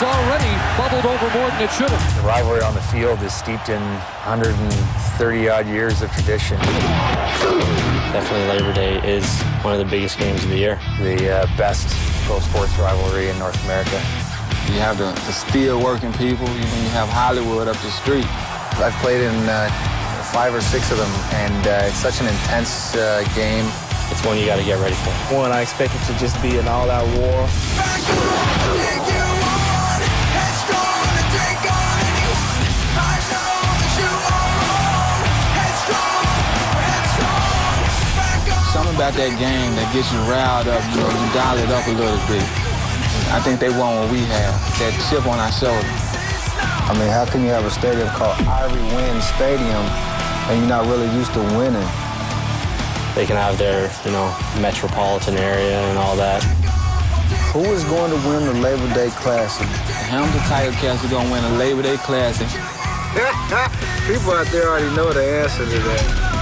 It's already bubbled over more than it should have. The rivalry on the field is steeped in 130-odd years of tradition. Definitely Labor Day is one of the biggest games of the year. The best pro sports rivalry in North America. You have the steel-working people, you have Hollywood up the street. I've played in 5 or 6 of them, and it's such an intense game. It's one you got to get ready for. One, I expect it to just be an all-out war. Something about that game that gets you riled up, you dial it up a little bit. I think they want what we have, that chip on our shoulder. I mean, how can you have a stadium called Ivory Win Stadium and you're not really used to winning? They can have their, metropolitan area and all that. Who is going to win the Labor Day Classic? The Hamilton Tiger Cats are going to win the Labor Day Classic. People out there already know the answer to that.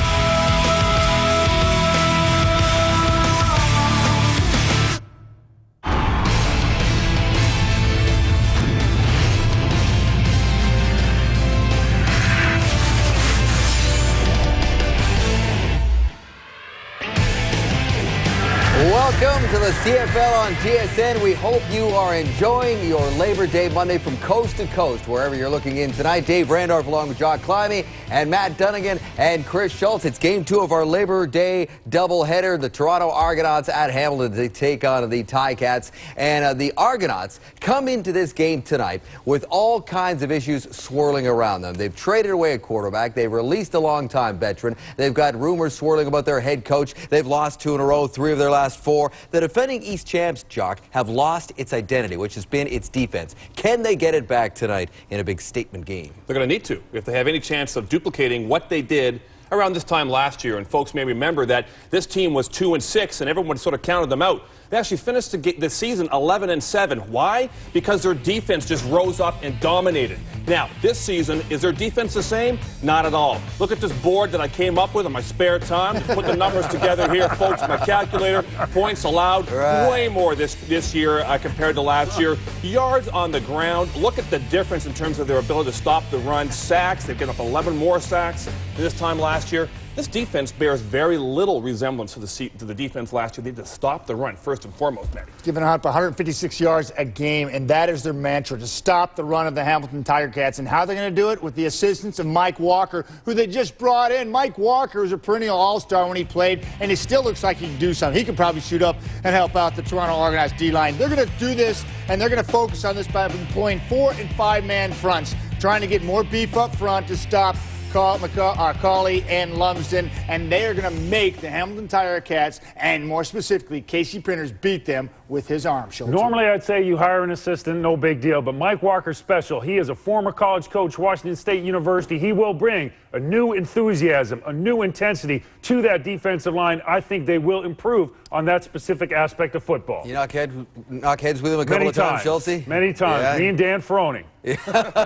Welcome to the CFL on TSN. We hope you are enjoying your Labor Day Monday from coast to coast, wherever you're looking in tonight. Dave Randorf along with Jock Climby and Matt Dunnigan and Chris Schultz. It's game 2 of our Labor Day doubleheader. The Toronto Argonauts at Hamilton to take on the Ticats. And the Argonauts come into this game tonight with all kinds of issues swirling around them. They've traded away a quarterback. They've released a long-time veteran. They've got rumors swirling about their head coach. They've lost 2 in a row, 3 of their last 4. The defending East champs, Jock, have lost its identity, which has been its defense. Can they get it back tonight in a big statement game? They're going to need to if they have any chance of duplicating what they did around this time last year. And folks may remember that this team was 2-6, and everyone sort of counted them out. They actually finished the season 11-7. Why? Because their defense just rose up and dominated. Now, this season, is their defense the same? Not at all. Look at this board that I came up with in my spare time. Just put the numbers together here, folks. My calculator, points allowed, way more this year compared to last year. Yards on the ground. Look at the difference in terms of their ability to stop the run. Sacks, they've given up 11 more sacks than this time last year. This defense bears very little resemblance to the defense last year. They need to stop the run, first and foremost, Matty. Giving up 156 yards a game, and that is their mantra, to stop the run of the Hamilton Tiger Cats. And how they're going to do it? With the assistance of Mike Walker, who they just brought in. Mike Walker was a perennial all-star when he played, and he still looks like he can do something. He could probably shoot up and help out the Toronto Argonauts D-line. They're going to do this, and they're going to focus on this by employing 4- and 5-man fronts, trying to get more beef up front to stop Cauley and Lumsden, and they are going to make the Hamilton Tiger Cats, and more specifically, Casey Printers, beat them with his arm. Normally, I'd say you hire an assistant, no big deal, but Mike Walker's special. He is a former college coach, Washington State University. He will bring a new enthusiasm, a new intensity to that defensive line. I think they will improve on that specific aspect of football. You knock heads with him a couple of times, Schultze? Many times. Yeah. Me and Dan Ferroni.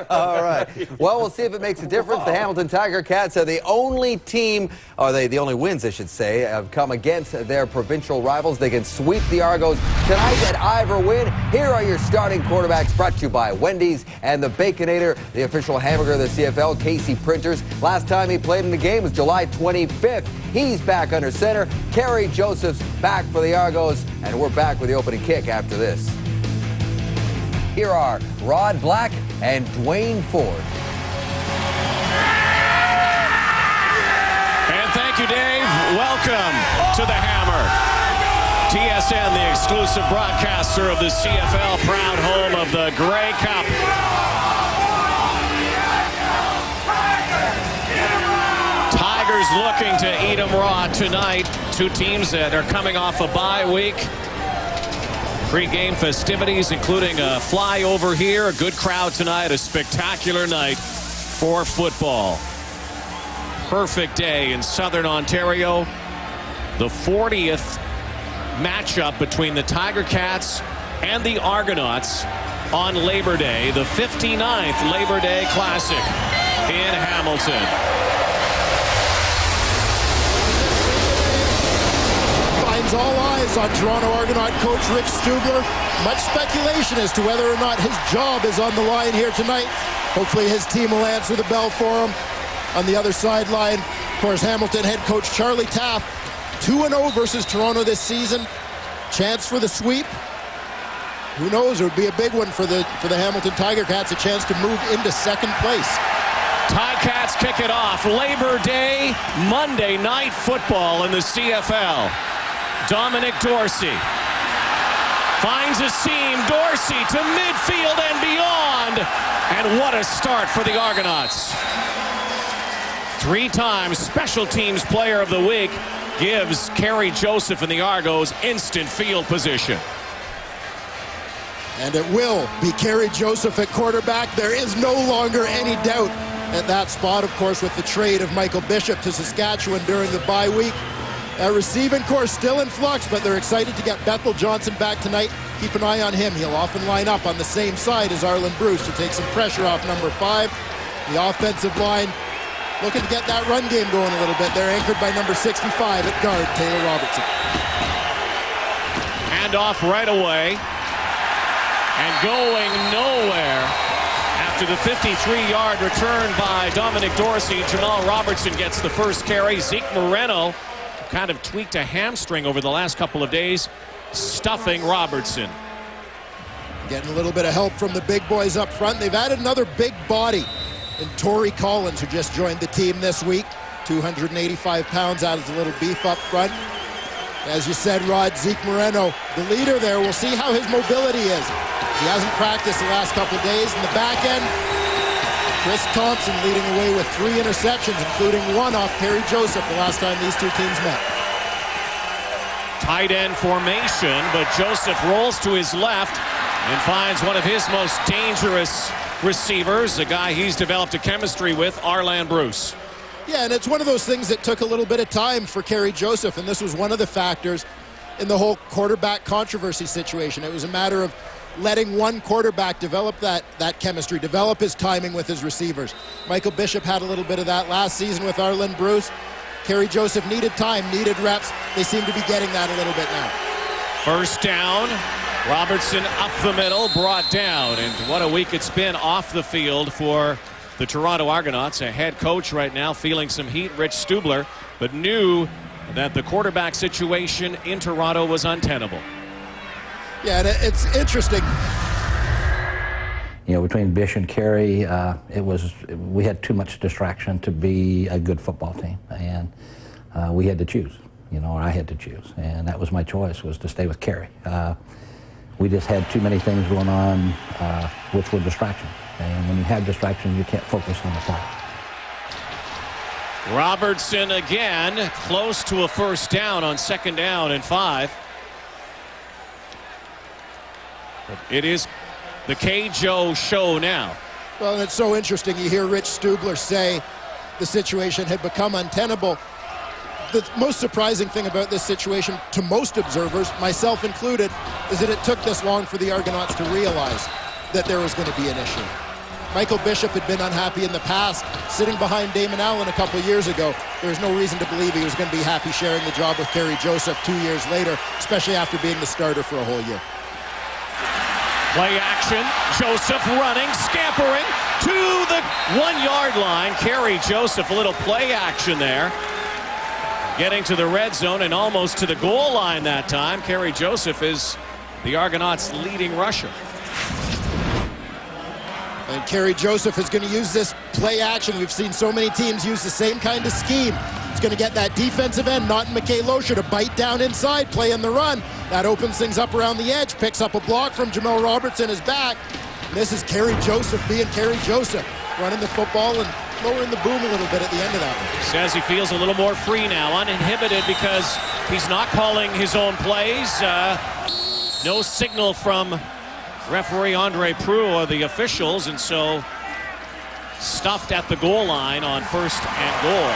All right. Well, we'll see if it makes a difference. The Hamilton Tiger Cats are the only team, or the only wins, I should say, have come against their provincial rivals. They can sweep the Argos tonight at Ivory Win. Here are your starting quarterbacks, brought to you by Wendy's and the Baconator, the official hamburger of the CFL, Casey Printers. Last time he played in the game was July 25th. He's back under center. Kerry Joseph's back for the Argos, and we're back with the opening kick after this. Here are Rod Black and Dwayne Ford. And thank you, Dave. Welcome to the Hammer. TSN, the exclusive broadcaster of the CFL, proud home of the Grey Cup. Tigers looking to eat 'em raw tonight. Two teams that are coming off a bye week. Pre-game festivities, including a flyover here, a good crowd tonight, a spectacular night for football. Perfect day in Southern Ontario. The 40th matchup between the Tiger Cats and the Argonauts on Labor Day, the 59th Labor Day Classic in Hamilton. is all eyes on Toronto Argonaut coach Rick Stubler. Much speculation as to whether or not his job is on the line here tonight. Hopefully his team will answer the bell for him. On the other sideline, of course, Hamilton head coach Charlie Taft, 2-0 versus Toronto this season. Chance for the sweep. Who knows? It would be a big one for the Hamilton Tiger Cats, a chance to move into second place. Ticats kick it off. Labor Day, Monday Night Football in the CFL. Dominic Dorsey finds a seam. Dorsey to midfield and beyond. And what a start for the Argonauts. 3-time Special Teams Player of the Week gives Kerry Joseph and the Argos instant field position. And it will be Kerry Joseph at quarterback. There is no longer any doubt at that spot, of course, with the trade of Michael Bishop to Saskatchewan during the bye week. Receiving corps still in flux, but they're excited to get Bethel Johnson back tonight. Keep an eye on him. He'll often line up on the same side as Arlen Bruce to take some pressure off number 5. The offensive line looking to get that run game going a little bit. They're anchored by number 65 at guard, Taylor Robertson. Hand off right away. And going nowhere. After the 53-yard return by Dominic Dorsey, Jamal Robertson gets the first carry. Zeke Moreno kind of tweaked a hamstring over the last couple of days, stuffing Robertson. Getting a little bit of help from the big boys up front. They've added another big body in Torrey Collins, who just joined the team this week. 285 pounds, adds a little beef up front. As you said, Rod, Zeke Moreno, the leader there. We'll see how his mobility is. He hasn't practiced the last couple of days. In the back end, Chris Thompson leading the way with 3 interceptions, including 1 off Kerry Joseph the last time these two teams met. Tight end formation, but Joseph rolls to his left and finds one of his most dangerous receivers, a guy he's developed a chemistry with, Arlen Bruce. Yeah, and it's one of those things that took a little bit of time for Kerry Joseph, and this was one of the factors in the whole quarterback controversy situation. It was a matter of letting one quarterback develop that chemistry, develop his timing with his receivers. Michael Bishop had a little bit of that last season with Arlen Bruce. Kerry Joseph needed time, needed reps. They seem to be getting that a little bit now. First down, Robertson up the middle, brought down. And what a week it's been off the field for the Toronto Argonauts. A head coach right now feeling some heat, Rich Stubler, but knew that the quarterback situation in Toronto was untenable. Yeah, and it's interesting. You know, between Bish and Kerry, we had too much distraction to be a good football team, and we had to choose. You know, or I had to choose, and that was my choice, was to stay with Kerry. We just had too many things going on, which were distractions. And when you have distractions, you can't focus on the play. Robertson again, close to a first down on 2nd down and 5. But it is the K-Joe show now. Well, and it's so interesting. You hear Rich Stubler say the situation had become untenable. The most surprising thing about this situation to most observers, myself included, is that it took this long for the Argonauts to realize that there was going to be an issue. Michael Bishop had been unhappy in the past, sitting behind Damon Allen a couple of years ago. There was no reason to believe he was going to be happy sharing the job with Kerry Joseph 2 years later, especially after being the starter for a whole year. Play action, Joseph running, scampering to the 1-yard line. Kerry Joseph, a little play action there. Getting to the red zone and almost to the goal line that time. Kerry Joseph is the Argonauts' leading rusher. And Kerry Joseph is going to use this play action. We've seen so many teams use the same kind of scheme. He's going to get that defensive end, Naughton McKay-Losher, to bite down inside, play in the run. That opens things up around the edge, picks up a block from Jamal Robertson, his back. And this is Kerry Joseph being Kerry Joseph, running the football and lowering the boom a little bit at the end of that one. Says he feels a little more free now, uninhibited, because he's not calling his own plays. No signal from referee Andre Prue or the officials, and so stuffed at the goal line on 1st and goal.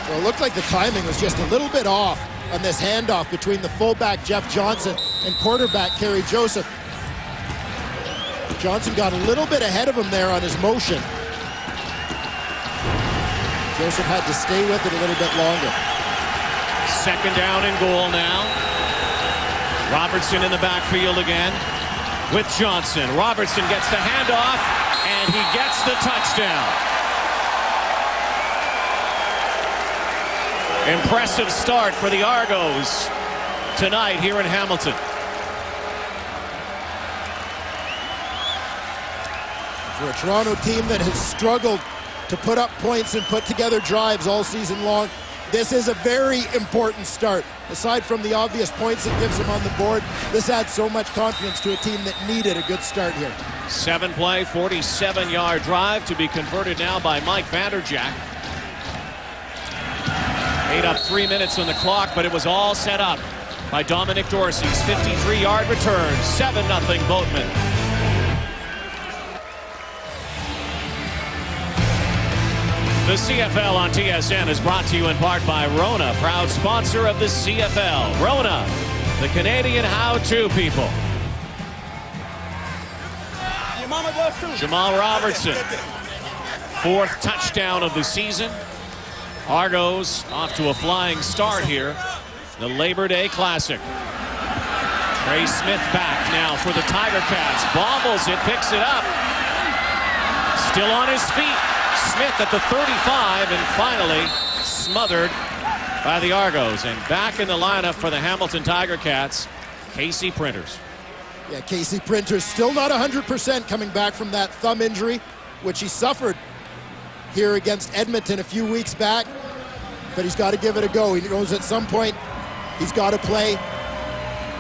Well, it looked like the timing was just a little bit off on this handoff between the fullback Jeff Johnson and quarterback Kerry Joseph. Johnson got a little bit ahead of him there on his motion. Joseph had to stay with it a little bit longer. Second down and goal now. Robertson in the backfield again with Johnson. Robertson gets the handoff, and he gets the touchdown. Impressive start for the Argos tonight here in Hamilton. For a Toronto team that has struggled to put up points and put together drives all season long, this is a very important start. Aside from the obvious points it gives them on the board, this adds so much confidence to a team that needed a good start here. 7-play, 47-yard drive to be converted now by Mike Vanderjack. Ate up 3 minutes on the clock, but it was all set up by Dominic Dorsey's 53-yard return. 7-0 Boatman. The CFL on TSN is brought to you in part by Rona, proud sponsor of the CFL. Rona, the Canadian how-to people. Jamal Robertson, 4th touchdown of the season. Argos off to a flying start here. The Labor Day Classic. Trey Smith back now for the Tiger Cats. Bobbles it, picks it up. Still on his feet. Smith at the 35, and finally smothered by the Argos. And back in the lineup for the Hamilton Tiger Cats, Casey Printers. Yeah, Casey Printers still not 100% coming back from that thumb injury, which he suffered here against Edmonton a few weeks back. But he's got to give it a go. He knows at some point he's got to play,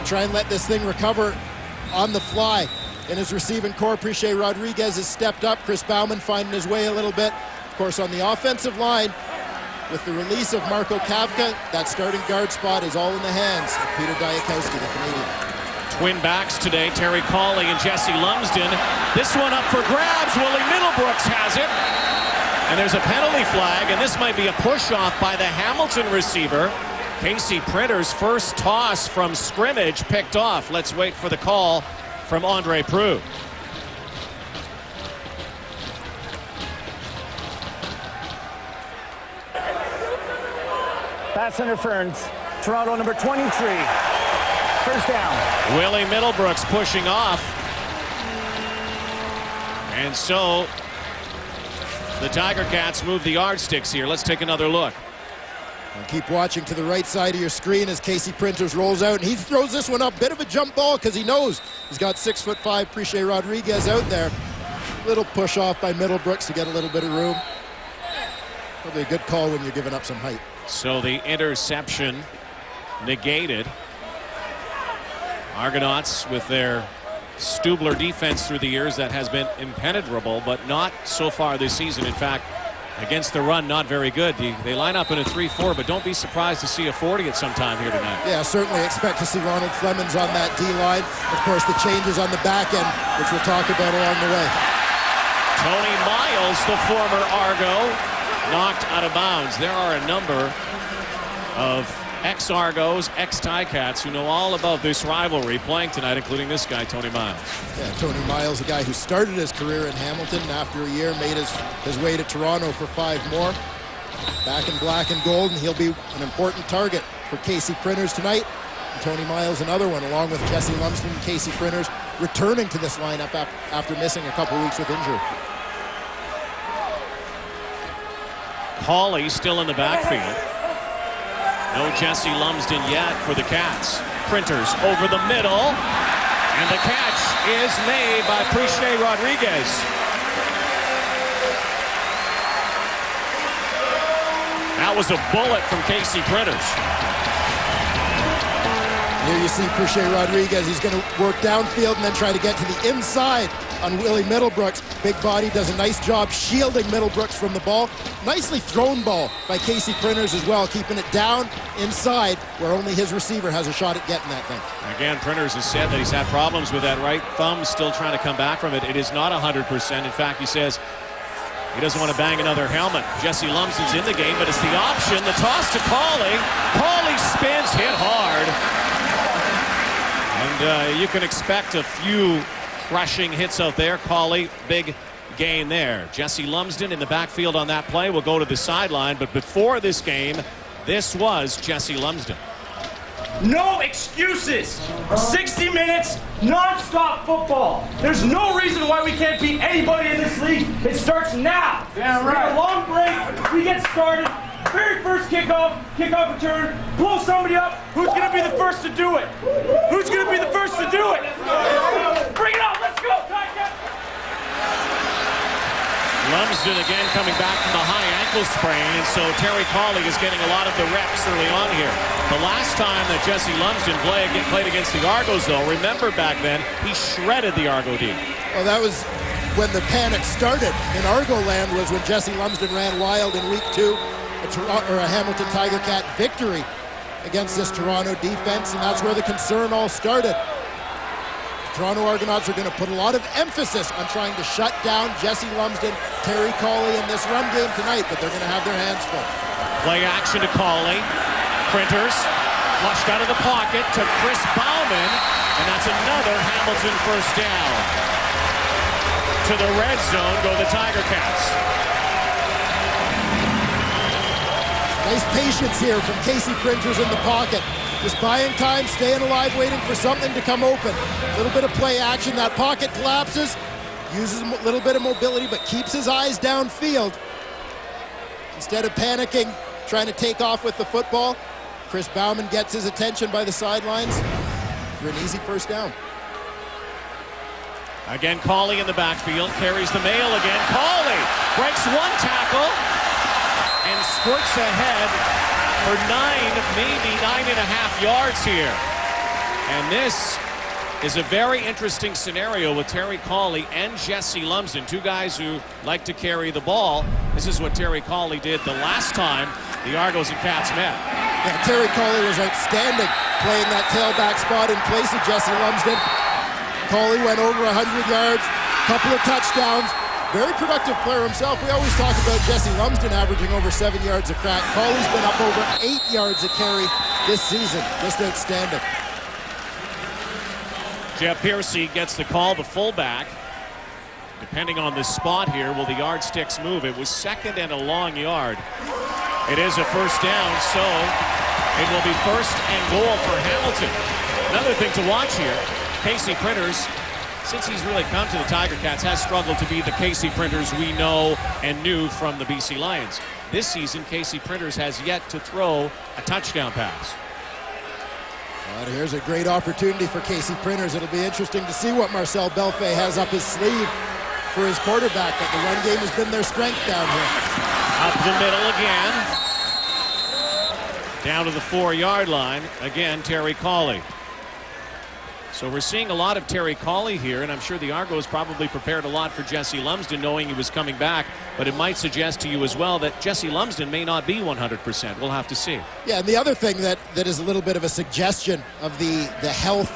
try and let this thing recover on the fly. In his receiving core, Priche Rodriguez has stepped up. Chris Bauman finding his way a little bit. Of course, on the offensive line, with the release of Marco Kavka, that starting guard spot is all in the hands of Peter Diakowski, the Canadian. Twin backs today, Terry Cawley and Jesse Lumsden. This one up for grabs. Willie Middlebrooks has it. And there's a penalty flag, and this might be a push-off by the Hamilton receiver. Casey Printers' first toss from scrimmage picked off. Let's wait for the call from Andre Proulx. Pass interference. Toronto number 23. First down. Willie Middlebrooks pushing off. And so the Tiger Cats move the yardsticks here. Let's take another look. And keep watching to the right side of your screen as Casey Printers rolls out, and he throws this one up. Bit of a jump ball because he knows he's got 6'5" Priche Rodriguez out there. Little push off by Middlebrooks to get a little bit of room. Probably a good call when you're giving up some height. So the interception negated. Argonauts with their Stubler defense through the years that has been impenetrable, but not so far this season. In fact, against the run, not very good. They line up in a 3-4, but don't be surprised to see a 40 at some time here tonight. Yeah, certainly expect to see Ronald Flemings on that D-line. Of course, the changes on the back end, which we'll talk about along the way. Tony Miles, the former Argo, knocked out of bounds. There are a number of ex-Argos, ex-Ticats who know all about this rivalry playing tonight, including this guy, Tony Miles. Yeah, Tony Miles, a guy who started his career in Hamilton, and after a year made his way to Toronto for 5 more. Back in black and gold, and he'll be an important target for Casey Printers tonight. And Tony Miles, another one, along with Jesse Lumsden and Casey Printers, returning to this lineup after missing a couple weeks with injury. Cawley still in the backfield. No Jesse Lumsden yet for the Cats. Printers over the middle, and the catch is made by Priche Rodriguez. That was a bullet from Casey Printers. Here you see Priche Rodriguez. He's going to work downfield and then try to get to the inside on Willie Middlebrooks. Big body does a nice job shielding Middlebrooks from the ball. Nicely thrown ball by Casey Printers as well, keeping it down inside where only his receiver has a shot at getting that thing. Again, Printers has said that he's had problems with that right thumb, still trying to come back from it. It is not 100%. In fact, he says he doesn't want to bang another helmet. Jesse Lumsden's in the game, but it's the option. The toss to Cawley. Cawley spins, hit hard. And you can expect a few crushing hits out there. Cawley, big gain there. Jesse Lumsden in the backfield on that play will go to the sideline, but before this game, this was Jesse Lumsden. No excuses. 60 minutes, non-stop football. There's no reason why we can't beat anybody in this league. It starts now. Yeah, right. We have a long break. We get started. Very first kickoff return, blow somebody up. Who's going to be the first to do it? Who's going to be the first to do it? Bring it on. Let's go. Lumsden again coming back from the high ankle sprain, and so Terry Cawley is getting a lot of the reps early on here. The last time that Jesse Lumsden played against the Argos, though, remember back then, he shredded the Argo D. Well, that was when the panic started in Argo land, was when Jesse Lumsden ran wild in week 2, a Hamilton Tiger Cat victory against this Toronto defense, and that's where the concern all started. Toronto Argonauts are going to put a lot of emphasis on trying to shut down Jesse Lumsden, Terry Cawley in this run game tonight, but they're going to have their hands full. Play action to Cawley. Printers flushed out of the pocket to Chris Bauman, and that's another Hamilton first down. To the red zone go the Tiger Cats. Nice patience here from Casey Printers in the pocket. Just buying time, staying alive, waiting for something to come open. A little bit of play action. That pocket collapses, uses a little bit of mobility, but keeps his eyes downfield. Instead of panicking, trying to take off with the football, Chris Bauman gets his attention by the sidelines for an easy first down. Again, Cawley in the backfield, carries the mail again. Cawley breaks one tackle and squirts ahead for 9, maybe 9.5 yards here. And this is a very interesting scenario with Terry Cawley and Jesse Lumsden, two guys who like to carry the ball. This is what Terry Cawley did the last time the Argos and Cats met. Yeah, Terry Cawley was outstanding playing that tailback spot in place of Jesse Lumsden. Cawley went over 100 yards, couple of touchdowns. Very productive player himself. We always talk about Jesse Lumsden averaging over 7 yards a crack. Cawley's been up over 8 yards a carry this season. Just outstanding. Jeff Piercy gets the call, the fullback. Depending on the spot here, will the yardsticks move? It was second and a long yard. It is a first down, so it will be first and goal for Hamilton. Another thing to watch here, Casey Printers, since he's really come to the Tiger Cats, has struggled to be the Casey Printers we know and knew from the BC Lions. This season, Casey Printers has yet to throw a touchdown pass. Well, here's a great opportunity for Casey Printers. It'll be interesting to see what Marcel Belfait has up his sleeve for his quarterback, but the run game has been their strength down here. Up the middle again. Down to the 4-yard line. Again, Terry Cawley. So we're seeing a lot of Terry Cawley here, and I'm sure the Argos probably prepared a lot for Jesse Lumsden knowing he was coming back, but it might suggest to you as well that Jesse Lumsden may not be 100%. We'll have to see. Yeah, and the other thing that is a little bit of a suggestion of the health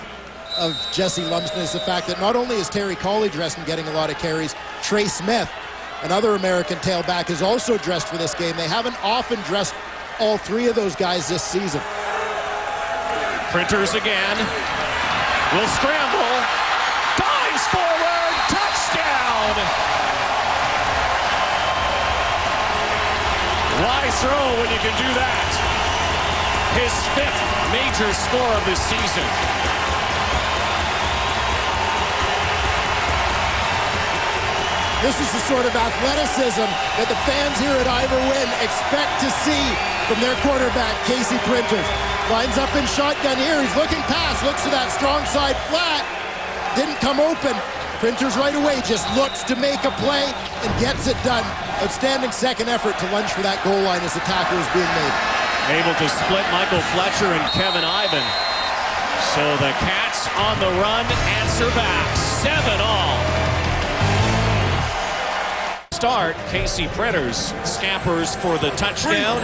of Jesse Lumsden is the fact that not only is Terry Cawley dressed and getting a lot of carries, Trey Smith, another American tailback, is also dressed for this game. They haven't often dressed all three of those guys this season. Printers again. Will scramble, dives forward, touchdown! Why throw when you can do that? His 5th major score of the season. This is the sort of athleticism that the fans here at Ivor Wynn expect to see from their quarterback, Casey Printers. Lines up in shotgun here. He's looking past, looks to that strong side flat. Didn't come open. Printers right away just looks to make a play and gets it done. Outstanding second effort to lunge for that goal line as the tackle is being made. Able to split Michael Fletcher and Kevin Ivan. So the Cats on the run answer back. 7-all. Start, Casey Printers scampers for the touchdown.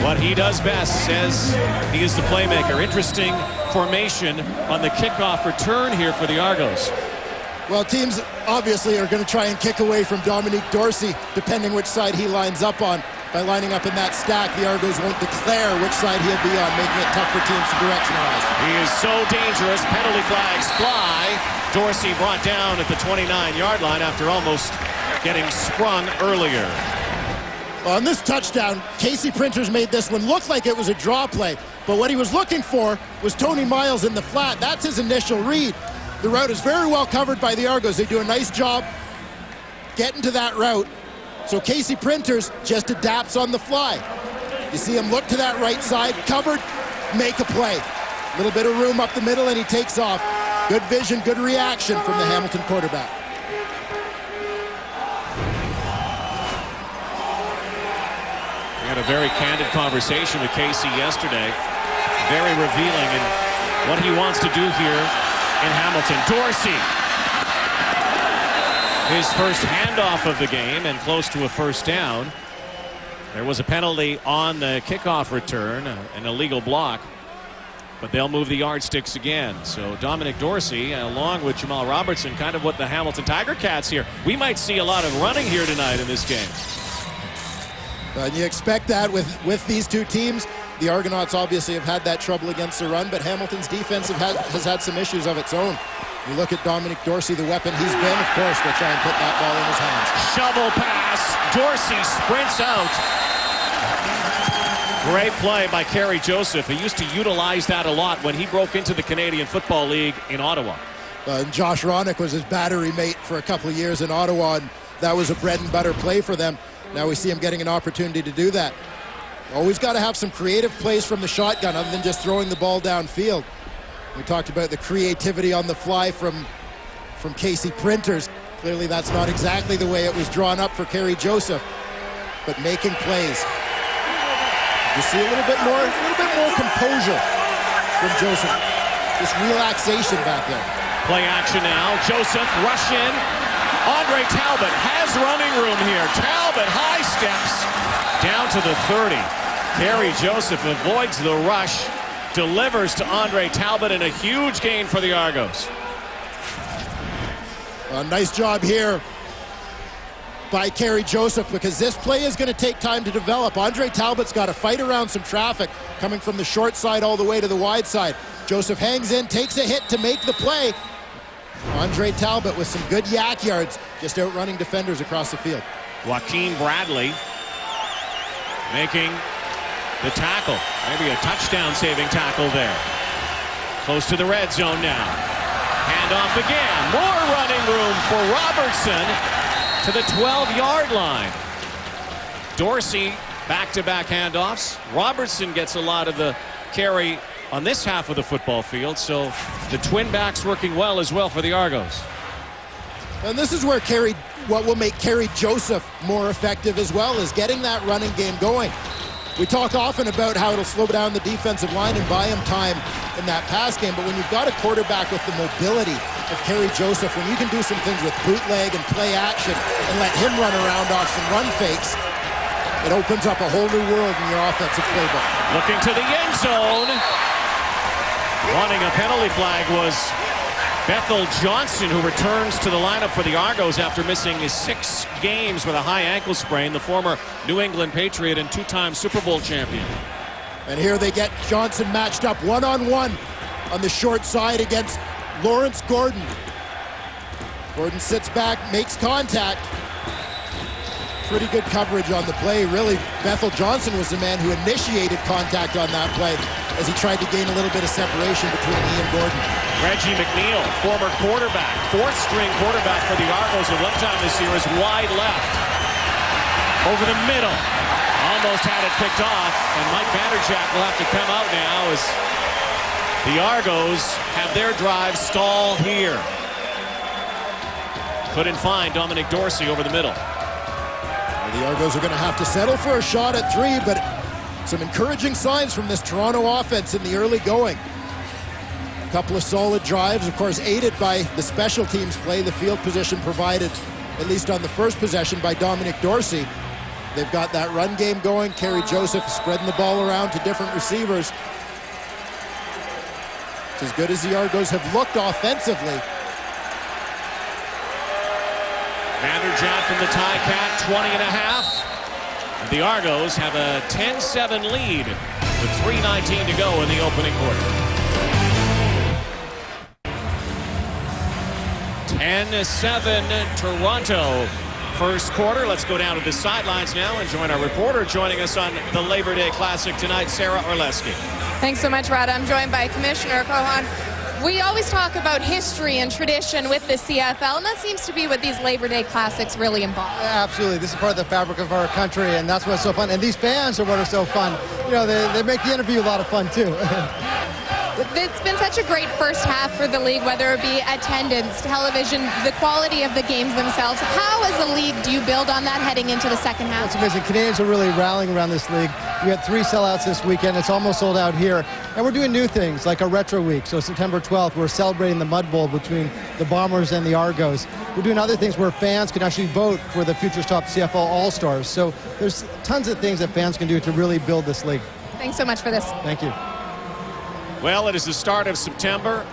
What he does best, says he is the playmaker. Interesting formation on the kickoff return here for the Argos. Well, teams obviously are going to try and kick away from Dominique Dorsey, depending which side he lines up on. By lining up in that stack, the Argos won't declare which side he'll be on, making it tough for teams to directionalize. He is so dangerous. Penalty flags fly. Dorsey brought down at the 29-yard line after almost getting sprung earlier. On this touchdown, Casey Printers made this one look like it was a draw play, but what he was looking for was Tony Miles in the flat. That's his initial read. The route is very well covered by the Argos. They do a nice job getting to that route. So Casey Printers just adapts on the fly. You see him look to that right side, covered, make a play. A little bit of room up the middle, and he takes off. Good vision, good reaction from the Hamilton quarterback. We had a very candid conversation with Casey yesterday. Very revealing in what he wants to do here in Hamilton. Dorsey. His first handoff of the game and close to a first down. There was a penalty on the kickoff return, an illegal block. But they'll move the yardsticks again. So Dominic Dorsey, along with Jamal Robertson, kind of what the Hamilton Tiger Cats here. We might see a lot of running here tonight in this game. And you expect that with these two teams. The Argonauts obviously have had that trouble against the run, but Hamilton's defense has had some issues of its own. You look at Dominic Dorsey, the weapon he's been. Of course, they'll try and put that ball in his hands. Shovel pass. Dorsey sprints out. Great play by Kerry Joseph. He used to utilize that a lot when he broke into the Canadian Football League in Ottawa. Josh Ronick was his battery mate for a couple of years in Ottawa, and that was a bread and butter play for them. Now we see him getting an opportunity to do that. Always got to have some creative plays from the shotgun other than just throwing the ball downfield. We talked about the creativity on the fly from Casey Printers. Clearly that's not exactly the way it was drawn up for Kerry Joseph, but making plays. You see a little bit more composure from Joseph. Just relaxation back there. Play action now. Joseph, rush in. Andre Talbot has running room here. Talbot high steps down to the 30. Kerry Joseph avoids the rush, delivers to Andre Talbot, and a huge gain for the Argos. A nice job here by Kerry Joseph, because this play is going to take time to develop. Andre Talbot's got to fight around some traffic coming from the short side all the way to the wide side. Joseph hangs in, takes a hit to make the play. Andre Talbot with some good yak yards, just outrunning defenders across the field. Joaquin Bradley making the tackle. Maybe a touchdown-saving tackle there. Close to the red zone now. Handoff again. More running room for Robertson to the 12-yard line. Dorsey, back-to-back handoffs. Robertson gets a lot of the carry on this half of the football field, so the twin backs working well as well for the Argos. And this is where what will make Kerry Joseph more effective as well, is getting that running game going. We talk often about how it'll slow down the defensive line and buy him time in that pass game, but when you've got a quarterback with the mobility of Kerry Joseph, when you can do some things with bootleg and play action and let him run around off some run fakes, it opens up a whole new world in your offensive playbook. Looking to the end zone. Wanting a penalty flag was Bethel Johnson, who returns to the lineup for the Argos after missing his 6 games with a high ankle sprain, the former New England Patriot and 2-time Super Bowl champion. And here they get Johnson matched up one-on-one on the short side against Lawrence Gordon. Gordon sits back, makes contact. Pretty good coverage on the play. Really, Bethel Johnson was the man who initiated contact on that play as he tried to gain a little bit of separation between he and Gordon. Reggie McNeil, former quarterback, 4th-string quarterback for the Argos at one time this year, is wide left. Over the middle. Almost had it picked off, and Mike Vanderjack will have to come out now as the Argos have their drive stall here. Couldn't find Dominic Dorsey over the middle. The Argos are going to have to settle for a shot at 3, but some encouraging signs from this Toronto offense in the early going. A couple of solid drives, of course, aided by the special teams play, the field position provided, at least on the first possession, by Dominic Dorsey. They've got that run game going. Kerry Joseph spreading the ball around to different receivers. It's as good as the Argos have looked offensively. Vanderjack from the Tie-Cat, 20.5. And the Argos have a 10-7 lead with 3:19 to go in the opening quarter. 10-7 Toronto first quarter. Let's go down to the sidelines now and join our reporter joining us on the Labor Day Classic tonight, Sarah Orleski. Thanks so much, Rod. I'm joined by Commissioner Cohen. We always talk about history and tradition with the CFL, and that seems to be what these Labor Day Classics really embody. Yeah, absolutely. This is part of the fabric of our country, and that's what's so fun. And these fans are what are so fun. You know, they make the interview a lot of fun, too. It's been such a great first half for the league, whether it be attendance, television, the quality of the games themselves. How, as a league, do you build on that heading into the second half? It's amazing. Canadians are really rallying around this league. We had 3 sellouts this weekend. It's almost sold out here. And we're doing new things, like a retro week. So September 12th, we're celebrating the Mud Bowl between the Bombers and the Argos. We're doing other things where fans can actually vote for the future top CFL All-Stars. So there's tons of things that fans can do to really build this league. Thanks so much for this. Thank you. Well, it is the start of September.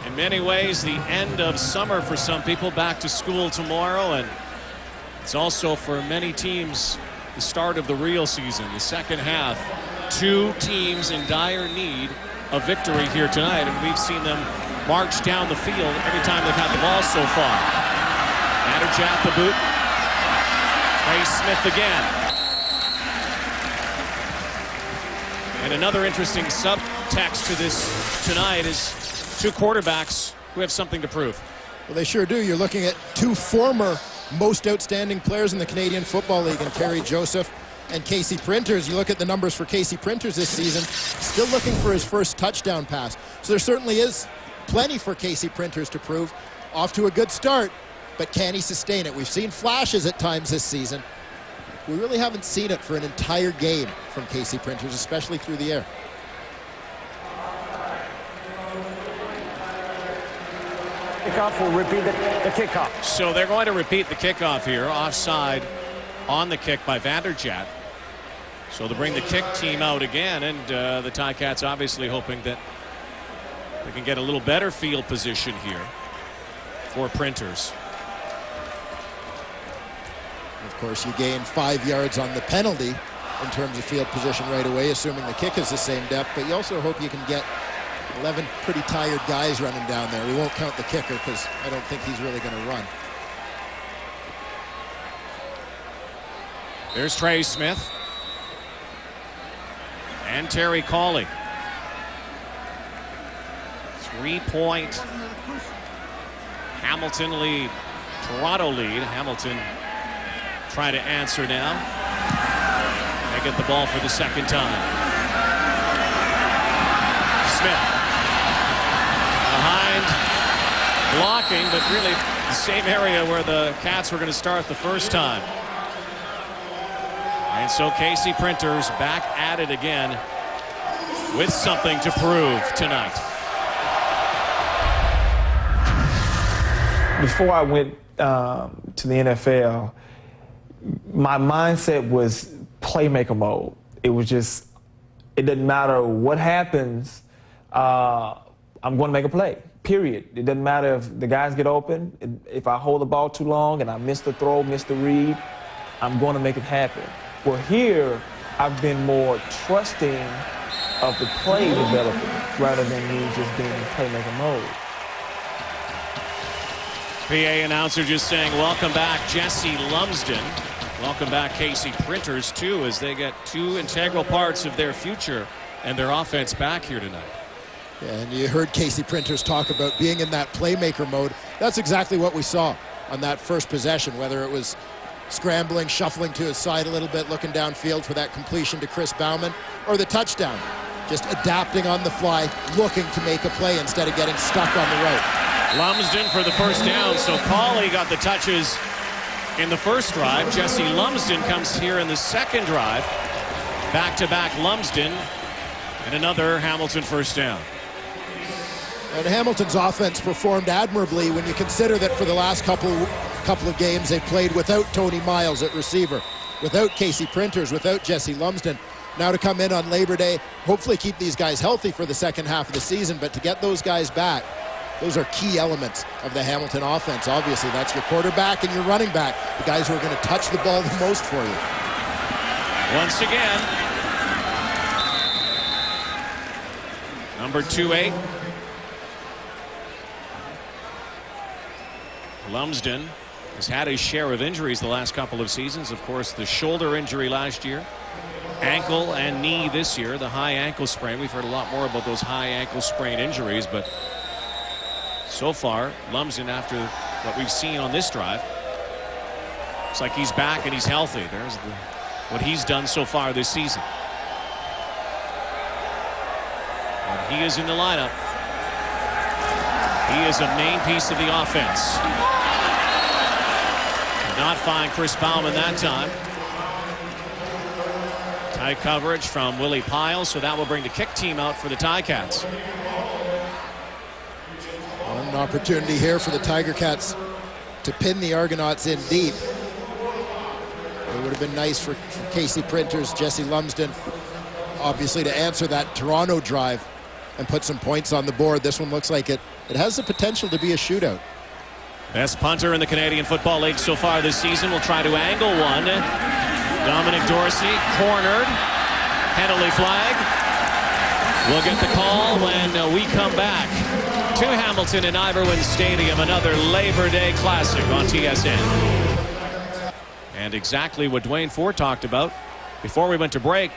In many ways, the end of summer for some people. Back to school tomorrow. And it's also for many teams the start of the real season, the second half. 2 teams in dire need of victory here tonight. And we've seen them march down the field every time they've had the ball so far. Vanderjagt the boot. Ray Smith again. And another interesting subtext to this tonight is 2 quarterbacks who have something to prove. Well, they sure do. You're looking at 2 former most outstanding players in the Canadian Football League, and Kerry Joseph and Casey Printers. You look at the numbers for Casey Printers this season, still looking for his first touchdown pass. So there certainly is plenty for Casey Printers to prove. Off to a good start, but can he sustain it? We've seen flashes at times this season. We really haven't seen it for an entire game from Casey Printers, especially through the air. Kickoff will repeat the kickoff. So they're going to repeat the kickoff here. Offside on the kick by Vanderjagt. So to bring the kick team out again, and the Ticats obviously hoping that they can get a little better field position here for Printers. Of course, you gain 5 yards on the penalty in terms of field position right away, assuming the kick is the same depth, but you also hope you can get 11 pretty tired guys running down there. We won't count the kicker because I don't think he's really going to run. There's Trey Smith and Terry Cawley. 3-point Hamilton lead, Toronto lead. Hamilton trying to answer now. They get the ball for the second time. Smith behind, blocking, but really the same area where the Cats were going to start the first time. And so Casey Printers back at it again with something to prove tonight. Before I went to the NFL, my mindset was playmaker mode. It was just, it doesn't matter what happens, I'm going to make a play, period. It doesn't matter if the guys get open. If I hold the ball too long and I miss the throw, miss the read, I'm going to make it happen. Well, here, I've been more trusting of the play developing rather than me just being in playmaker mode. PA announcer just saying, welcome back, Jesse Lumsden. Welcome back, Casey Printers, too, as they get 2 integral parts of their future and their offense back here tonight. Yeah, and you heard Casey Printers talk about being in that playmaker mode. That's exactly what we saw on that first possession, whether it was scrambling, shuffling to his side a little bit, looking downfield for that completion to Chris Bauman, or the touchdown. Just adapting on the fly, looking to make a play instead of getting stuck on the route. Lumsden for the first down, so Cawley got the touches in the first drive. Jesse Lumsden comes here in the second drive. Back-to-back Lumsden and another Hamilton first down. And Hamilton's offense performed admirably when you consider that for the last couple of games they played without Tony Miles at receiver, without Casey Printers, without Jesse Lumsden. Now to come in on Labor Day, hopefully keep these guys healthy for the second half of the season, but to get those guys back, those are key elements of the Hamilton offense. Obviously, that's your quarterback and your running back, the guys who are going to touch the ball the most for you. Once again, number 2-8. Lumsden has had his share of injuries the last couple of seasons. Of course, the shoulder injury last year, ankle and knee this year, the high ankle sprain. We've heard a lot more about those high ankle sprain injuries, but so far, Lumsden, after what we've seen on this drive, looks like he's back and he's healthy. There's what he's done so far this season. And he is in the lineup. He is a main piece of the offense. Did not find Chris Bauman that time. Tight coverage from Willie Pyle, so that will bring the kick team out for the Ticats. An opportunity here for the Tiger Cats to pin the Argonauts in deep. It would have been nice for Casey Printers, Jesse Lumsden, obviously, to answer that Toronto drive and put some points on the board. This one looks like it has the potential to be a shootout. Best punter in the Canadian Football League so far this season will try to angle one. Dominic Dorsey cornered. Penalty flag. We'll get the call when we come back to Hamilton in Iverwin Stadium, another Labor Day Classic on TSN. And exactly what Dwayne Ford talked about before we went to break.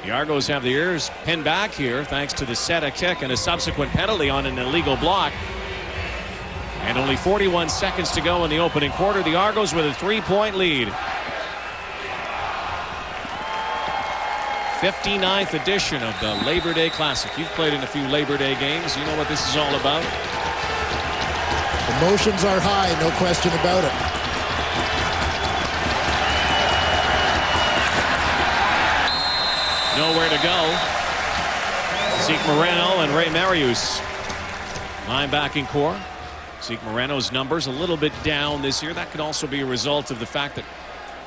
The Argos have the ears pinned back here thanks to the set a kick and a subsequent penalty on an illegal block. And only 41 seconds to go in the opening quarter. The Argos with a 3-point lead. 59th edition of the Labor Day Classic. You've played in a few Labor Day games. You know what this is all about. Emotions are high, no question about it. Nowhere to go. Zeke Moreno and Ray Marius. Linebacking core. Zeke Moreno's numbers a little bit down this year. That could also be a result of the fact that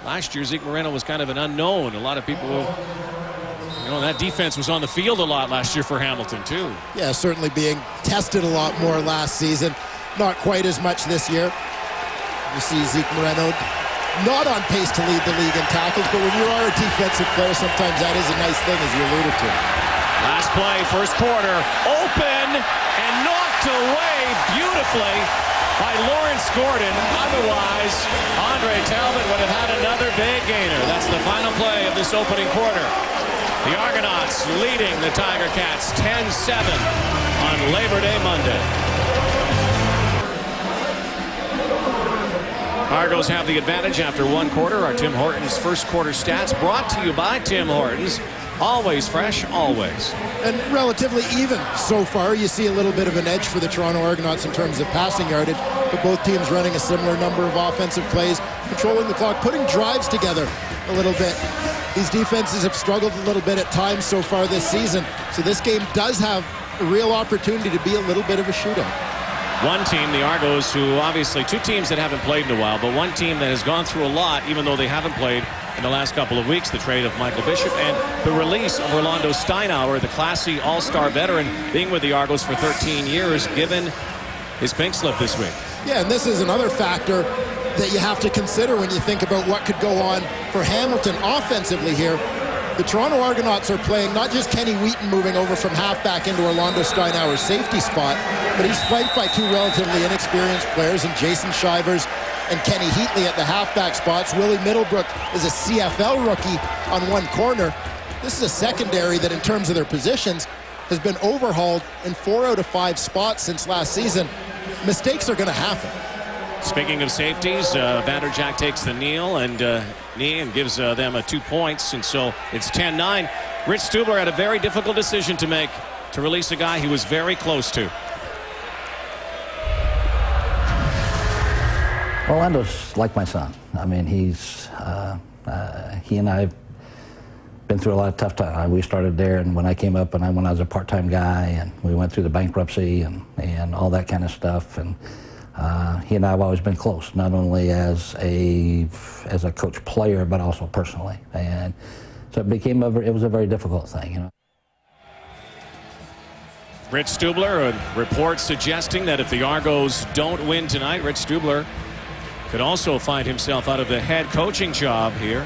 last year Zeke Moreno was kind of an unknown. A lot of people, you know, that defense was on the field a lot last year for Hamilton too. Yeah, certainly being tested a lot more last season. Not quite as much this year. You see Zeke Moreno not on pace to lead the league in tackles, but when you are a defensive player, sometimes that is a nice thing, as you alluded to. Last play, first quarter, open and knocked away beautifully by Lawrence Gordon. Otherwise, Andre Talbot would have had another big gainer. That's the final play of this opening quarter. The Argonauts leading the Tiger Cats 10-7 on Labor Day Monday. Argos have the advantage after one quarter. Our Tim Hortons first quarter stats brought to you by Tim Hortons. Always fresh, always. And relatively even so far. You see a little bit of an edge for the Toronto Argonauts in terms of passing yardage, but both teams running a similar number of offensive plays, controlling the clock, putting drives together a little bit. These defenses have struggled a little bit at times so far this season, so this game does have a real opportunity to be a little bit of a shootout. One team, the Argos, who obviously two teams that haven't played in a while, but one team that has gone through a lot, even though they haven't played in the last couple of weeks. The trade of Michael Bishop and the release of Orlando Steinauer, the classy all-star veteran, being with the Argos for 13 years, given his pink slip this week. Yeah, and this is another factor that you have to consider when you think about what could go on for Hamilton offensively here. The Toronto Argonauts are playing not just Kenny Wheaton moving over from halfback into Orlando Steinauer's safety spot, but he's flanked by two relatively inexperienced players in Jason Shivers and Kenny Heatley at the halfback spots. Willie Middlebrook is a CFL rookie on one corner. This is a secondary that, in terms of their positions, has been overhauled in 4 out of 5 spots since last season. Mistakes are going to happen. Speaking of safeties, Vanderjack takes the knee and gives them 2 points, and so it's 10-9. Rich Stubler had a very difficult decision to make to release a guy he was very close to. Orlando's like my son. I mean, he and I have been through a lot of tough times. We started there, and when I came up, and when I was a part-time guy, and we went through the bankruptcy and all that kind of stuff, and he and I have always been close, not only as a coach player, but also personally. And so it was a very difficult thing, you know. Rich Stubler, a report suggesting that if the Argos don't win tonight, Rich Stubler could also find himself out of the head coaching job here.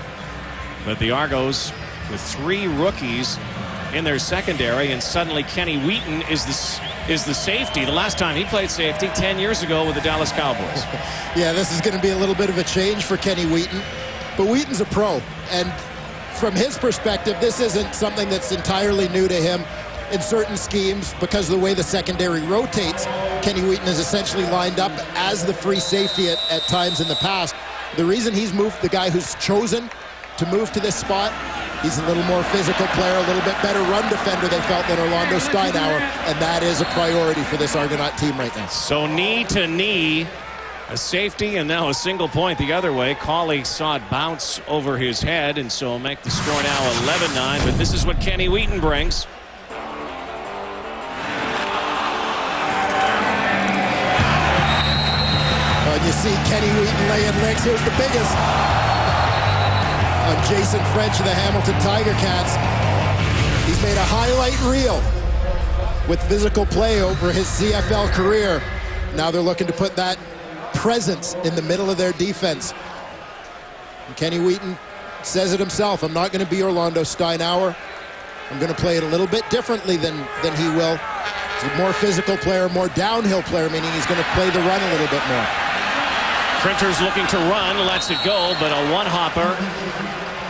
But the Argos with 3 rookies in their secondary, and suddenly Kenny Wheaton is is the safety. The last time he played safety, 10 years ago with the Dallas Cowboys. Yeah, this is going to be a little bit of a change for Kenny Wheaton. But Wheaton's a pro, and from his perspective, this isn't something that's entirely new to him. In certain schemes, because of the way the secondary rotates, Kenny Wheaton is essentially lined up as the free safety at times in the past. The reason he's moved, the guy who's chosen to move to this spot, he's a little more physical player, a little bit better run defender, they felt, than Orlando Steinauer, and that is a priority for this Argonaut team right now. So knee to knee, a safety, and now a single point the other way. Cauley saw it bounce over his head, and so make the score now 11-9, but this is what Kenny Wheaton brings. You see Kenny Wheaton laying legs. Here's the biggest on Jason French of the Hamilton Tiger Cats. He's made a highlight reel with physical play over his CFL career. Now they're looking to put that presence in the middle of their defense. And Kenny Wheaton says it himself, I'm not going to be Orlando Steinauer. I'm going to play it a little bit differently than he will. He's a more physical player, more downhill player, meaning he's going to play the run a little bit more. Printers looking to run, lets it go, but a one-hopper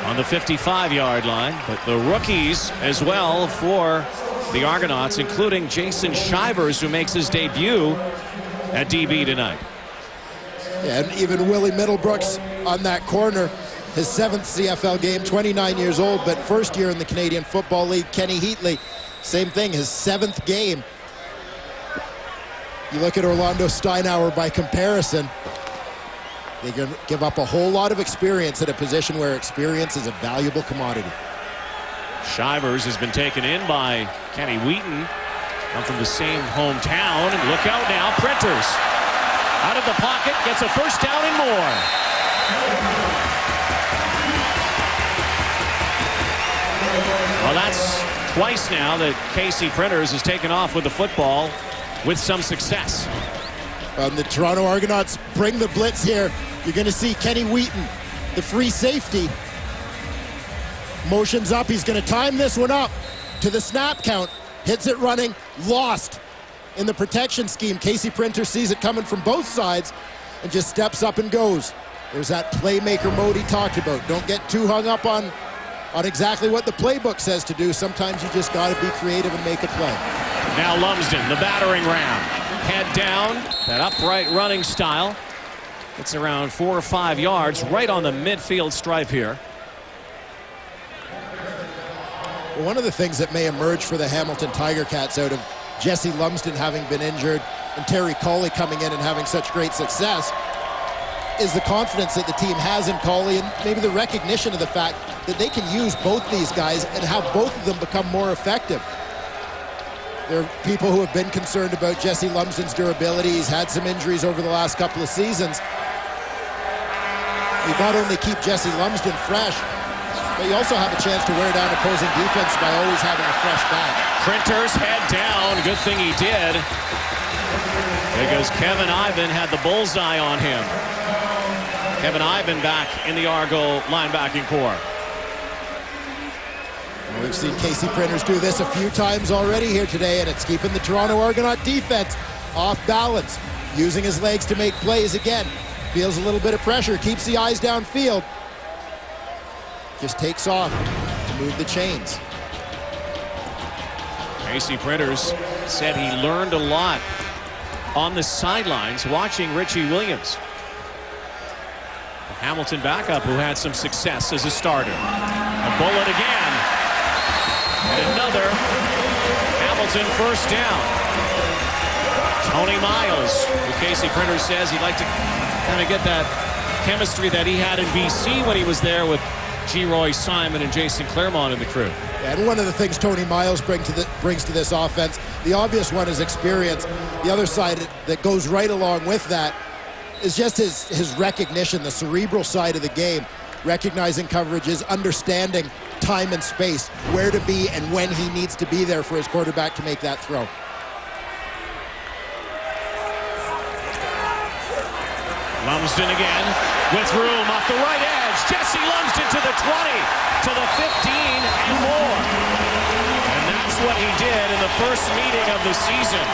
on the 55-yard line. But the rookies as well for the Argonauts, including Jason Shivers, who makes his debut at DB tonight. Yeah, and even Willie Middlebrooks on that corner, his 7th CFL game, 29 years old, but first year in the Canadian Football League. Kenny Heatley, same thing, his 7th game. You look at Orlando Steinauer by comparison, they can give up a whole lot of experience at a position where experience is a valuable commodity. Shivers has been taken in by Kenny Wheaton. I'm from the same hometown. And look out now, Printers. Out of the pocket, gets a first down and more. Well, that's twice now that Casey Printers has taken off with the football with some success. The Toronto Argonauts bring the blitz here. You're going to see Kenny Wheaton, the free safety, motions up. He's going to time this one up to the snap count. Hits it running, lost in the protection scheme. Casey Printer sees it coming from both sides and just steps up and goes. There's that playmaker mode he talked about. Don't get too hung up on exactly what the playbook says to do. Sometimes you just got to be creative and make a play. Now Lumsden, the battering ram. Head down, that upright running style. It's around 4 or 5 yards, right on the midfield stripe here. Well, one of the things that may emerge for the Hamilton Tiger Cats out of Jesse Lumsden having been injured and Terry Cauley coming in and having such great success is the confidence that the team has in Cauley, and maybe the recognition of the fact that they can use both these guys and have both of them become more effective. There are people who have been concerned about Jesse Lumsden's durability. He's had some injuries over the last couple of seasons. You not only keep Jesse Lumsden fresh, but you also have a chance to wear down opposing defense by always having a fresh back. Printers head down. Good thing he did, because Kevin Ivan had the bullseye on him. Kevin Ivan back in the Argo linebacking core. Well, we've seen Casey Printers do this a few times already here today, and it's keeping the Toronto Argonaut defense off balance, using his legs to make plays again. Feels a little bit of pressure, keeps the eyes downfield. Just takes off to move the chains. Casey Printers said he learned a lot on the sidelines watching Richie Williams, the Hamilton backup who had some success as a starter. A bullet again. And another Hamilton first down. Tony Miles, who Casey Printers says he'd like to kind of get that chemistry that he had in BC when he was there with G. Roy Simon and Jason Claremont in the crew. And one of the things Tony Miles brings to this offense, the obvious one is experience. The other side that goes right along with that is just his recognition, the cerebral side of the game, recognizing coverages, understanding time and space, where to be and when he needs to be there for his quarterback to make that throw. Lumsden again with room off the right edge. Jesse Lumsden to the 20, to the 15 and more. And that's what he did in the first meeting of the season.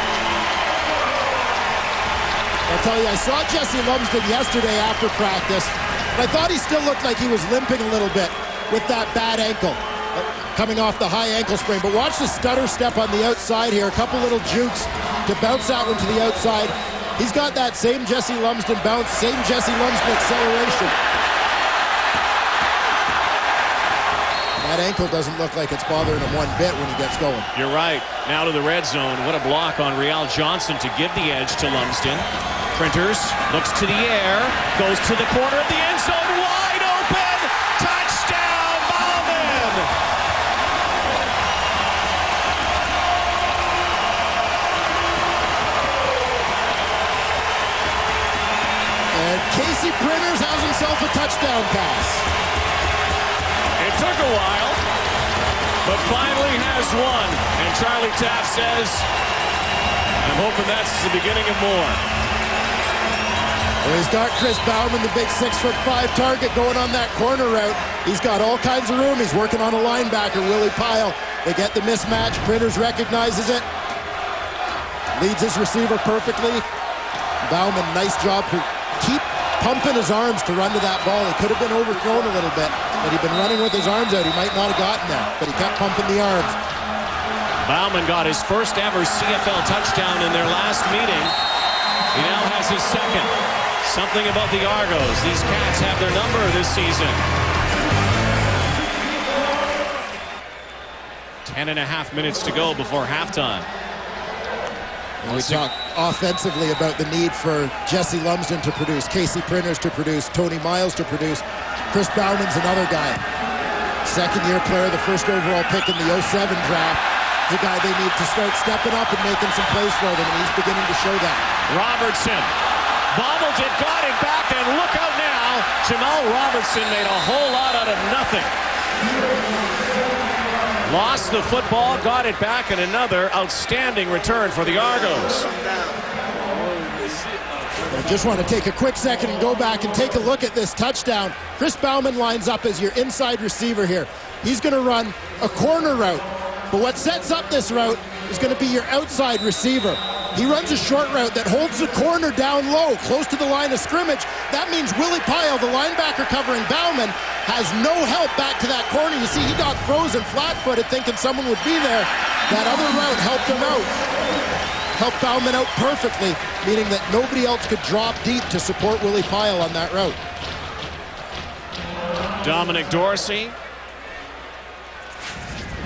I'll tell you, I saw Jesse Lumsden yesterday after practice, and I thought he still looked like he was limping a little bit with that bad ankle, coming off the high ankle sprain. But watch the stutter step on the outside here, a couple little jukes to bounce that one to the outside. He's got that same Jesse Lumsden bounce, same Jesse Lumsden acceleration. That ankle doesn't look like it's bothering him one bit when he gets going. You're right. Now to the red zone. What a block on Rial Johnson to give the edge to Lumsden. Printers looks to the air, goes to the corner of the end zone, wide open, touchdown, Bauman! And Casey Printers has himself a touchdown pass. It took a while, but finally has one. And Charlie Tapp says, I'm hoping that's the beginning of more. Well, he's got Chris Bauman, the big 6'5" target, going on that corner route. He's got all kinds of room. He's working on a linebacker, Willie Pyle. They get the mismatch. Printers recognizes it. Leads his receiver perfectly. Bauman, nice job to keep pumping his arms to run to that ball. He could have been overthrown a little bit, but he'd been running with his arms out. He might not have gotten there, but he kept pumping the arms. Bauman got his first ever CFL touchdown in their last meeting. He now has his second. Something about the Argos. These Cats have their number this season. 10.5 minutes to go before halftime. We talk offensively about the need for Jesse Lumsden to produce, Casey Printers to produce, Tony Miles to produce. Chris Bauman's another guy. Second-year player, the first overall pick in the 07 draft. The guy they need to start stepping up and making some plays for them, and he's beginning to show that. Robertson bobbled it, got it back, and look out now. Jamal Robertson made a whole lot out of nothing. Lost the football, got it back, and another outstanding return for the Argos. I just want to take a quick second and go back and take a look at this touchdown. Chris Bauman lines up as your inside receiver here. He's going to run a corner route, but what sets up this route is going to be your outside receiver. He runs a short route that holds the corner down low, close to the line of scrimmage. That means Willie Pyle, the linebacker covering Bauman, has no help back to that corner. You see, he got frozen flat-footed thinking someone would be there. That other route helped him out. Helped Bauman out perfectly, meaning that nobody else could drop deep to support Willie Pyle on that route. Dominic Dorsey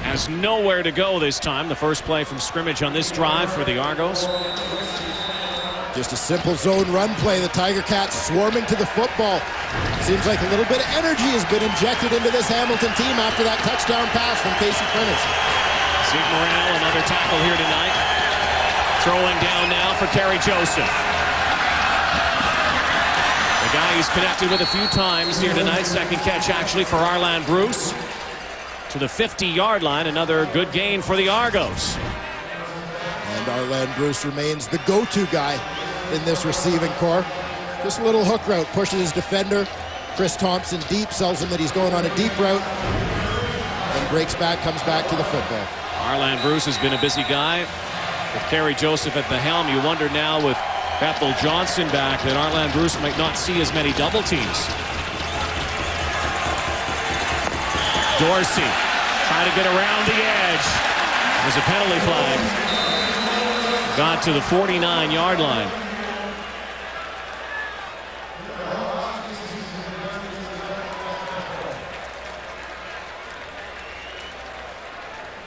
has nowhere to go this time. The first play from scrimmage on this drive for the Argos. Just a simple zone run play. The Tiger Cats swarming to the football. Seems like a little bit of energy has been injected into this Hamilton team after that touchdown pass from Casey Printers. Zeke Morano, another tackle here tonight. Throwing down now for Kerry Joseph. The guy he's connected with a few times here tonight. Second catch actually for Arland Bruce. To the 50-yard line, another good gain for the Argos. And Arland Bruce remains the go-to guy in this receiving corps. Just a little hook route, pushes his defender. Chris Thompson deep, sells him that he's going on a deep route, and breaks back, comes back to the football. Arland Bruce has been a busy guy. With Kerry Joseph at the helm, you wonder now with Bethel Johnson back that Arland Bruce might not see as many double teams. Dorsey trying to get around the edge. There's a penalty flag. Got to the 49-yard line.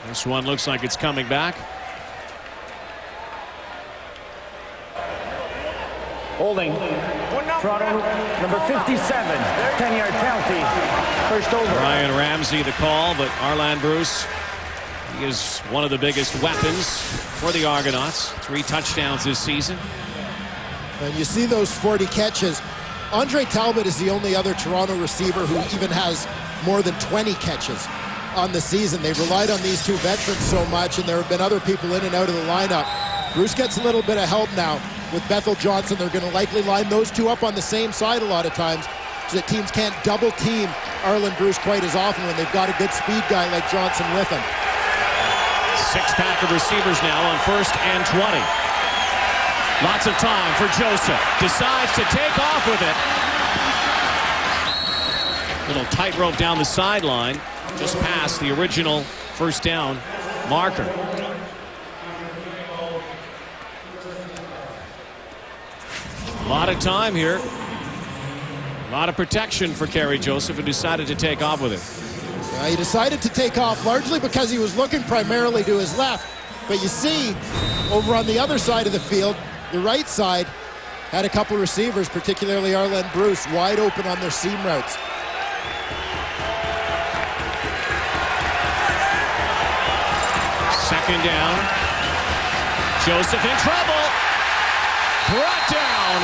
This one looks like it's coming back. Holding. Toronto, number 57. 10-yard penalty. First over. Ryan Ramsey the call, but Arland Bruce, he is one of the biggest weapons for the Argonauts. 3 touchdowns this season. And you see those 40 catches. Andre Talbot is the only other Toronto receiver who even has more than 20 catches on the season. They've relied on these two veterans so much, and there have been other people in and out of the lineup. Bruce gets a little bit of help now with Bethel Johnson. They're going to likely line those two up on the same side a lot of times so that teams can't double team Arland Bruce quite as often when they've got a good speed guy like Johnson with him. Six-pack of receivers now on 1st and 20. Lots of time for Joseph. Decides to take off with it. Little tightrope down the sideline. Just past the original first down marker. A lot of time here. A lot of protection for Kerry Joseph, and decided to take off with it. He decided to take off largely because he was looking primarily to his left. But you see, over on the other side of the field, the right side had a couple receivers, particularly Arlen Bruce, wide open on their seam routes. Second down. Joseph in trouble. Brought down.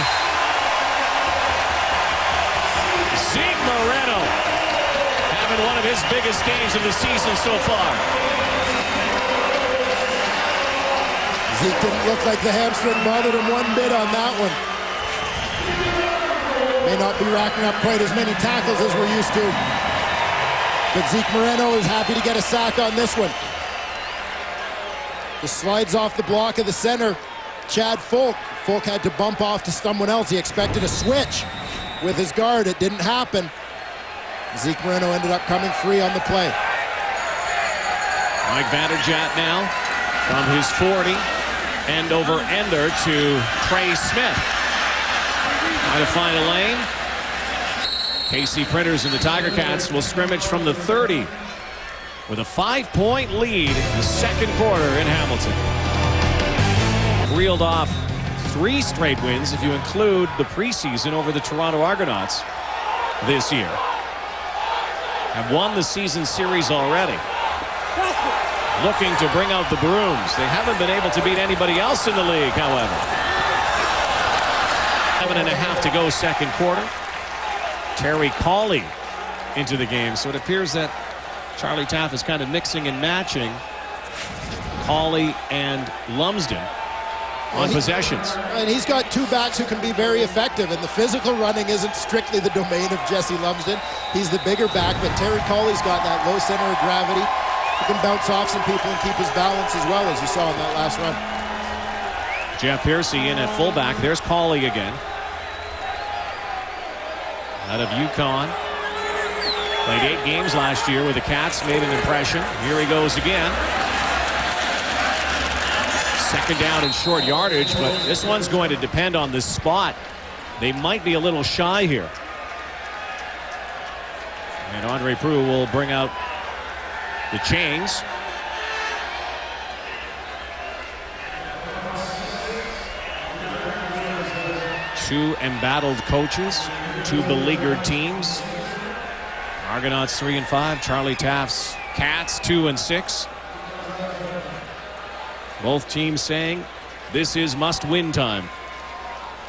Zeke Moreno having one of his biggest games of the season so far. Zeke didn't look like the hamstring bothered him one bit on that one. May not be racking up quite as many tackles as we're used to. But Zeke Moreno is happy to get a sack on this one. Just slides off the block of the center, Chad Folk. Folk had to bump off to someone else. He expected a switch with his guard. It didn't happen. Zeke Moreno ended up coming free on the play. Mike Vanderjagt now from his 40. End over ender to Trey Smith. Trying to find a lane. KC Printers and the Tiger Cats will scrimmage from the 30 with a 5-point lead in the second quarter in Hamilton. Reeled off 3 straight wins if you include the preseason over the Toronto Argonauts this year. Have won the season series already. Looking to bring out the brooms. They haven't been able to beat anybody else in the league, however. 7.5 to go second quarter. Terry Cawley into the game, so it appears that Charlie Taff is kind of mixing and matching Cawley and Lumsden on possessions. And he's got 2 backs who can be very effective, and the physical running isn't strictly the domain of Jesse Lumsden. He's the bigger back, but Terry Cawley's got that low center of gravity. He can bounce off some people and keep his balance as well, as you saw in that last run. Jeff Piercy in at fullback. There's Cawley again. Out of UConn. Played 8 games last year with the Cats. Made an impression. Here he goes again. Second down and short yardage, but this one's going to depend on the spot. They might be a little shy here. And Andre Proulx will bring out the chains. Two embattled coaches, 2 beleaguered teams. Argonauts 3-5, Charlie Taff's Cats 2-6. Both teams saying this is must-win time.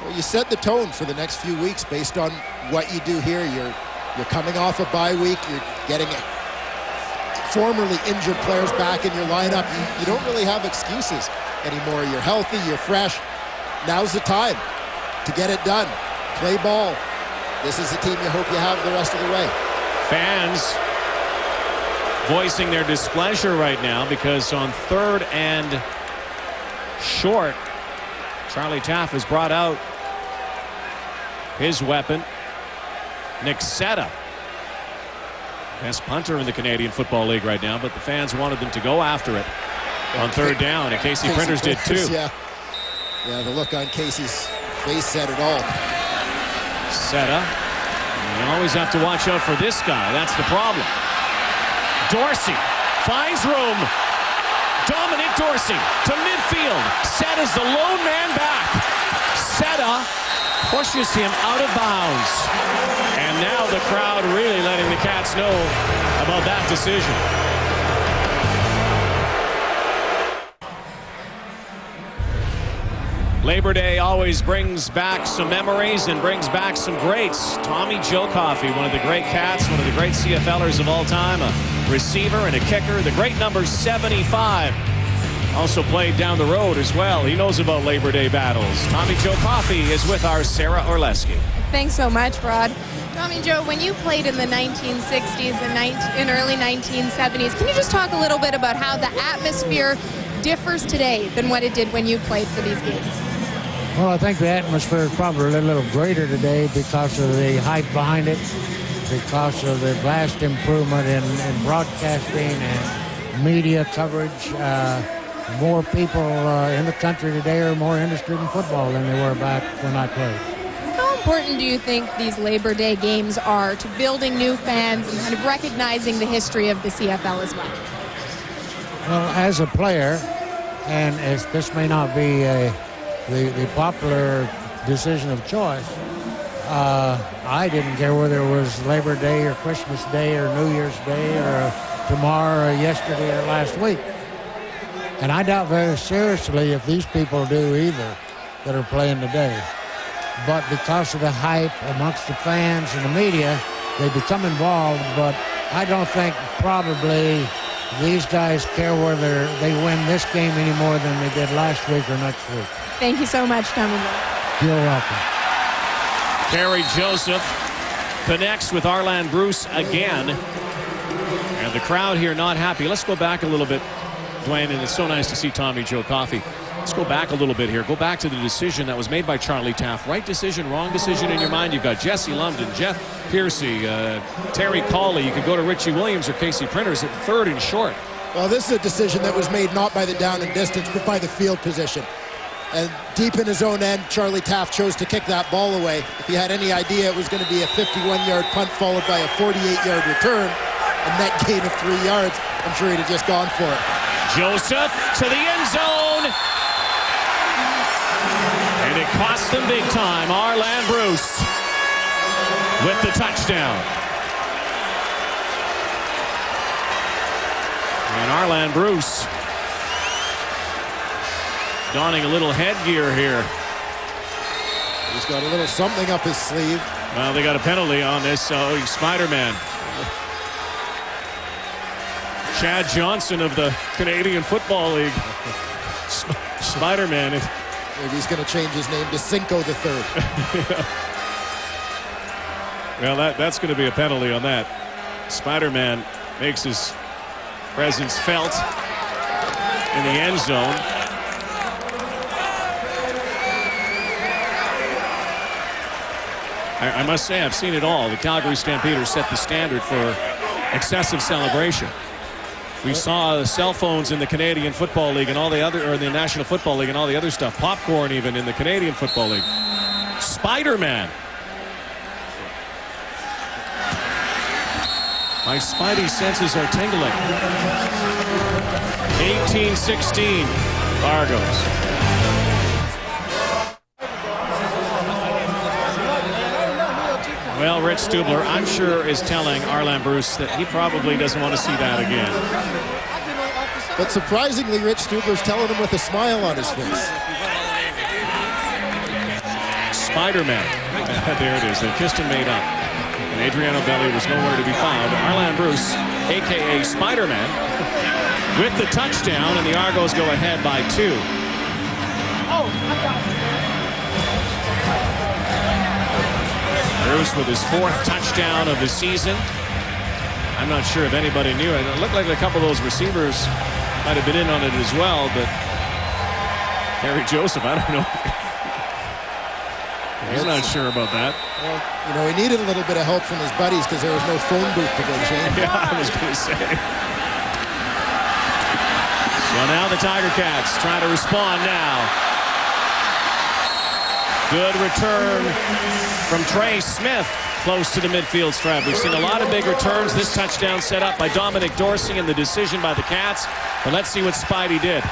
Well, you set the tone for the next few weeks based on what you do here. You're coming off a bye week. You're getting formerly injured players back in your lineup. You don't really have excuses anymore. You're healthy. You're fresh. Now's the time to get it done. Play ball. This is the team you hope you have the rest of the way. Fans voicing their displeasure right now because on 3rd and short, Charlie Taff has brought out his weapon, Nick Seta. Best punter in the Canadian Football League right now, but the fans wanted them to go after it on 3rd down, and KC Printers did too. Yeah, the look on Casey's face said it all. Seta. You always have to watch out for this guy. That's the problem. Dorsey finds room. Dominic Dorsey to midfield. Seta's the lone man back. Seta pushes him out of bounds. And now the crowd really letting the Cats know about that decision. Labor Day always brings back some memories and brings back some greats. Tommy Joe Coffey, one of the great Cats, one of the great CFLers of all time, a receiver and a kicker. The great number 75 also played down the road as well. He knows about Labor Day battles. Tommy Joe Coffey is with our Sarah Orleski. Thanks so much, Rod. Tommy Joe, when you played in the 1960s and early 1970s, can you just talk a little bit about how the atmosphere differs today than what it did when you played for these games? Well, I think the atmosphere is probably a little greater today because of the hype behind it, because of the vast improvement in broadcasting and media coverage. More people in the country today are more interested in football than they were back when I played. How important do you think these Labor Day games are to building new fans and kind of recognizing the history of the CFL as well? Well, as a player, and as this may not be the popular decision of choice, I didn't care whether it was Labor Day or Christmas Day or New Year's Day or tomorrow or yesterday or last week. And I doubt very seriously if these people do either that are playing today. But because of the hype amongst the fans and the media, they become involved. But I don't think probably these guys care whether they win this game any more than they did last week or next week. Thank you so much, Tommy. You're welcome. Kerry Joseph connects with Arland Bruce again. And the crowd here not happy. Let's go back a little bit, Dwayne, and it's so nice to see Tommy Joe Coffey. Let's go back a little bit here. Go back to the decision that was made by Charlie Taft. Right decision, wrong decision in your mind. You've got Jesse Lumsden, Jeff Piercy, Terry Cawley. You could go to Richie Williams or Casey Printers at third and short. Well, this is a decision that was made not by the down and distance, but by the field position. And deep in his own end, Charlie Taft chose to kick that ball away. If he had any idea it was going to be a 51-yard punt followed by a 48-yard return, a net gain of 3 yards, I'm sure he'd have just gone for it. Joseph to the end zone. And it cost them big time. Arland Bruce with the touchdown. And Arland Bruce donning a little headgear here. He's got a little something up his sleeve. Well, they got a penalty on this, so Spider-Man. Chad Johnson of the Canadian Football League. Spider-Man. Maybe he's going to change his name to Cinco the Third. Well, that's going to be a penalty on that. Spider-Man makes his presence felt in the end zone. I must say, I've seen it all. The Calgary Stampeders set the standard for excessive celebration. We saw cell phones in the Canadian Football League and all the other, or the National Football League and all the other stuff. Popcorn even in the Canadian Football League. Spider-Man. My spidey senses are tingling. 18-16, Argos. Well, Rich Stubler, I'm sure, is telling Arland Bruce that he probably doesn't want to see that again. But surprisingly, Rich Stubler's telling him with a smile on his face. Spider-Man. There it is. They kissed and made up. And Adriano Belli was nowhere to be found. Arland Bruce, a.k.a. Spider-Man, with the touchdown, and the Argos go ahead by 2. Bruce with his 4th touchdown of the season. I'm not sure if anybody knew it. It looked like a couple of those receivers might have been in on it as well, but Harry Joseph, I don't know. He's not sure about that. Well, you know, he needed a little bit of help from his buddies because there was no phone booth to go change. Yeah, I was going to say. Well, now the Tiger Cats trying to respond now. Good return from Trey Smith close to the midfield stripe. We've seen a lot of big returns. This touchdown set up by Dominic Dorsey and the decision by the Cats. But let's see what Spidey did.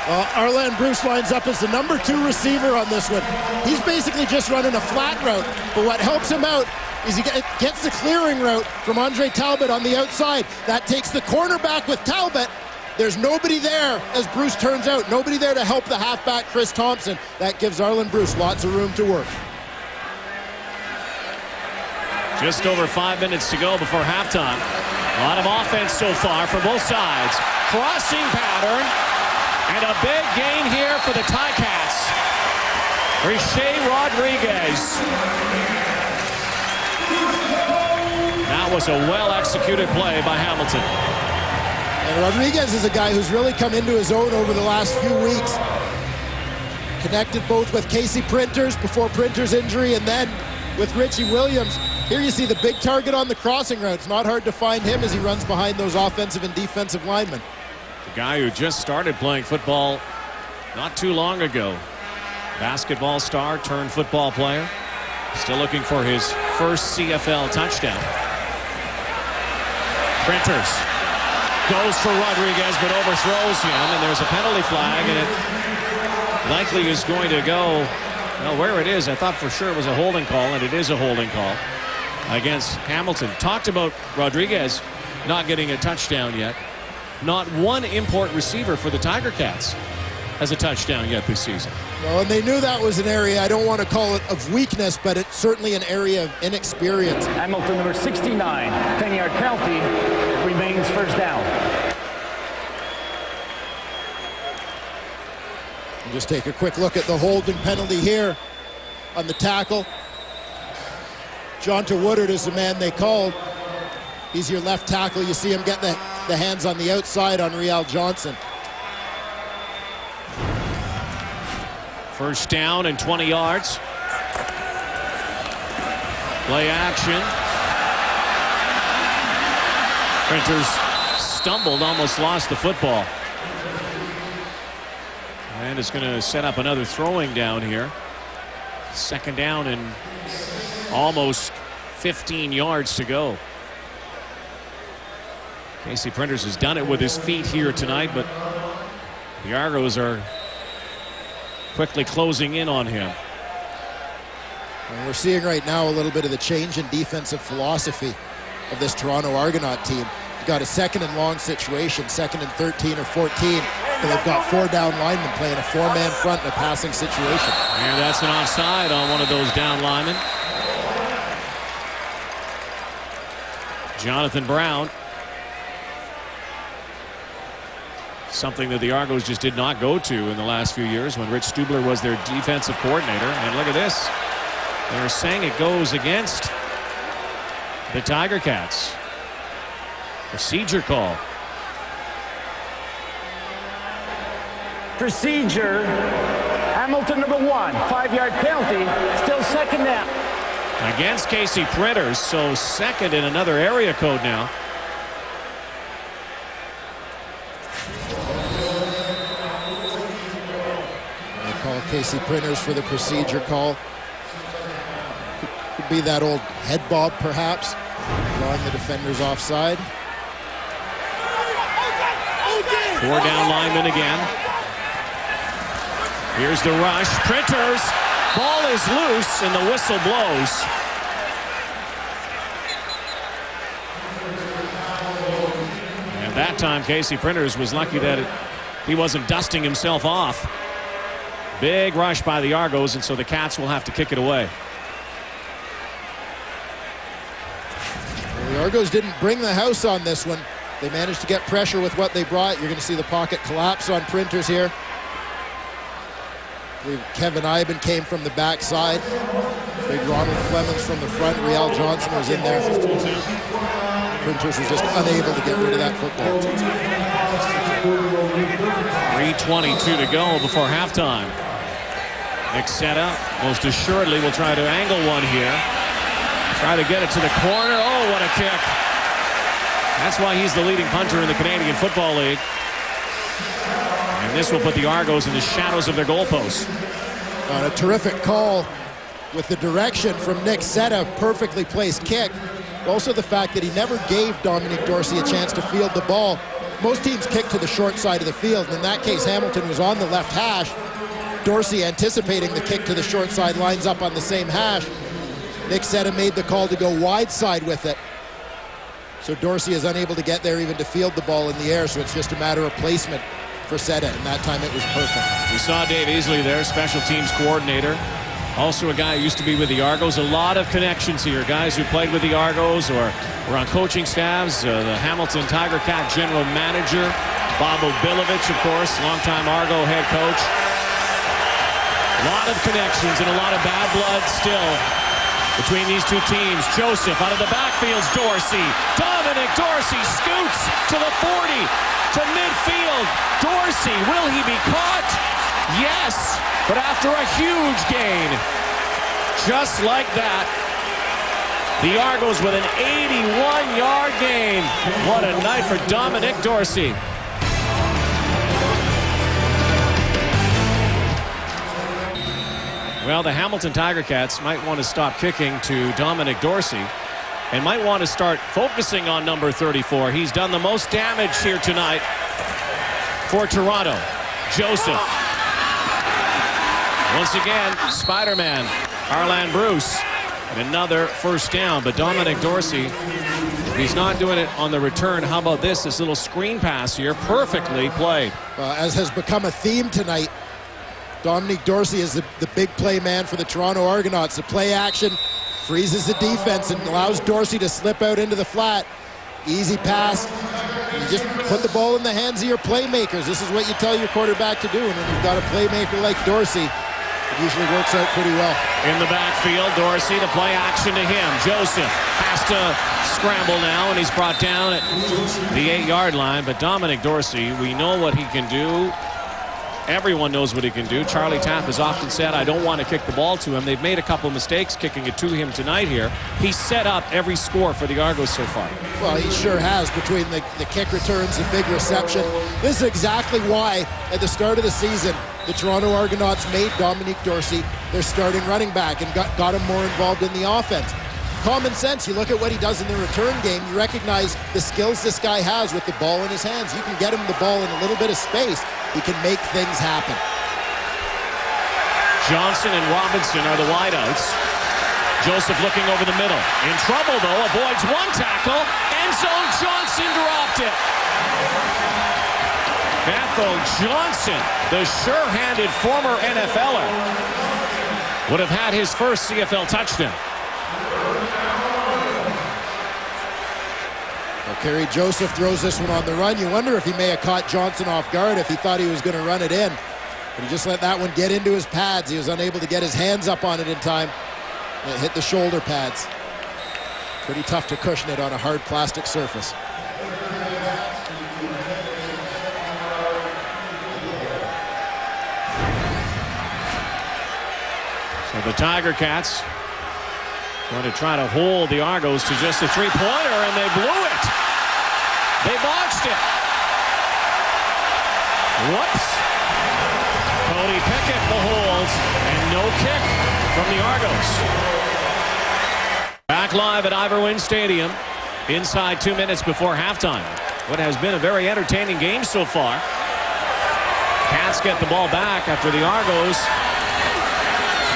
Arland Bruce lines up as the number 2 receiver on this one. He's basically just running a flat route. But what helps him out is he gets the clearing route from Andre Talbot on the outside. That takes the cornerback with Talbot. There's nobody there, as Bruce turns out. Nobody there to help the halfback, Chris Thompson. That gives Arland Bruce lots of room to work. Just over 5 minutes to go before halftime. A lot of offense so far for both sides. Crossing pattern. And a big gain here for the Ticats. Riche Rodriguez. That was a well-executed play by Hamilton. And Rodriguez is a guy who's really come into his own over the last few weeks. Connected both with Casey Printers before Printers' injury and then with Richie Williams. Here you see the big target on the crossing route. It's not hard to find him as he runs behind those offensive and defensive linemen. The guy who just started playing football not too long ago. Basketball star turned football player. Still looking for his first CFL touchdown. Printers goes for Rodriguez but overthrows him, and there's a penalty flag, and it likely is going to go, well, where it is, I thought for sure it was a holding call, and it is a holding call against Hamilton. Talked about Rodriguez not getting a touchdown yet. Not one import receiver for the Tiger Cats has a touchdown yet this season. Well, and they knew that was an area, I don't want to call it of weakness, but it's certainly an area of inexperience. Hamilton, number 69, 10-yard penalty, remains first down. We'll just take a quick look at the holding penalty here on the tackle. Jonta Woodard is the man they called. He's your left tackle. You see him get the hands on the outside on Rial Johnson. First down and 20 yards. Play action. Printers stumbled, almost lost the football. And it's going to set up another throwing down here. Second down and almost 15 yards to go. Casey Printers has done it with his feet here tonight, but the Argos are quickly closing in on him. And we're seeing right now a little bit of the change in defensive philosophy of this Toronto Argonaut team. You've got a second and long situation, second and 13 or 14, and they've got 4 down linemen playing a 4-man front in a passing situation. And that's an offside on one of those down linemen. Jonathan Brown. Something that the Argos just did not go to in the last few years when Rich Stubler was their defensive coordinator. And look at this. They're saying it goes against the Tiger Cats. Procedure call. Procedure. Hamilton, number 1, 5-yard penalty. Still second down. Against Casey Printers, so second in another area code now. Casey Printers for the procedure call. Could be that old head bob, perhaps, drawing the defenders offside. 4 down linemen again. Here's the rush. Printers. Ball is loose, and the whistle blows. And that time, Casey Printers was lucky that he wasn't dusting himself off. Big rush by the Argos, and so the Cats will have to kick it away. The Argos didn't bring the house on this one. They managed to get pressure with what they brought. You're going to see the pocket collapse on Printers here. Kevin Iben came from the backside. Big Ronald Flemings from the front. Rial Johnson was in there. Printers was just unable to get rid of that football. 3:22 to go before halftime. Nick Setta most assuredly will try to angle one here. Try to get it to the corner. Oh, what a kick. That's why he's the leading punter in the Canadian Football League. And this will put the Argos in the shadows of their goalposts. A terrific call with the direction from Nick Setta. Perfectly placed kick. Also the fact that he never gave Dominic Dorsey a chance to field the ball. Most teams kick to the short side of the field, and in that case Hamilton was on the left hash. Dorsey anticipating the kick to the short side, lines up on the same hash. Nick Setta made the call to go wide side with it. So Dorsey is unable to get there even to field the ball in the air, so it's just a matter of placement for Setta, and that time it was perfect. We saw Dave Easley there, special teams coordinator. Also a guy who used to be with the Argos. A lot of connections here. Guys who played with the Argos or were on coaching staffs. The Hamilton Tiger Cat general manager, Bob Obilovich, of course, longtime Argo head coach. A lot of connections and a lot of bad blood still between these two teams. Joseph out of the backfield's Dorsey. Dominic Dorsey scoots to the 40, to midfield. Dorsey, will he be caught? Yes, but after a huge gain. Just like that, the Argos with an 81-yard gain. What a night for Dominic Dorsey. Well, the Hamilton Tiger Cats might want to stop kicking to Dominic Dorsey and might want to start focusing on number 34. He's done the most damage here tonight for Toronto. Joseph. Once again, Spider-Man, Arlan Bruce, and another first down. But Dominic Dorsey, if he's not doing it on the return, how about this? This little screen pass here, perfectly played. As has become a theme tonight, Dominic Dorsey is the big play man for the Toronto Argonauts. The play action freezes the defense and allows Dorsey to slip out into the flat. Easy pass. You just put the ball in the hands of your playmakers. This is what you tell your quarterback to do. And when you've got a playmaker like Dorsey, it usually works out pretty well. In the backfield, Dorsey, the play action to him. Joseph has to scramble now, and he's brought down at the 8-yard line. But Dominic Dorsey, we know what he can do. Everyone knows what he can do. Charlie Tapp has often said, I don't want to kick the ball to him. They've made a couple mistakes kicking it to him tonight here. He's set up every score for the Argos so far. Well, he sure has, between the kick returns and big reception. This is exactly why, at the start of the season, the Toronto Argonauts made Dominic Dorsey their starting running back and got him more involved in the offense. Common sense, you look at what he does in the return game, you recognize the skills this guy has with the ball in his hands. You can get him the ball in a little bit of space. He can make things happen. Johnson and Robinson are the wideouts. Joseph looking over the middle. In trouble, though, avoids one tackle. End zone, Johnson dropped it. Bethel Johnson, the sure-handed former NFLer, would have had his first CFL touchdown. Kerry Joseph throws this one on the run. You wonder if he may have caught Johnson off guard if he thought he was going to run it in. But he just let that one get into his pads. He was unable to get his hands up on it in time. It hit the shoulder pads. Pretty tough to cushion it on a hard plastic surface. So the Tiger Cats going to try to hold the Argos to just a three-pointer, and they blew it. They botched it. Whoops. Cody Pickett the holds, and no kick from the Argos. Back live at Rivalry Stadium, inside 2 minutes before halftime. What has been a very entertaining game so far. Cats get the ball back after the Argos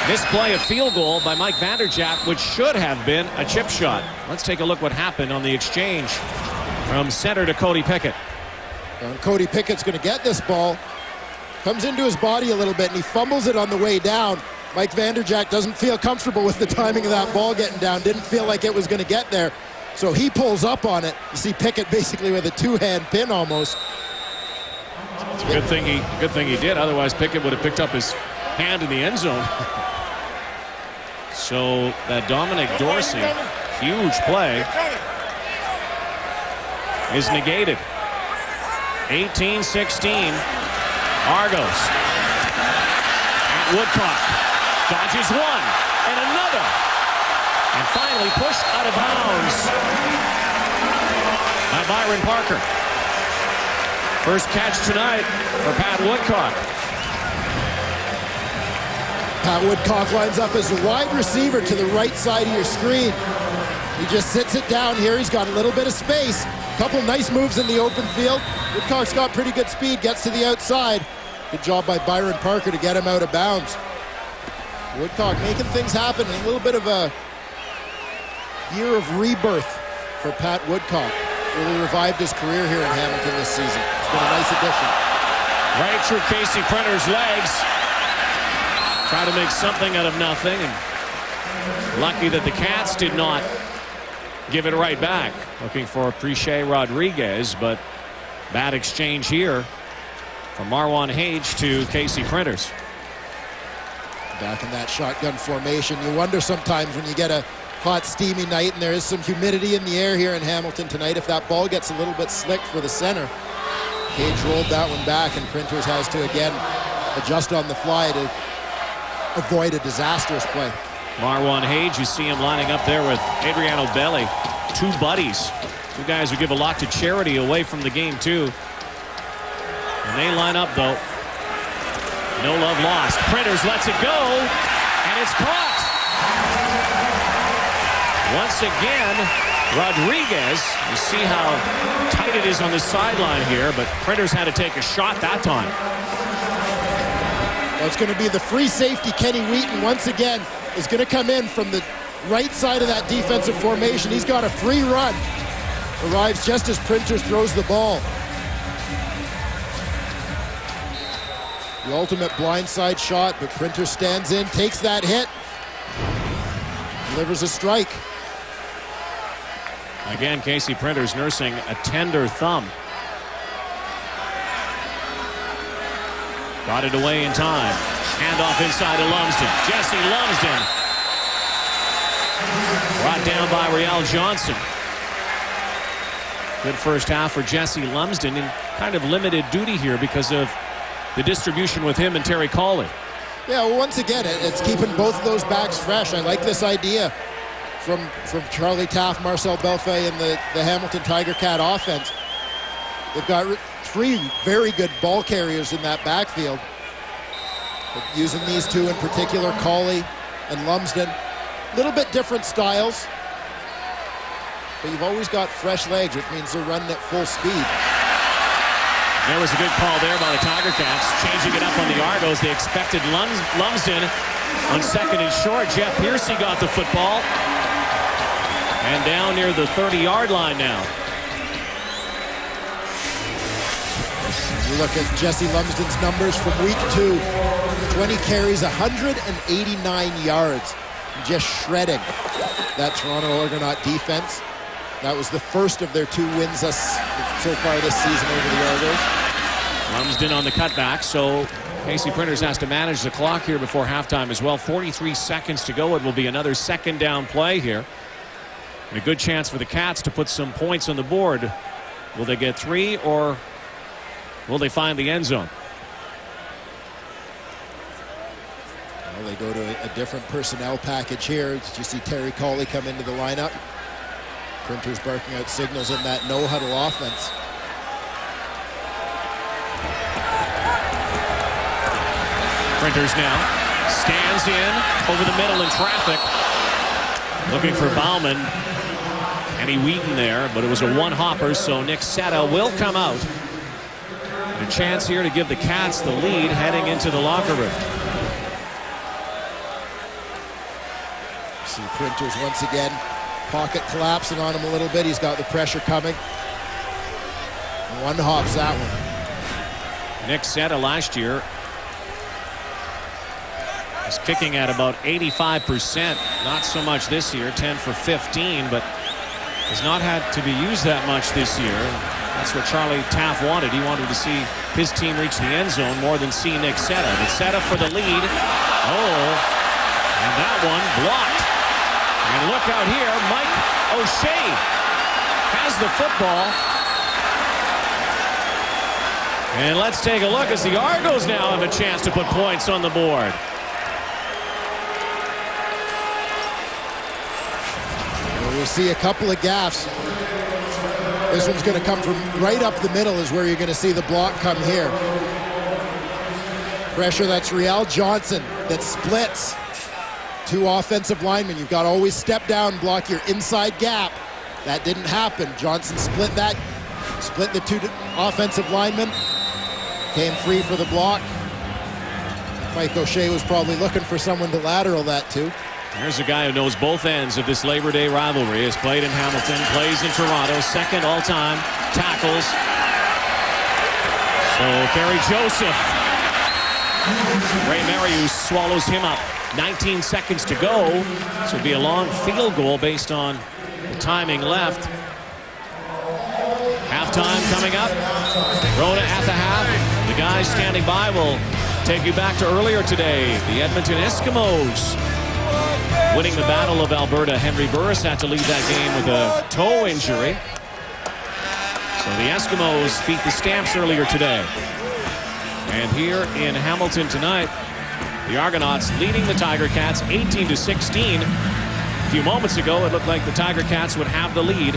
misplay a field goal by Mike Vanderjagt, which should have been a chip shot. Let's take a look what happened on the exchange from center to Cody Pickett. And Cody Pickett's going to get this ball. Comes into his body a little bit, and he fumbles it on the way down. Mike Vanderjagt doesn't feel comfortable with the timing of that ball getting down. Didn't feel like it was going to get there. So he pulls up on it. You see Pickett basically with a two-hand pin almost. It's a good thing he did. Otherwise, Pickett would have picked up his hand in the end zone. So that Dominic Dorsey, huge play, is negated. 18-16, Argos. At Woodcock, dodges one, and another. And finally pushed out of bounds by Byron Parker. First catch tonight for Pat Woodcock. Pat Woodcock lines up as a wide receiver to the right side of your screen. He just sits it down here. He's got a little bit of space. A couple nice moves in the open field. Woodcock's got pretty good speed, gets to the outside. Good job by Byron Parker to get him out of bounds. Woodcock making things happen. A little bit of a year of rebirth for Pat Woodcock. Really revived his career here in Hamilton this season. It's been a nice addition. Right through Casey Printer's legs. Try to make something out of nothing, and lucky that the Cats did not give it right back. Looking for Preche Rodriguez, but bad exchange here from Marwan Hage to Casey Printers. Back in that shotgun formation. You wonder sometimes when you get a hot, steamy night and there is some humidity in the air here in Hamilton tonight, if that ball gets a little bit slick for the center. Cage rolled that one back, and Printers has to again adjust on the fly to avoid a disastrous play. Marwan Hage, you see him lining up there with Adriano Belli. Two buddies. Two guys who give a lot to charity away from the game, too. And they line up, though. No love lost. Printers lets it go, and it's caught. Once again, Rodriguez. You see how tight it is on the sideline here, but Printers had to take a shot that time. Well, it's going to be the free safety, Kenny Wheaton, once again, is going to come in from the right side of that defensive formation. He's got a free run. Arrives just as Printers throws the ball. The ultimate blindside shot, but Printers stands in, takes that hit, delivers a strike. Again, Casey Printers nursing a tender thumb. Got it away in time. Handoff inside to Lumsden. Jesse Lumsden. Brought down by Rial Johnson. Good first half for Jesse Lumsden, in kind of limited duty here because of the distribution with him and Terry Cawley. Yeah, well, once again, it's keeping both of those backs fresh. I like this idea from Charlie Taft, Marcel Belfay, and the Hamilton Tiger Cat offense. They've got three very good ball carriers in that backfield. But using these two in particular, Cawley and Lumsden. A little bit different styles, but you've always got fresh legs, which means they're running at full speed. There was a good call there by the Tiger Cats, changing it up on the Argos. They expected Lumsden on second and short. Jeff Piercy got the football. And down near the 30-yard line now. You look at Jesse Lumsden's numbers from week 2. 20 carries, 189 yards. Just shredding that Toronto Argonaut defense. That was the first of their 2 wins so far this season over the Argos. Lumsden on the cutback, so Casey Printers has to manage the clock here before halftime as well. 43 seconds to go. It will be another second down play here. And a good chance for the Cats to put some points on the board. Will they get 3, or will they find the end zone? Well, they go to a different personnel package here. Did you see Terry Cawley come into the lineup? Printers barking out signals in that no-huddle offense. Printers now stands in over the middle in traffic. Looking for Bauman. Kenny Wheaton there, but it was a one-hopper, so Nick Setta will come out. And a chance here to give the Cats the lead heading into the locker room. See Printers once again, pocket collapsing on him a little bit. He's got the pressure coming. One hops that one. Nick Setta last year was kicking at about 85%. Not so much this year, 10 for 15, but has not had to be used that much this year. That's what Charlie Taft wanted. He wanted to see his team reach the end zone more than see Nick Setta. But Setta for the lead. Oh, and that one blocked. And look out here, Mike O'Shea has the football. And let's take a look as the Argos now have a chance to put points on the board. We'll see a couple of gaffes. This one's going to come from right up the middle is where you're going to see the block come here. Pressure, that's Rial Johnson that splits 2 offensive linemen. You've got to always step down, block your inside gap. That didn't happen. Johnson split the 2 offensive linemen. Came free for the block. Mike O'Shea was probably looking for someone to lateral that to. Here's a guy who knows both ends of this Labor Day rivalry. Has played in Hamilton, plays in Toronto, second all-time tackles. So Kerry Joseph. Ray Marius swallows him up. 19 seconds to go. This would be a long field goal based on the timing left. Halftime coming up. Rhoda at the half. The guys standing by will Take you back to earlier today. The Edmonton Eskimos winning the Battle of Alberta. Henry Burris had to leave that game with a toe injury. So the Eskimos beat the Stamps earlier today. And here in Hamilton tonight, the Argonauts leading the Tiger Cats 18-16. A few moments ago, it looked like the Tiger Cats would have the lead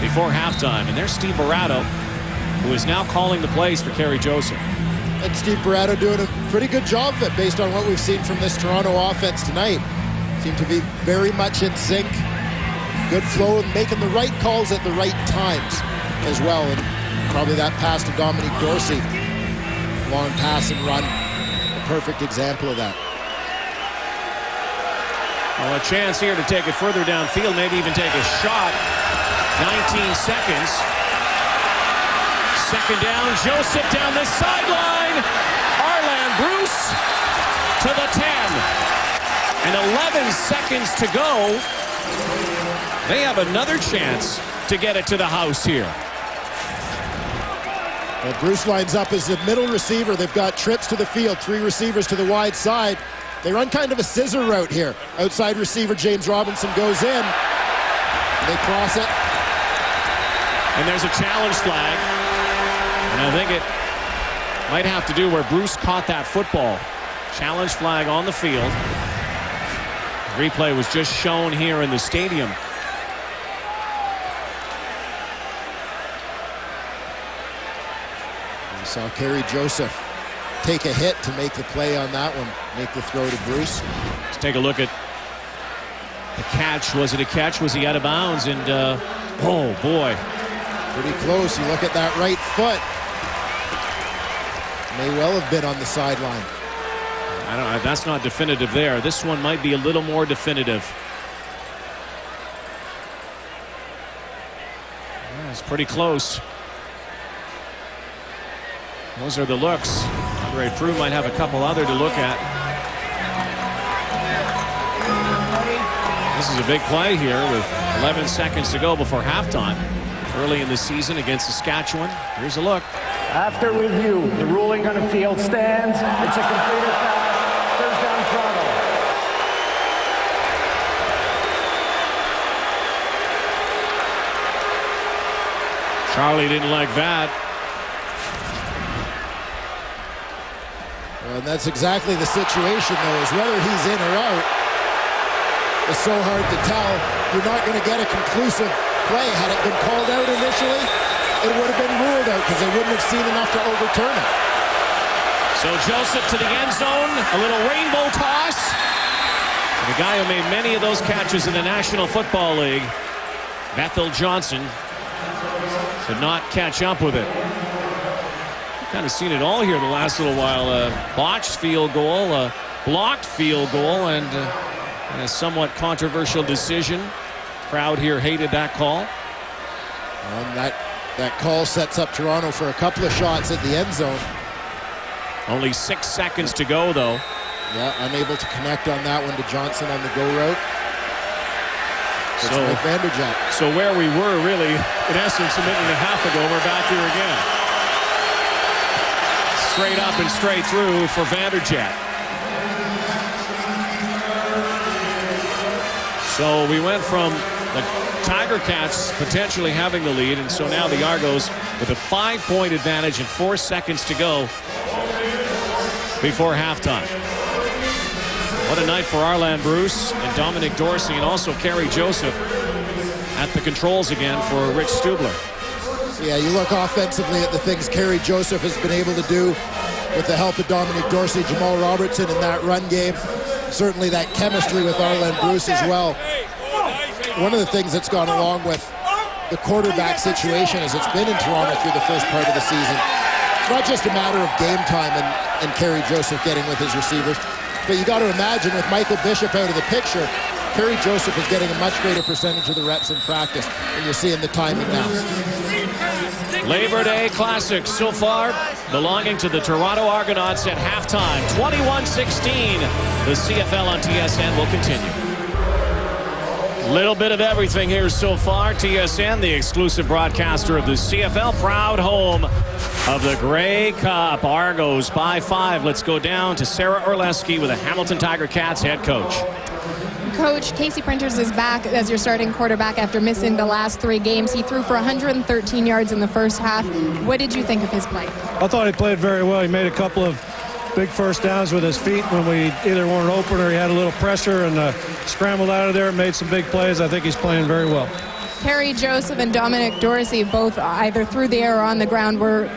before halftime. And there's Steve Barato, who is now calling the plays for Kerry Joseph. And Steve Barato doing a pretty good job of it based on what we've seen from this Toronto offense tonight. Seem to be very much in sync. Good flow and making the right calls at the right times as well. And probably that pass to Dominic Dorsey. Long pass and run. A perfect example of that. Well, a chance here to take it further downfield, maybe even take a shot. 19 seconds. Second down, Joseph down the sideline. Arland Bruce to the 10. And 11 seconds to go. They have another chance to get it to the house here. Well, Bruce lines up as the middle receiver. They've got trips to the field, 3 receivers to the wide side. They run kind of a scissor route here. Outside receiver James Robinson goes in. They cross it. And there's a challenge flag. And I think it might have to do where Bruce caught that football. Challenge flag on the field. Replay was just shown here in the stadium. We saw Kerry Joseph take a hit to make the play on that one, make the throw to Bruce. Let's take a look at the catch. Was it a catch? Was he out of bounds? And oh boy, pretty close. You look at that right foot. May well have been on the sideline. I don't know. That's not definitive there. This one might be a little more definitive. Yeah, it's pretty close. Those are the looks. Andre Proulx might have a couple other to look at. This is a big play here with 11 seconds to go before halftime. Early in the season against Saskatchewan. Here's a look. After review, the ruling on the field stands. It's a completed pass. First down, Toronto. Charlie didn't like that. Well, and that's exactly the situation, though, is whether he's in or out. It's so hard to tell. You're not going to get a conclusive play. Had it been called out initially, it would have been ruled out because they wouldn't have seen enough to overturn it. So Joseph to the end zone, a little rainbow toss. And the guy who made many of those catches in the National Football League, Bethel Johnson, could not catch up with it. We've kind of seen it all here the last little while. A botched field goal, a blocked field goal, and a somewhat controversial decision. Crowd here hated that call. And that call sets up Toronto for a couple of shots at the end zone. Only 6 seconds to go, though. Yeah, unable to connect on that one to Johnson on the go route. It's Mike Vanderjagt. So where we were, really, in essence, a minute and a half ago, we're back here again. Straight up and straight through for Vanderjagt. So we went from the Tiger Cats potentially having the lead, and so now the Argos with a 5-point advantage and 4 seconds to go before halftime. What a night for Arland Bruce and Dominic Dorsey, and also Kerry Joseph at the controls again for Rich Stubler. Yeah, you look offensively at the things Kerry Joseph has been able to do with the help of Dominic Dorsey, Jamal Robertson in that run game. Certainly that chemistry with Arland Bruce as well. One of the things that's gone along with the quarterback situation as it's been in Toronto through the first part of the season. It's not just a matter of game time and Kerry Joseph getting with his receivers, but you got to imagine with Michael Bishop out of the picture, Kerry Joseph is getting a much greater percentage of the reps in practice, and you're seeing the timing now. Labor Day Classic so far belonging to the Toronto Argonauts at halftime. 21-16. The CFL on TSN will continue. Little bit of everything here so far. TSN, the exclusive broadcaster of the CFL, proud home of the Grey Cup. Argos by 5. Let's go down to Sarah Orlesky with the Hamilton Tiger Cats head coach. Coach, Casey Printers is back as your starting quarterback after missing the last 3 games. He threw for 113 yards in the first half. What did you think of his play? I thought he played very well. He made a couple of big first downs with his feet when we either weren't open or he had a little pressure, and scrambled out of there and made some big plays. I think he's playing very well. Kerry Joseph and Dominic Dorsey, both either through the air or on the ground, were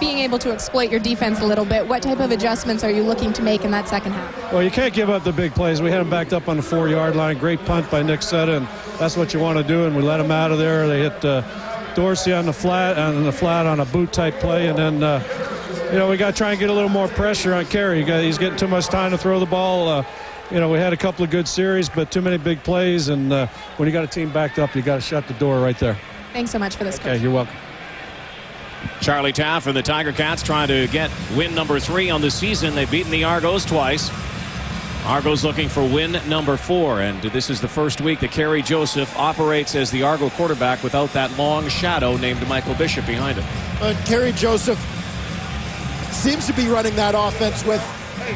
being able to exploit your defense a little bit. What type of adjustments are you looking to make in that second half? Well, you can't give up the big plays. We had him backed up on the 4-yard line. Great punt by Nick Setta, and that's what you want to do, and we let him out of there. They hit Dorsey on the flat on a boot-type play, and then we got to try and get a little more pressure on Kerry. He's getting too much time to throw the ball. We had a couple of good series, but too many big plays, and when you got a team backed up, you got to shut the door right there. Thanks so much for this, Coach. Okay, you're welcome. Charlie Taft and the Tiger Cats trying to get win number 3 on the season. They've beaten the Argos twice. Argos looking for win number 4, and this is the first week that Kerry Joseph operates as the Argo quarterback without that long shadow named Michael Bishop behind him. Kerry Joseph seems to be running that offense with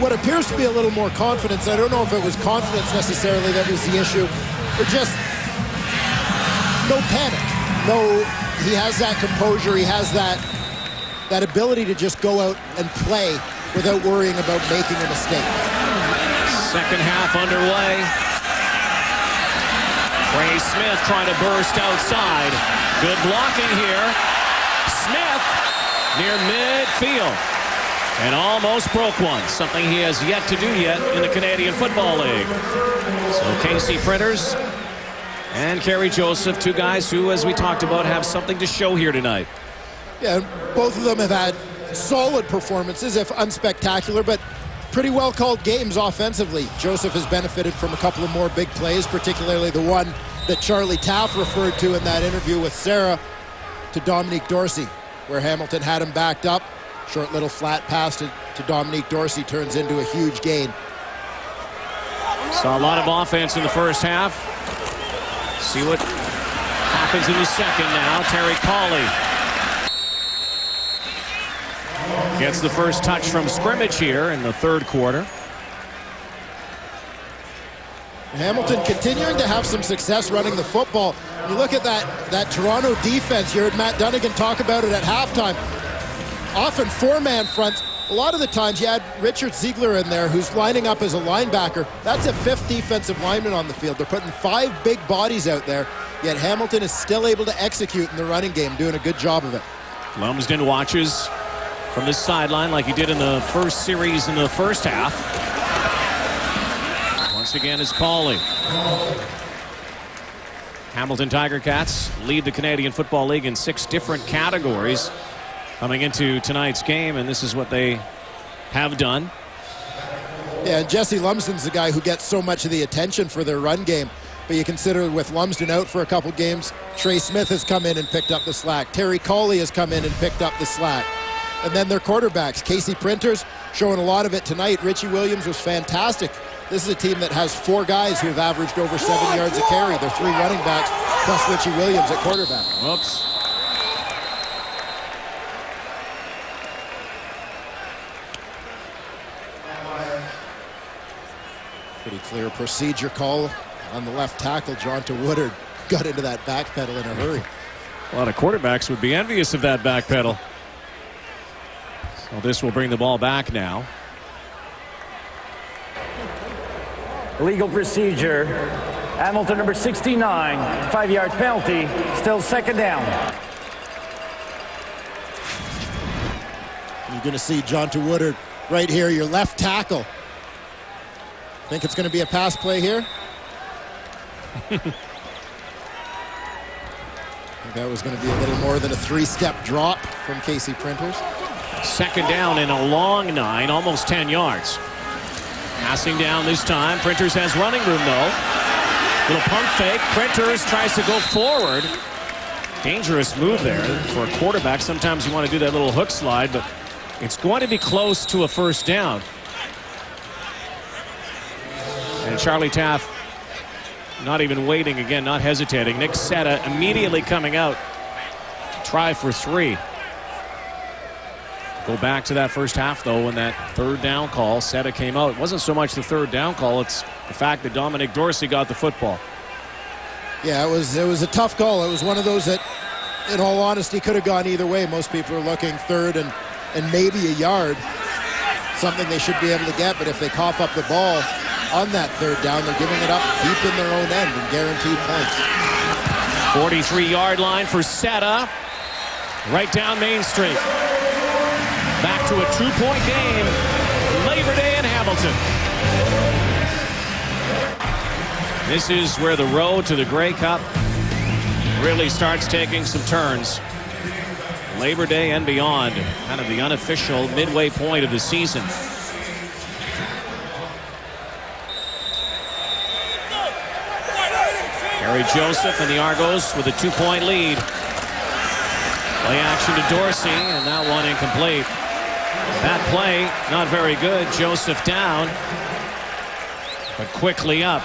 what appears to be a little more confidence. I don't know if it was confidence necessarily that was the issue, or just no panic. No, he has that composure. He has that ability to just go out and play without worrying about making a mistake. Second half underway. Ray Smith trying to burst outside. Good blocking here. Smith near midfield. And almost broke one, something he has yet to do yet in the Canadian Football League. So Casey Printers and Kerry Joseph, 2 guys who, as we talked about, have something to show here tonight. Yeah, both of them have had solid performances, if unspectacular, but pretty well called games offensively. Joseph has benefited from a couple of more big plays, particularly the one that Charlie Taft referred to in that interview with Sarah to Dominique Dorsey, where Hamilton had him backed up. Short little flat pass to Dominique Dorsey turns into a huge gain. Saw a lot of offense in the first half. See what happens in the second now. Terry Cawley gets the first touch from scrimmage here in the third quarter. Hamilton continuing to have some success running the football. You look at that Toronto defense. You heard Matt Dunnigan talk about it at halftime. Often 4-man fronts. A lot of the times you had Richard Ziegler in there who's lining up as a linebacker. That's a 5th defensive lineman on the field. They're putting 5 big bodies out there, yet Hamilton is still able to execute in the running game, doing a good job of it. Lumsden watches from the sideline like he did in the first series in the first half. Once again is Cawley. Hamilton Tiger Cats lead the Canadian Football League in 6 different categories coming into tonight's game, and this is what they have done. Yeah, and Jesse Lumsden's the guy who gets so much of the attention for their run game. But you consider with Lumsden out for a couple games, Trey Smith has come in and picked up the slack. Terry Cawley has come in and picked up the slack. And then their quarterbacks, Casey Printers, showing a lot of it tonight. Richie Williams was fantastic. This is a team that has 4 guys who have averaged over 7 yards a carry. They're 3 running backs plus Richie Williams at quarterback. Whoops. Pretty clear procedure call on the left tackle. Jonta Woodard got into that back pedal in a hurry. A lot of quarterbacks would be envious of that back pedal. So this will bring the ball back now. Legal procedure. Hamilton number 69, 5-yard penalty, still second down. You're going to see Jonta Woodard right here, your left tackle. Think it's going to be a pass play here? I think that was going to be a little more than a 3-step drop from Casey Printers. Second down and a long 9, almost 10 yards. Passing down this time. Printers has running room though. Little pump fake. Printers tries to go forward. Dangerous move there for a quarterback. Sometimes you want to do that little hook slide, but it's going to be close to a first down. And Charlie Taft not even waiting again, not hesitating. Nick Setta immediately coming out. Try for 3. Go back to that first half, though, when that third down call, Setta came out. It wasn't so much the third down call, it's the fact that Dominic Dorsey got the football. Yeah, it was a tough call. It was one of those that, in all honesty, could have gone either way. Most people are looking third and maybe a yard, something they should be able to get. But if they cough up the ball on that third down, they're giving it up deep in their own end and guaranteed points. 43-yard line for Setta, right down Main Street. Back to a 2-point game, Labor Day in Hamilton. This is where the road to the Grey Cup really starts taking some turns. Labor Day and beyond, kind of the unofficial midway point of the season. Gary Joseph and the Argos with a 2-point lead. Play action to Dorsey, and that one incomplete. That play, not very good. Joseph down, but quickly up.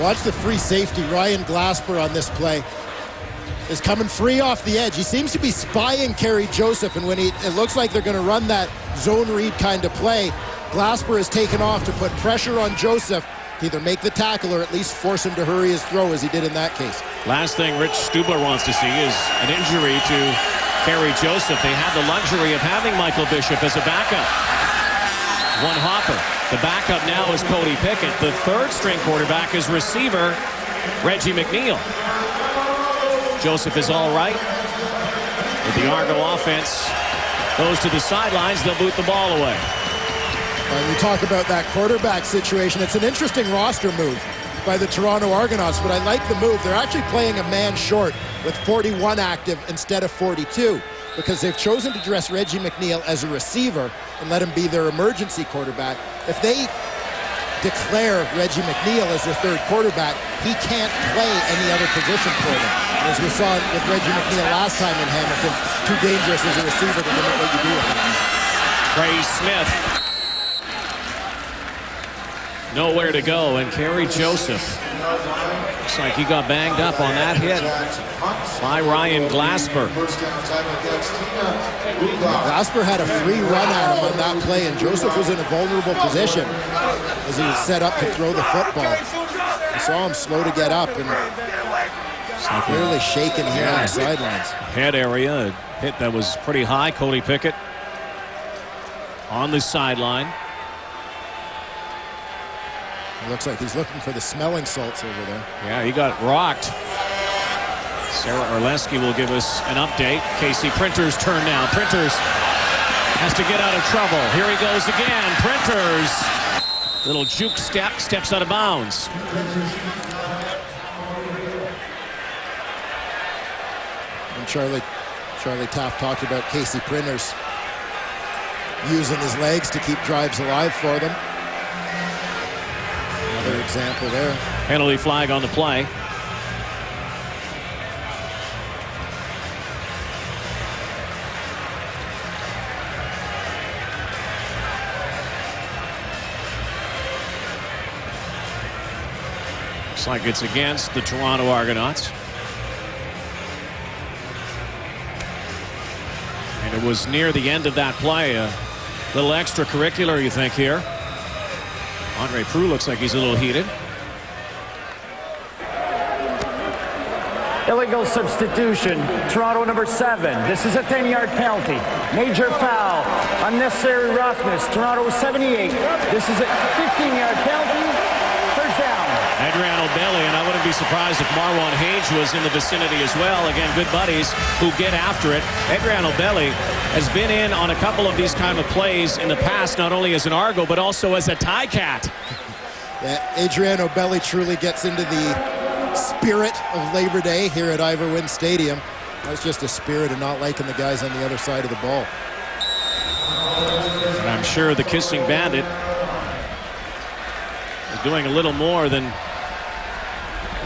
Watch the free safety. Ryan Glasper on this play is coming free off the edge. He seems to be spying Kerry Joseph, and when it looks like they're going to run that zone read kind of play, Glasper is taken off to put pressure on Joseph to either make the tackle or at least force him to hurry his throw, as he did in that case. Last thing Rich Stubler wants to see is an injury to Kerry Joseph. They have the luxury of having Michael Bishop as a backup. One hopper. The backup now is Cody Pickett. The third-string quarterback is receiver Reggie McNeil. Joseph is all right. With the Argo offense goes to the sidelines, they'll boot the ball away. When we talk about that quarterback situation, it's an interesting roster move by the Toronto Argonauts, but I like the move. They're actually playing a man short with 41 active instead of 42 because they've chosen to dress Reggie McNeil as a receiver and let him be their emergency quarterback. If they declare Reggie McNeil as their third quarterback, he can't play any other position for them. As we saw with Reggie McNeil last time in Hamilton, too dangerous as a receiver to limit what you do with him. Trey Smith. Nowhere to go, and Kerry Joseph looks like he got banged up on that hit by Ryan Glasper. Glasper had a free run at him on that play, and Joseph was in a vulnerable position as he was set up to throw the football. I saw him slow to get up and clearly shaking here on the sidelines. Head area, a hit that was pretty high. Cody Pickett on the sideline. It looks like he's looking for the smelling salts over there. Yeah, he got rocked. Sarah Orleski will give us an update. Casey Printer's turn now. Printers has to get out of trouble. Here he goes again. Printers, little juke step, steps out of bounds. And Charlie Taft talked about Casey Printers using his legs to keep drives alive for them. Another example there. Penalty flag on the play. Looks like it's against the Toronto Argonauts. And it was near the end of that play. A little extracurricular, you think, here. Andre Proulx looks like he's a little heated. Illegal substitution, Toronto number 7. This is a 10-yard penalty. Major foul, unnecessary roughness, Toronto 78. This is a 15-yard penalty, first down. Adriano Bailey, and I wouldn't be surprised if Marwan Hage was in the vicinity as well. Again, good buddies who get after it. Adriano Bailey has been in on a couple of these kind of plays in the past, not only as an Argo, but also as a Tie-Cat. Yeah, Adriano Bailey truly gets into the spirit of Labor Day here at Ivor Wynne Stadium. That's just a spirit of not liking the guys on the other side of the ball. And I'm sure the Kissing Bandit is doing a little more than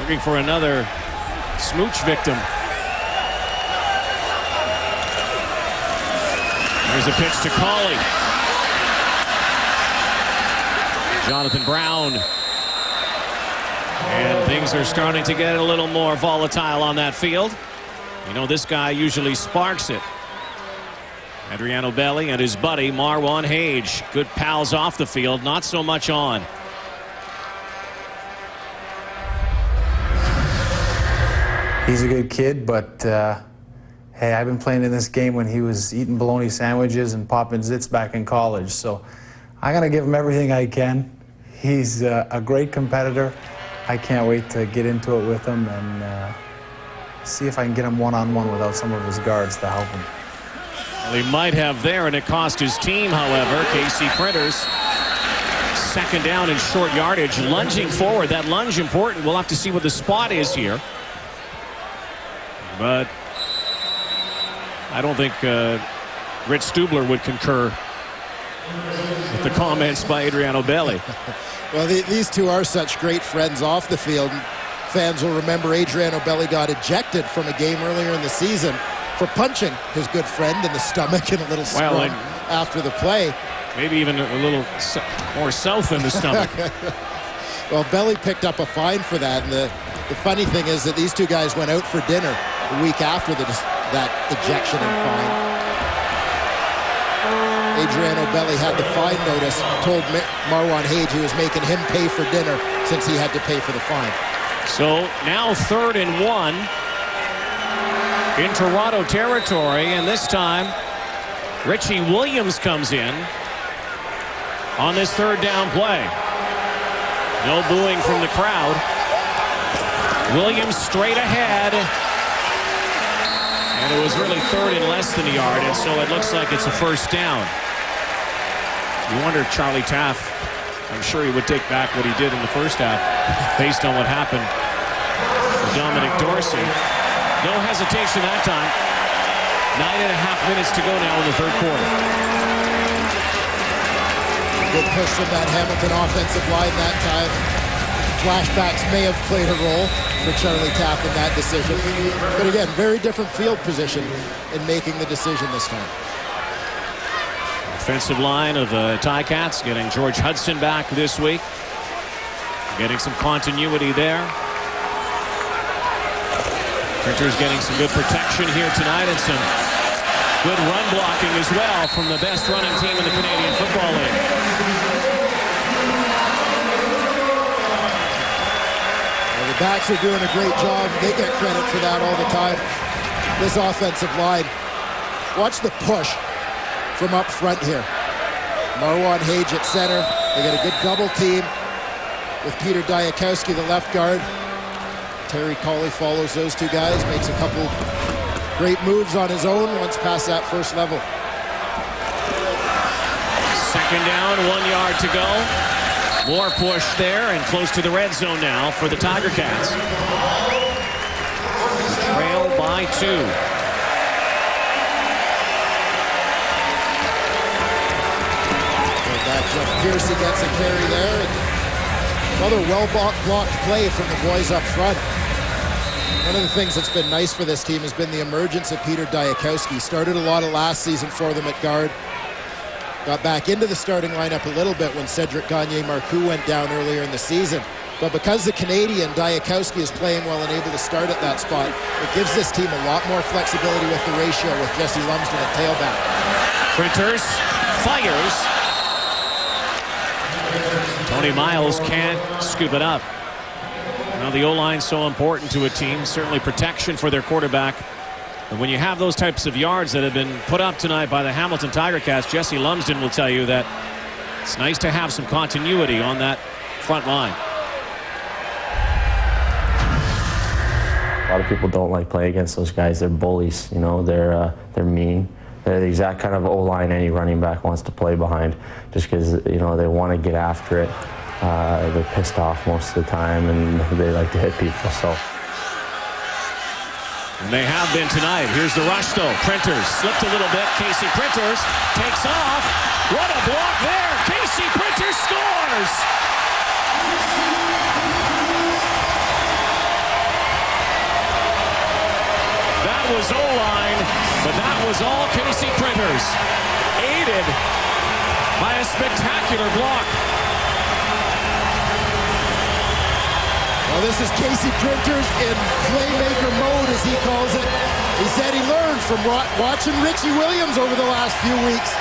looking for another smooch victim. There's a pitch to Cauley. Jonathan Brown. And things are starting to get a little more volatile on that field. You know, this guy usually sparks it. Adriano Belli and his buddy Marwan Hage. Good pals off the field, not so much on. He's a good kid, but hey, I've been playing in this game when he was eating bologna sandwiches and popping zits back in college, so I gotta give him everything I can. He's a great competitor. I can't wait to get into it with him and see if I can get him one-on-one without some of his guards to help him. Well, he might have there, and it cost his team, however. KC Printers, second down and short yardage, lunging forward. That lunge important. We'll have to see what the spot is here. But I don't think Rich Stubler would concur with the comments by Adriano Belli. Well, these two are such great friends off the field. Fans will remember Adriano Belli got ejected from a game earlier in the season for punching his good friend in the stomach in a little scrum after the play. Maybe even a little more south in the stomach. Well, Belli picked up a fine for that, and the funny thing is that these two guys went out for dinner a week after that ejection and fine. Adriano Belli had the fine notice, told Marwan Hage he was making him pay for dinner since he had to pay for the fine. So now 3rd and 1 in Toronto territory, and this time Richie Williams comes in on this 3rd down play. No booing from the crowd. Williams straight ahead. And it was really 3rd and less than a yard, and so it looks like it's a 1st down. You wonder if Charlie Taff, I'm sure he would take back what he did in the 1st half based on what happened with Dominic Dorsey. No hesitation that time. 9.5 minutes to go now in the 3rd quarter. Good push from that Hamilton offensive line that time. Flashbacks may have played a role for Charlie Tapp in that decision. But again, very different field position in making the decision this time. Offensive line of Ticats getting George Hudson back this week. Getting some continuity there. Printers getting some good protection here tonight and some good run blocking as well from the best running team in the Canadian Football League. The backs are doing a great job. They get credit for that all the time. This offensive line. Watch the push from up front here. Marwan Hage at center. They get a good double team with Peter Diakowski, the left guard. Terry Colley follows those two guys, makes a couple great moves on his own once past that first level. 2nd down, 1 yard to go. More push there and close to the red zone now for the Tiger Cats. Trail by 2. Jeff Piercy gets a carry there. Another well-blocked play from the boys up front. One of the things that's been nice for this team has been the emergence of Peter Diakowski. Started a lot of last season for them at guard. Got back into the starting lineup a little bit when Cedric Gagne-Marcoux went down earlier in the season. But because the Canadian Diakowski is playing well and able to start at that spot, it gives this team a lot more flexibility with the ratio with Jesse Lumsden at tailback. Printers fires. Tony Miles can't scoop it up. Now the O-line's so important to a team, certainly protection for their quarterback. And when you have those types of yards that have been put up tonight by the Hamilton Tiger Cats, Jesse Lumsden will tell you that it's nice to have some continuity on that front line. A lot of people don't like playing against those guys. They're bullies, you know. They're mean. They're the exact kind of O-line any running back wants to play behind, just because, you know, they want to get after it. They're pissed off most of the time, and they like to hit people. So. And they have been tonight. Here's the rush, though. Printers slipped a little bit. Casey Printers takes off. What a block there. Casey Printers scores. That was O-line, but that was all Casey Printers. Aided by a spectacular block this is Casey Printers in playmaker mode, as he calls it. He said he learned from watching Richie Williams over the last few weeks.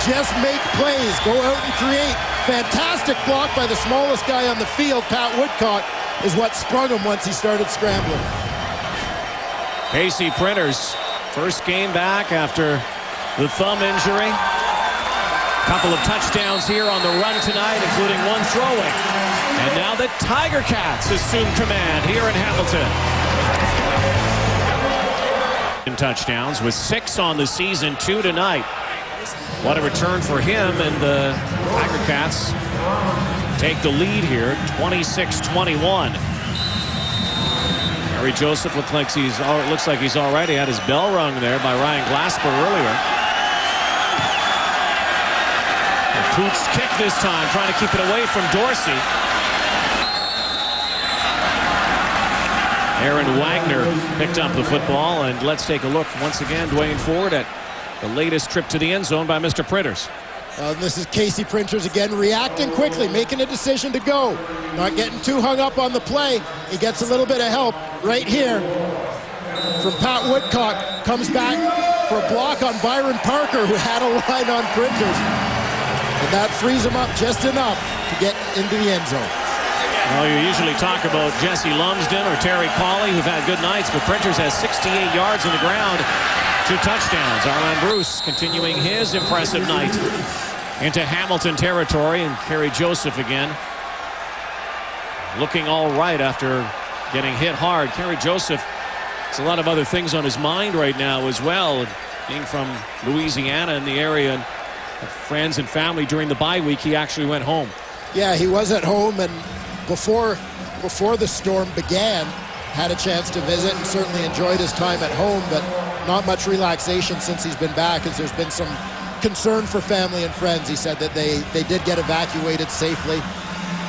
Just make plays, go out and create. Fantastic block by the smallest guy on the field, Pat Woodcock, is what sprung him once he started scrambling. Casey Printers, first game back after the thumb injury. Couple of touchdowns here on the run tonight, including one throwing. And now the Tiger Cats assume command here in Hamilton. In touchdowns with 6 on the season, 2 tonight. What a return for him, and the Tiger Cats take the lead here, 26-21. Harry Joseph looks like he's all right. He had his bell rung there by Ryan Glasper earlier. A Pooch kick this time, trying to keep it away from Dorsey. Aaron Wagner picked up the football, and let's take a look once again, Dwayne Ford, at the latest trip to the end zone by Mr. Printers. This is Casey Printers again, reacting quickly, making a decision to go. Not getting too hung up on the play. He gets a little bit of help right here from Pat Woodcock. Comes back for a block on Byron Parker, who had a line on Printers. And that frees him up just enough to get into the end zone. Well, you usually talk about Jesse Lumsden or Terry Colley, who've had good nights, but Printers has 68 yards on the ground. 2 touchdowns. Arlen Bruce continuing his impressive night into Hamilton territory, and Kerry Joseph again looking all right after getting hit hard. Kerry Joseph has a lot of other things on his mind right now as well. Being from Louisiana in the area, and friends and family during the bye week, he actually went home. Yeah, he was at home, and before the storm began, had a chance to visit and certainly enjoyed his time at home, but not much relaxation since he's been back, as there's been some concern for family and friends. He said that they did get evacuated safely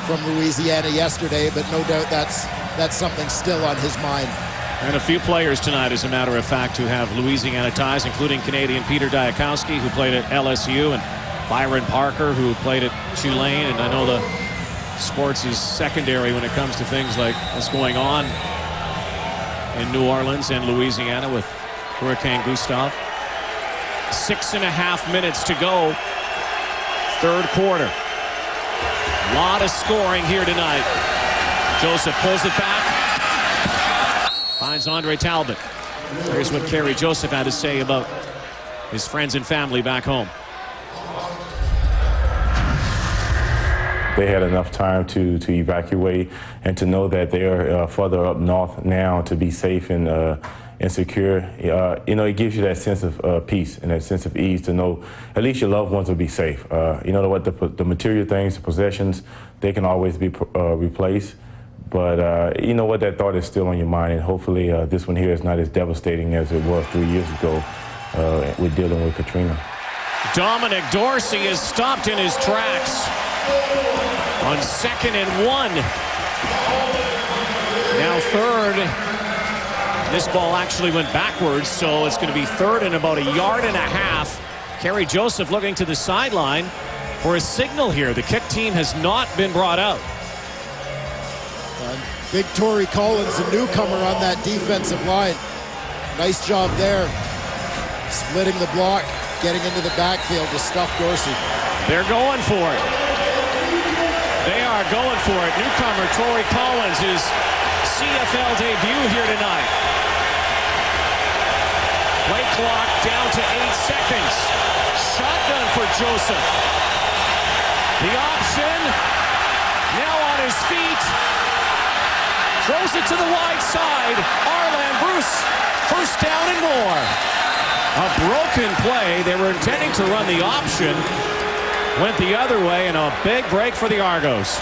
from Louisiana yesterday, but no doubt that's something still on his mind. And a few players tonight, as a matter of fact, who have Louisiana ties, including Canadian Peter Diakowski, who played at LSU, and Byron Parker, who played at Tulane. And I know the sports is secondary when it comes to things like what's going on in New Orleans and Louisiana with Hurricane Gustav. 6.5 minutes to go. Third quarter. A lot of scoring here tonight. Joseph pulls it back. Finds Andre Talbot. Here's what Kerry Joseph had to say about his friends and family back home. They had enough time to evacuate and to know that they are further up north now to be safe and secure. You know, it gives you that sense of peace and that sense of ease to know at least your loved ones will be safe. You know what, the material things, the possessions, they can always be replaced. But you know what, that thought is still on your mind, and hopefully this one here is not as devastating as it was 3 years ago with dealing with Katrina. Dominic Dorsey is stopped in his tracks on 2nd and 1. Now third. This ball actually went backwards, so it's going to be third and about 1.5 yards. Kerry Joseph looking to the sideline for a signal here. The kick team has not been brought out. Big Torrey Collins, a newcomer on that defensive line. Nice job there. Splitting the block, getting into the backfield to stuff Dorsey. They're going for it. They are going for it. Newcomer Torrey Collins, his CFL debut here tonight. Play clock down to 8 seconds. Shotgun for Joseph. The option. Now on his feet. Throws it to the wide side. Arlen Bruce. First down and more. A broken play. They were intending to run the option. Went the other way, and a big break for the Argos.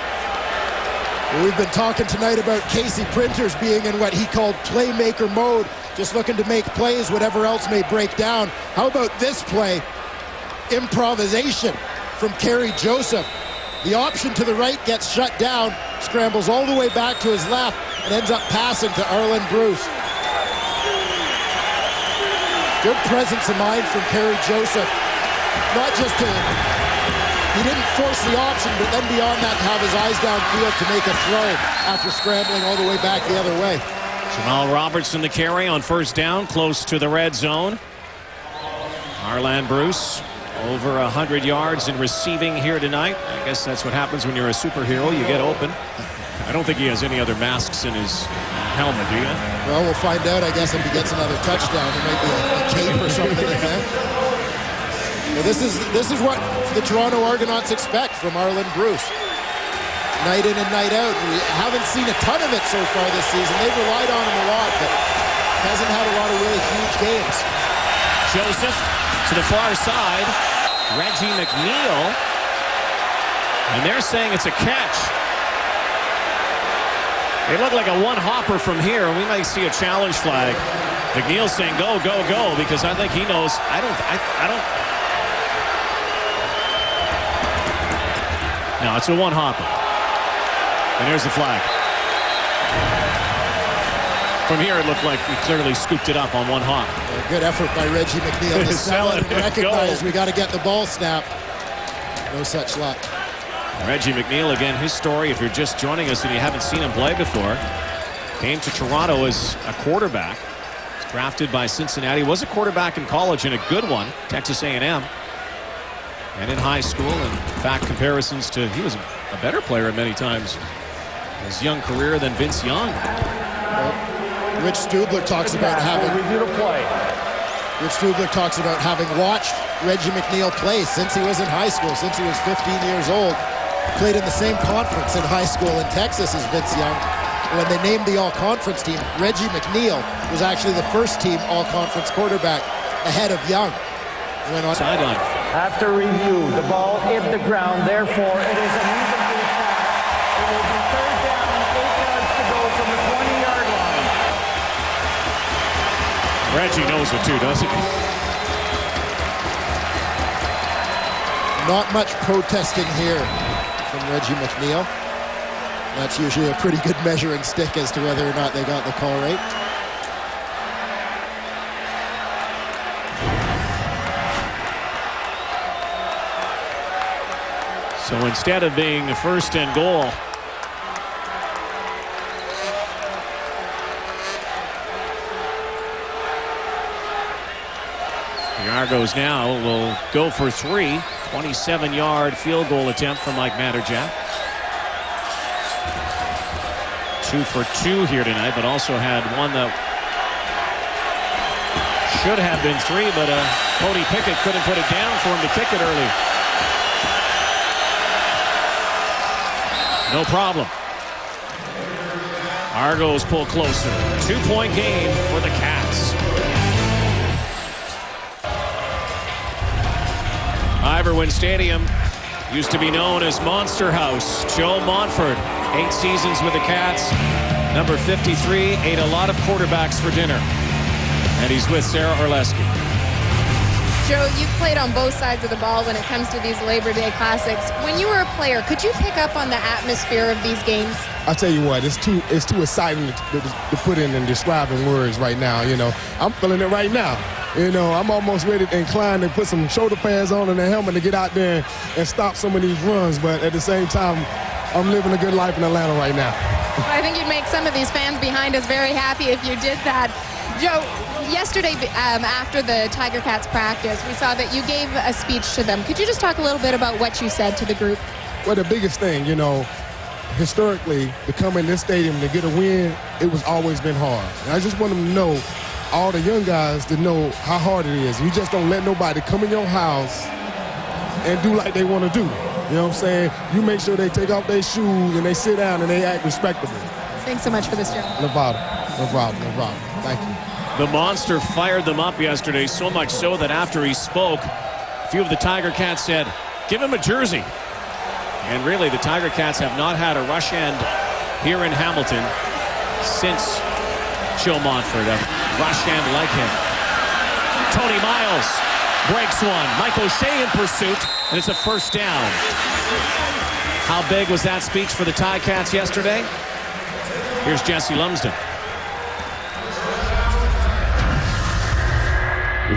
We've been talking tonight about Casey Printers being in what he called playmaker mode, just looking to make plays, whatever else may break down. How about this play? Improvisation from Kerry Joseph. The option to the right gets shut down, scrambles all the way back to his left, and ends up passing to Arlen Bruce. Good presence of mind from Kerry Joseph. Not just to He didn't force the option, but then beyond that, to have his eyes downfield to make a throw after scrambling all the way back the other way. Jamal Robertson the carry on first down, close to the red zone. Arland Bruce, over 100 yards in receiving here tonight. I guess that's what happens when you're a superhero. You get open. I don't think he has any other masks in his helmet, do you? Well, we'll find out, I guess, if he gets another touchdown. It might be a cape or something like that. Well, this is what the Toronto Argonauts expect from Arland Bruce. Night in and night out. We haven't seen a ton of it so far this season. They've relied on him a lot, but hasn't had a lot of really huge games. Joseph to the far side. Reggie McNeil. And they're saying it's a catch. It looked like a one-hopper from here, and we might see a challenge flag. McNeil saying go, go, go, because I think he knows. I don't. No, it's a one-hopper. And there's the flag. From here, it looked like we clearly scooped it up on one hop. A good effort by Reggie McNeil to sell it and recognize we got to get the ball snapped. No such luck. Reggie McNeil, again, his story, if you're just joining us and you haven't seen him play before, came to Toronto as a quarterback. Was drafted by Cincinnati. Was a quarterback in college and a good one, Texas A&M. And in high school, and in fact, comparisons to, he was a better player many times in his young career than Vince Young. Well, Rich Stubler talks about having review to play. Rich Stubler talks about having watched Reggie McNeil play since he was in high school, since he was 15 years old. Played in the same conference in high school in Texas as Vince Young. When they named the all-conference team, Reggie McNeil was actually the first team all-conference quarterback ahead of Young. Went on sideline. After review, the ball hit the ground. Therefore, it is an incomplete pass. It will be third down and 8 yards to go from the 20-yard line. Reggie knows it too, doesn't he? Not much protesting here from Reggie McNeil. That's usually a pretty good measuring stick as to whether or not they got the call right. So instead of being the first and goal, the Argos now will go for 3. 27-yard field goal attempt from Mike Matterjack. 2 for 2 here tonight, but also had one that should have been 3, but Cody Pickett couldn't put it down for him to kick it early. No problem. Argos pull closer. 2-point game for the Cats. Iverwin Stadium used to be known as Monster House. Joe Montford, 8 seasons with the Cats. Number 53, ate a lot of quarterbacks for dinner. And he's with Sarah Orleski. Joe, you've played on both sides of the ball when it comes to these Labor Day Classics. When you were a player, could you pick up on the atmosphere of these games? I'll tell you what, it's too exciting to put in and describe in words right now. You know, I'm feeling it right now. You know, I'm almost ready to incline to put some shoulder pads on and a helmet to get out there and stop some of these runs. But at the same time, I'm living a good life in Atlanta right now. Well, I think you'd make some of these fans behind us very happy if you did that. Joe, yesterday after the Tiger Cats practice, we saw that you gave a speech to them. Could you just talk a little bit about what you said to the group? Well, the biggest thing, you know, historically, to come in this stadium to get a win, it was always been hard. And I just want them to know, all the young guys, to know how hard it is. You just don't let nobody come in your house and do like they want to do. You know what I'm saying? You make sure they take off their shoes and they sit down and they act respectable. Thanks so much for this, Joe. No problem. No problem. No problem. Thank you. The Monster fired them up yesterday, so much so that after he spoke, a few of the Tiger Cats said, give him a jersey. And really, the Tiger Cats have not had a rush end here in Hamilton since Joe Montford, a rush end like him. Tony Miles breaks one. Mike O'Shea in pursuit, and it's a first down. How big was that speech for the Ticats yesterday? Here's Jesse Lumsden.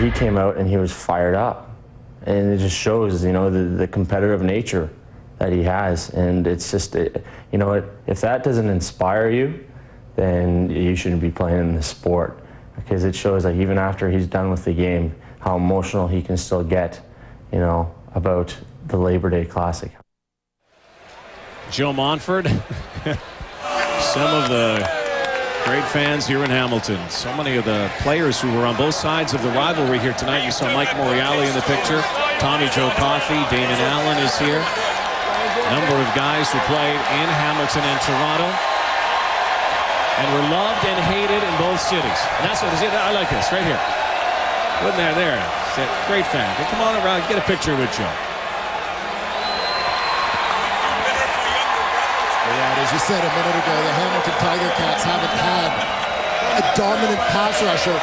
He came out and he was fired up. and it just shows, you know, the competitive nature that he has. And it's just, you know, if that doesn't inspire you, then you shouldn't be playing in the sport, because it shows, like, even after he's done with the game, how emotional he can still get, you know, about the Labor Day Classic. Joe Montford, some of the great fans here in Hamilton. So many of the players who were on both sides of the rivalry here tonight. You saw Mike Morreale in the picture. Tommy Joe Coffey, Damon Allen is here. A number of guys who played in Hamilton and Toronto and were loved and hated in both cities. And that's what I like this right here. Wasn't there? Great fan. Hey, come on around, get a picture with Joe. Yeah, as you said a minute ago, the Hamilton Tiger Cats haven't had a dominant pass rusher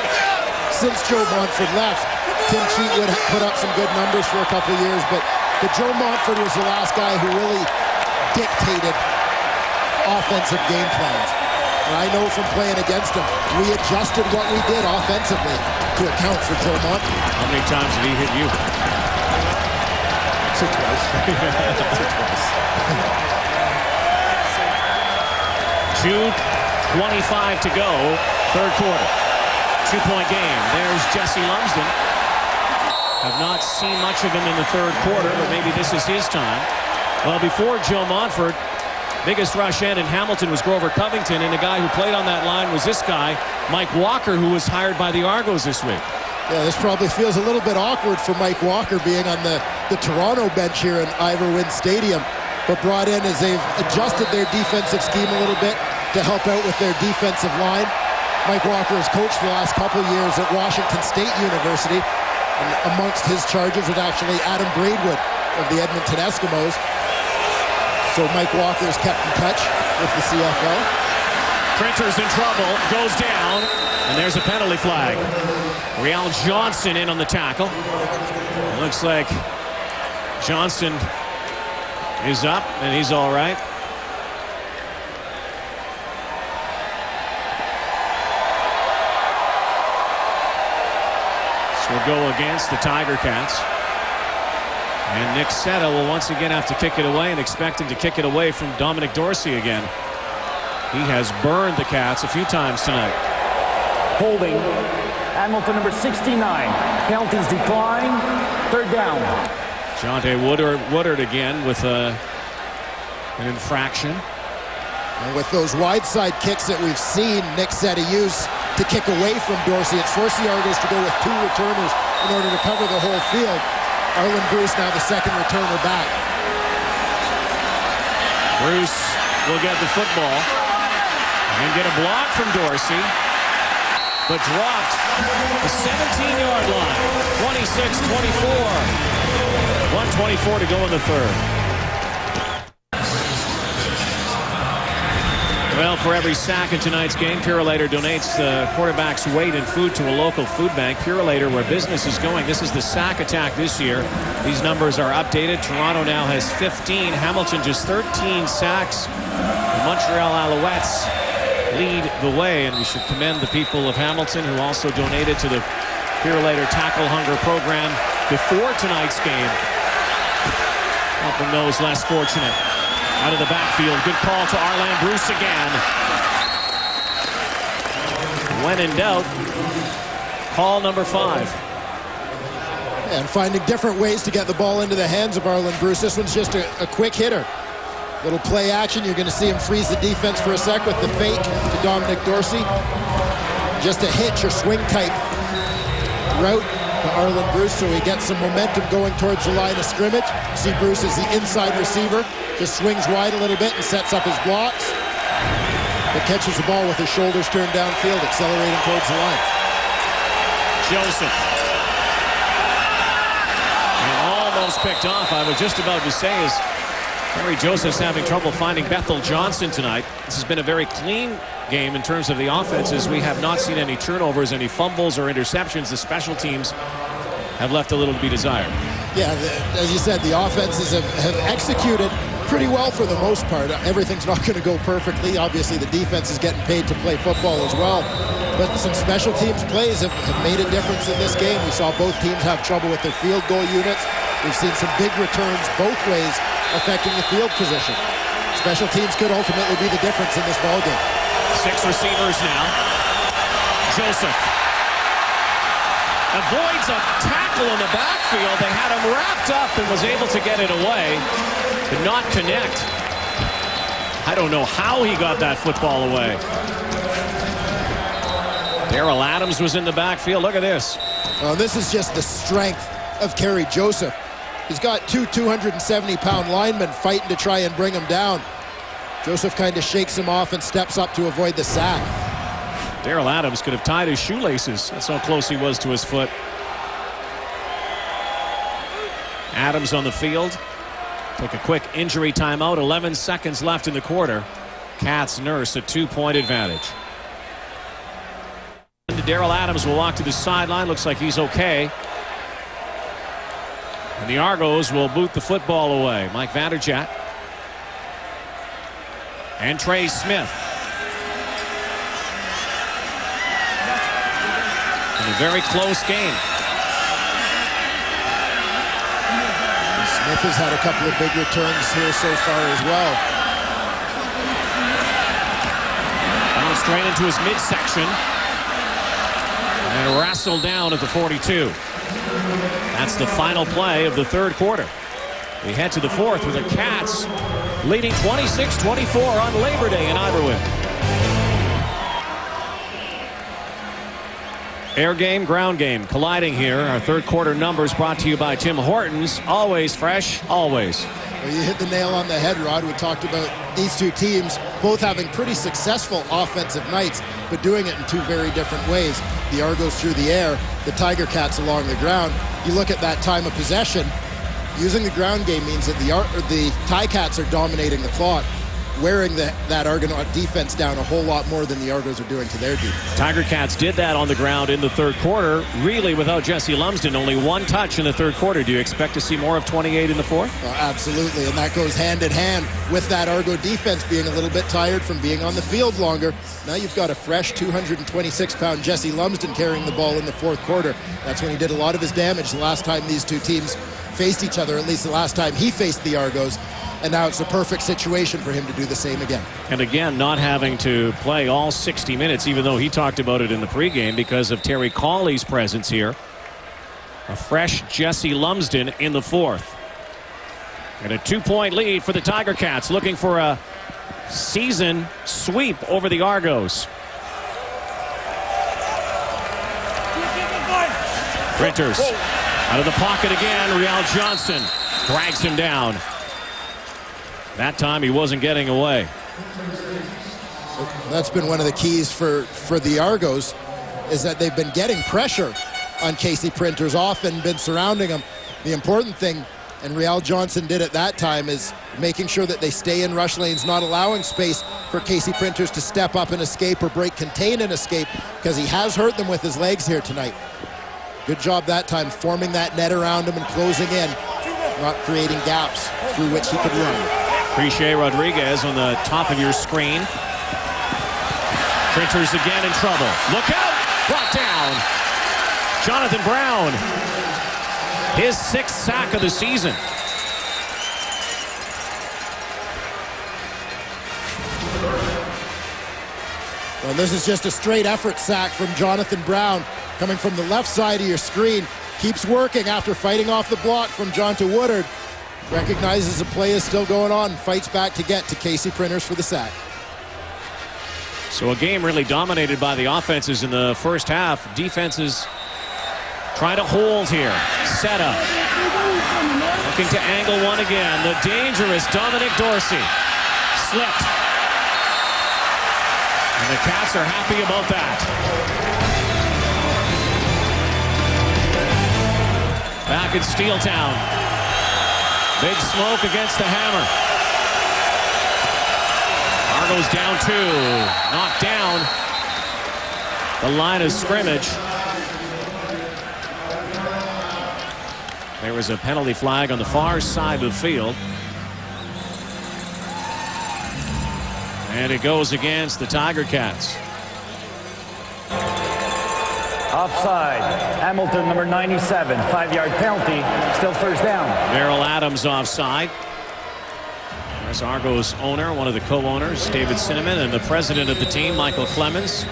since Joe Montford left. Tim Cheatwood put up some good numbers for a couple of years, but Joe Montford was the last guy who really dictated offensive game plans. And I know from playing against him, we adjusted what we did offensively to account for Joe Montford. How many times did he hit you? Twice. Twice. 2:25 to go, third quarter. 2-point game. There's Jesse Lumsden. Have not seen much of him in the third quarter, but maybe this is his time. Well, before Joe Montford, biggest rush end in Hamilton was Grover Covington, and the guy who played on that line was this guy, Mike Walker, who was hired by the Argos this week. Yeah, this probably feels a little bit awkward for Mike Walker being on the Toronto bench here in Ivor Wynne Stadium, but brought in as they've adjusted their defensive scheme a little bit to help out with their defensive line. Mike Walker has coached the last couple years at Washington State University, and amongst his charges was actually Adam Braidwood of the Edmonton Eskimos. So Mike Walker has kept in touch with the CFL. Printer's in trouble, goes down, and there's a penalty flag. Real Johnson in on the tackle. It looks like Johnson is up, and he's all right. So we'll go against the Tiger Cats. And Nick Setta will once again have to kick it away, and expecting to kick it away from Dominic Dorsey again. He has burned the Cats a few times tonight. Holding Hamilton number 69. Penalties decline. Third down. Jonte Woodard again with an infraction. And with those wide side kicks that we've seen Nick Setta use to kick away from Dorsey, it's forced the Argos to go with two returners in order to cover the whole field. Arlen Bruce now the second returner back. Bruce will get the football and get a block from Dorsey, but dropped the 17-yard line. 26-24. 1:24 to go in the third. Well, for every sack in tonight's game, Purolator donates the quarterback's weight and food to a local food bank. Purolator, where business is going. This is the sack attack this year. These numbers are updated. Toronto now has 15. Hamilton just 13 sacks. The Montreal Alouettes lead the way, and we should commend the people of Hamilton who also donated to the Purolator Tackle Hunger program before tonight's game, helping those less fortunate. Out of the backfield, good call to Arlen Bruce again. When in doubt, call number 5. And finding different ways to get the ball into the hands of Arlen Bruce. This one's just a quick hitter. Little play action. You're going to see him freeze the defense for a sec with the fake to Dominic Dorsey. Just a hitch or swing type route to Arlen Bruce, so he gets some momentum going towards the line of scrimmage. See Bruce as the inside receiver. Just swings wide a little bit and sets up his blocks. But catches the ball with his shoulders turned downfield, accelerating towards the line. Joseph. And almost picked off. I was just about to say is Harry Joseph's having trouble finding Bethel Johnson tonight. This has been a very clean game in terms of the offenses. We have not seen any turnovers, any fumbles or interceptions. The special teams have left a little to be desired. Yeah, as you said, the offenses have executed pretty well for the most part. Everything's not going to go perfectly. Obviously, the defense is getting paid to play football as well. But some special teams plays have made a difference in this game. We saw both teams have trouble with their field goal units. We've seen some big returns both ways affecting the field position. Special teams could ultimately be the difference in this ballgame. 6 receivers now. Joseph avoids a tackle in the backfield. They had him wrapped up and was able to get it away, but not connect. I don't know how he got that football away. Darrell Adams was in the backfield. Look at this. Well, this is just the strength of Kerry Joseph. He's got 2 270-pound linemen fighting to try and bring him down. Joseph kind of shakes him off and steps up to avoid the sack. Darrell Adams could have tied his shoelaces. That's how close he was to his foot. Adams on the field. Take a quick injury timeout. 11 seconds left in the quarter. Cats nurse a 2-point advantage. Darrell Adams will walk to the sideline. Looks like he's okay. And the Argos will boot the football away. Mike Vanderjagt. And Trey Smith. In a very close game. Smith has had a couple of big returns here so far as well. Down straight into his midsection. And wrestled down at the 42. That's the final play of the third quarter. We head to the fourth with the Cats leading 26-24 on Labor Day in Iberwind. Air game, ground game colliding here. Our third quarter numbers brought to you by Tim Hortons. Always fresh, always. Well, you hit the nail on the head, Rod. We talked about these two teams both having pretty successful offensive nights, but doing it in two very different ways. The Argos through the air, the Tiger Cats along the ground. You look at that time of possession, using the ground game means that the Ticats are dominating the clock, wearing that Argonaut defense down a whole lot more than the Argos are doing to their defense. Tiger Cats did that on the ground in the third quarter, really without Jesse Lumsden. Only one touch in the third quarter. Do you expect to see more of 28 in the fourth? Absolutely, and that goes hand in hand with that Argo defense being a little bit tired from being on the field longer. Now you've got a fresh 226-pound Jesse Lumsden carrying the ball in the fourth quarter. That's when he did a lot of his damage the last time these two teams faced each other, at least the last time he faced the Argos. And now it's a perfect situation for him to do the same again. And again, not having to play all 60 minutes, even though he talked about it in the pregame because of Terry Cawley's presence here. A fresh Jesse Lumsden in the fourth. And a 2-point lead for the Tiger Cats, looking for a season sweep over the Argos. Printers out of the pocket again. Rial Johnson drags him down. That time he wasn't getting away. That's been one of the keys for the Argos, is that they've been getting pressure on Casey Printers, often been surrounding him. The important thing, and Rial Johnson did at that time, is making sure that they stay in rush lanes, not allowing space for Casey Printers to step up and escape or break contain and escape, because he has hurt them with his legs here tonight. Good job that time forming that net around him and closing in, not creating gaps through which he could run. Appreciate Rodriguez on the top of your screen. Printers again in trouble. Look out! Brought down. Jonathan Brown. His 6th sack of the season. Well, this is just a straight effort sack from Jonathan Brown, coming from the left side of your screen. Keeps working after fighting off the block from Jonta Woodard. Recognizes the play is still going on, fights back to get to Casey Printers for the sack. So a game really dominated by the offenses in the first half. Defenses trying to hold here. Set up. Looking to angle one again. The dangerous Dominic Dorsey. Slipped. And the Cats are happy about that. Back in Steeltown. Big smoke against the hammer. Argos down 2. Knocked down the line of scrimmage. There was a penalty flag on the far side of the field. And it goes against the Tiger Cats. Offside. Hamilton, number 97. 5-yard penalty. Still first down. Merrill Adams offside. There's Argos owner, one of the co-owners, David Cinnamon, and the president of the team, Michael Clemens.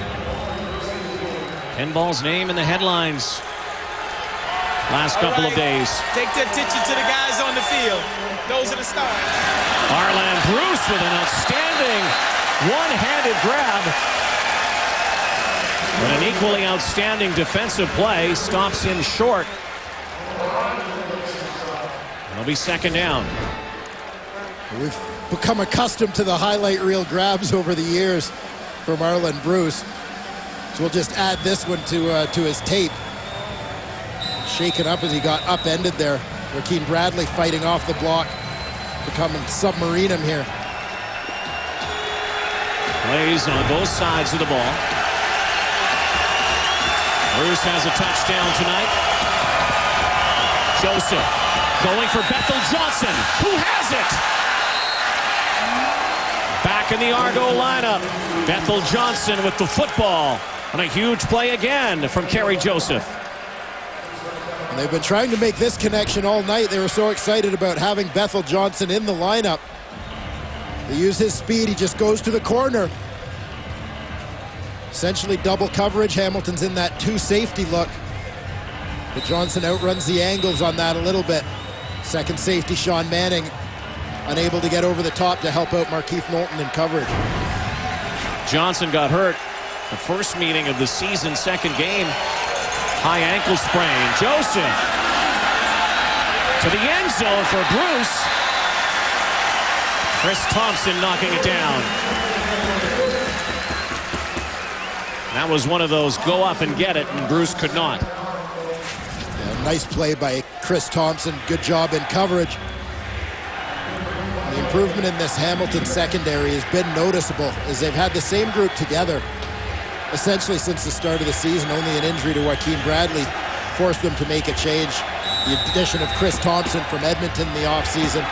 Pinball's name in the headlines last couple of days. Take the attention to the guys on the field. Those are the stars. Arland Bruce with an outstanding one-handed grab. But an equally outstanding defensive play stops him short. It'll be second down. We've become accustomed to the highlight reel grabs over the years from Arland Bruce. So we'll just add this one to his tape. Shaken up as he got upended there. Rakeem Bradley fighting off the block to come and submarine him here. Plays on both sides of the ball. Bruce has a touchdown tonight. Joseph going for Bethel Johnson, who has it. Back in the Argo lineup. Bethel Johnson with the football. And a huge play again from Kerry Joseph. And they've been trying to make this connection all night. They were so excited about having Bethel Johnson in the lineup. They use his speed. He just goes to the corner. Essentially double coverage. Hamilton's in that 2 safety look. But Johnson outruns the angles on that a little bit. Second safety, Sean Manning, unable to get over the top to help out Markeith Knowlton in coverage. Johnson got hurt the first meeting of the season, second game. High ankle sprain. Joseph to the end zone for Bruce. Chris Thompson knocking it down. That was one of those go up and get it, and Bruce could not. Yeah, nice play by Chris Thompson. Good job in coverage. The improvement in this Hamilton secondary has been noticeable as they've had the same group together essentially since the start of the season. Only an injury to Joaquin Bradley forced them to make a change. The addition of Chris Thompson from Edmonton in the offseason,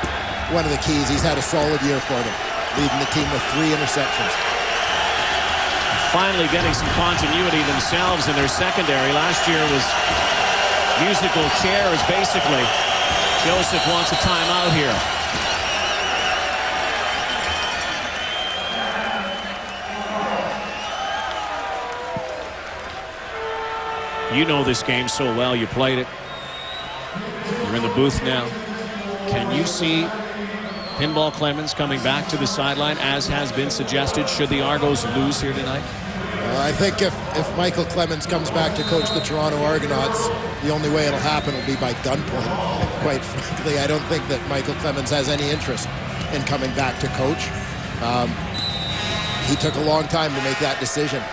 one of the keys. He's had a solid year for them, leading the team with 3 interceptions. Finally getting some continuity themselves in their secondary. Last year was musical chairs, basically. Joseph wants a timeout here. You know this game so well. You played it. You're in the booth now. Can you see Pinball Clemens coming back to the sideline, as has been suggested, should the Argos lose here tonight? I think if Michael Clemens comes back to coach the Toronto Argonauts, the only way it'll happen will be by gunpoint. Quite frankly, I don't think that Michael Clemens has any interest in coming back to coach. He took a long time to make that decision.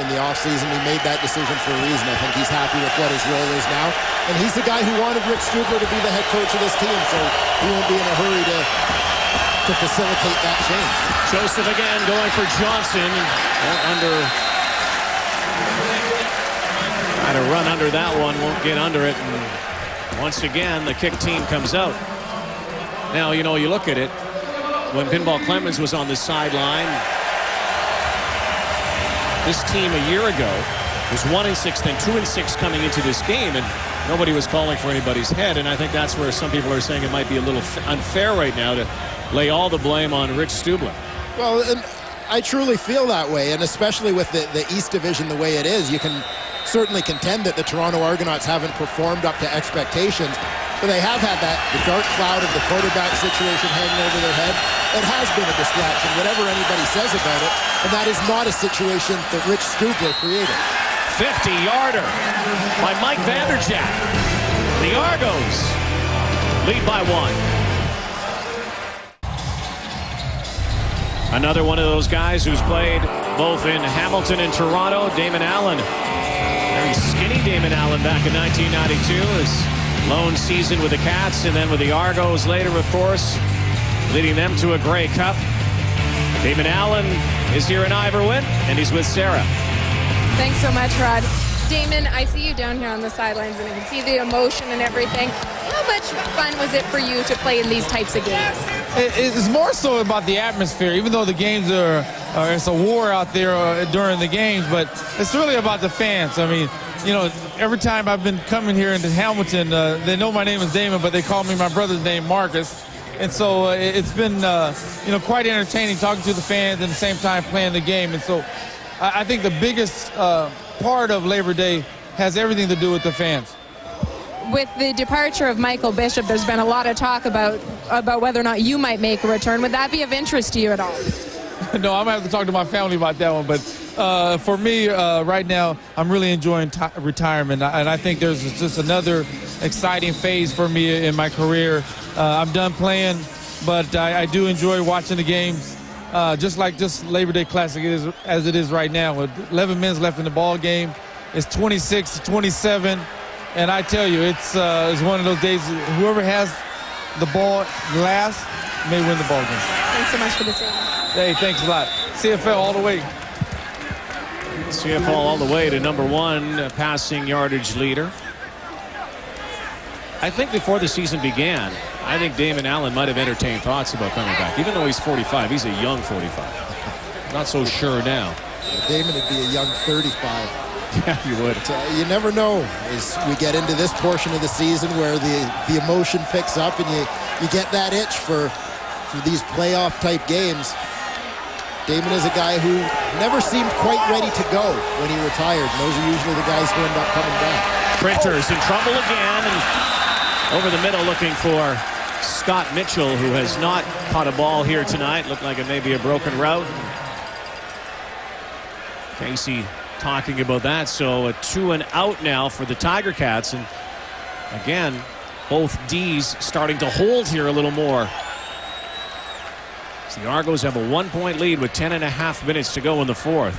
In the offseason, he made that decision for a reason. I think he's happy with what his role is now. And he's the guy who wanted Rich Stubler to be the head coach of this team, so he won't be in a hurry to facilitate that change. Joseph again going for Johnson. Trying to run under that one, won't get under it. And once again, the kick team comes out. Now, you know, you look at it. When Pinball Clemens was on the sideline, this team a year ago was 1-6, then 2-6 coming into this game, and nobody was calling for anybody's head. And I think that's where some people are saying it might be a little unfair right now to lay all the blame on Rich Stubler. Well, and I truly feel that way, and especially with the East Division the way it is, you can certainly contend that the Toronto Argonauts haven't performed up to expectations, but they have had the dark cloud of the quarterback situation hanging over their head. It has been a distraction, whatever anybody says about it, and that is not a situation that Rich Stubler created. 50-yarder by Mike Vanderjagt. The Argos lead by 1. Another one of those guys who's played both in Hamilton and Toronto, Damon Allen. Very skinny Damon Allen back in 1992. His lone season with the Cats, and then with the Argos later, of course, leading them to a Grey Cup. Damon Allen is here in Iverwood, and he's with Sarah. Thanks so much, Rod. Damon, I see you down here on the sidelines, and I can see the emotion and everything. How much fun was it for you to play in these types of games? It's more so about the atmosphere, even though the games it's a war out there during the games, but it's really about the fans. I mean, you know, every time I've been coming here into Hamilton, they know my name is Damon, but they call me my brother's name, Marcus. And so it's been, you know, quite entertaining talking to the fans and at the same time playing the game. And so I think the biggest part of Labor Day has everything to do with the fans. With the departure of Michael Bishop, there's been a lot of talk about whether or not you might make a return. Would that be of interest to you at all? No, I'm going to have to talk to my family about that one. But for me, right now, I'm really enjoying retirement. And I think there's just another exciting phase for me in my career. I'm done playing, but I do enjoy watching the games. Just like this Labor Day Classic as it is right now. With 11 minutes left in the ball game, it's 26-27. And I tell you, it's one of those days, whoever has the ball last may win the ball game. Thanks so much for the statement. Hey, thanks a lot. CFL all the way. CFL all the way to #1 passing yardage leader. I think before the season began, I think Damon Allen might have entertained thoughts about coming back. Even though he's 45, he's a young 45. Not so sure now. Damon would be a young 35. Yeah, you would. You never know as we get into this portion of the season where the emotion picks up and you get that itch for these playoff type games. Damon is a guy who never seemed quite ready to go when he retired. And those are usually the guys who end up coming back. Printers in trouble again, and over the middle looking for Scott Mitchell, who has not caught a ball here tonight. Looked like it may be a broken route. Casey talking about that. So a 2 and out now for the Tiger Cats, and again both D's starting to hold here a little more. So the Argos have a 1-point lead with 10.5 minutes to go in the fourth.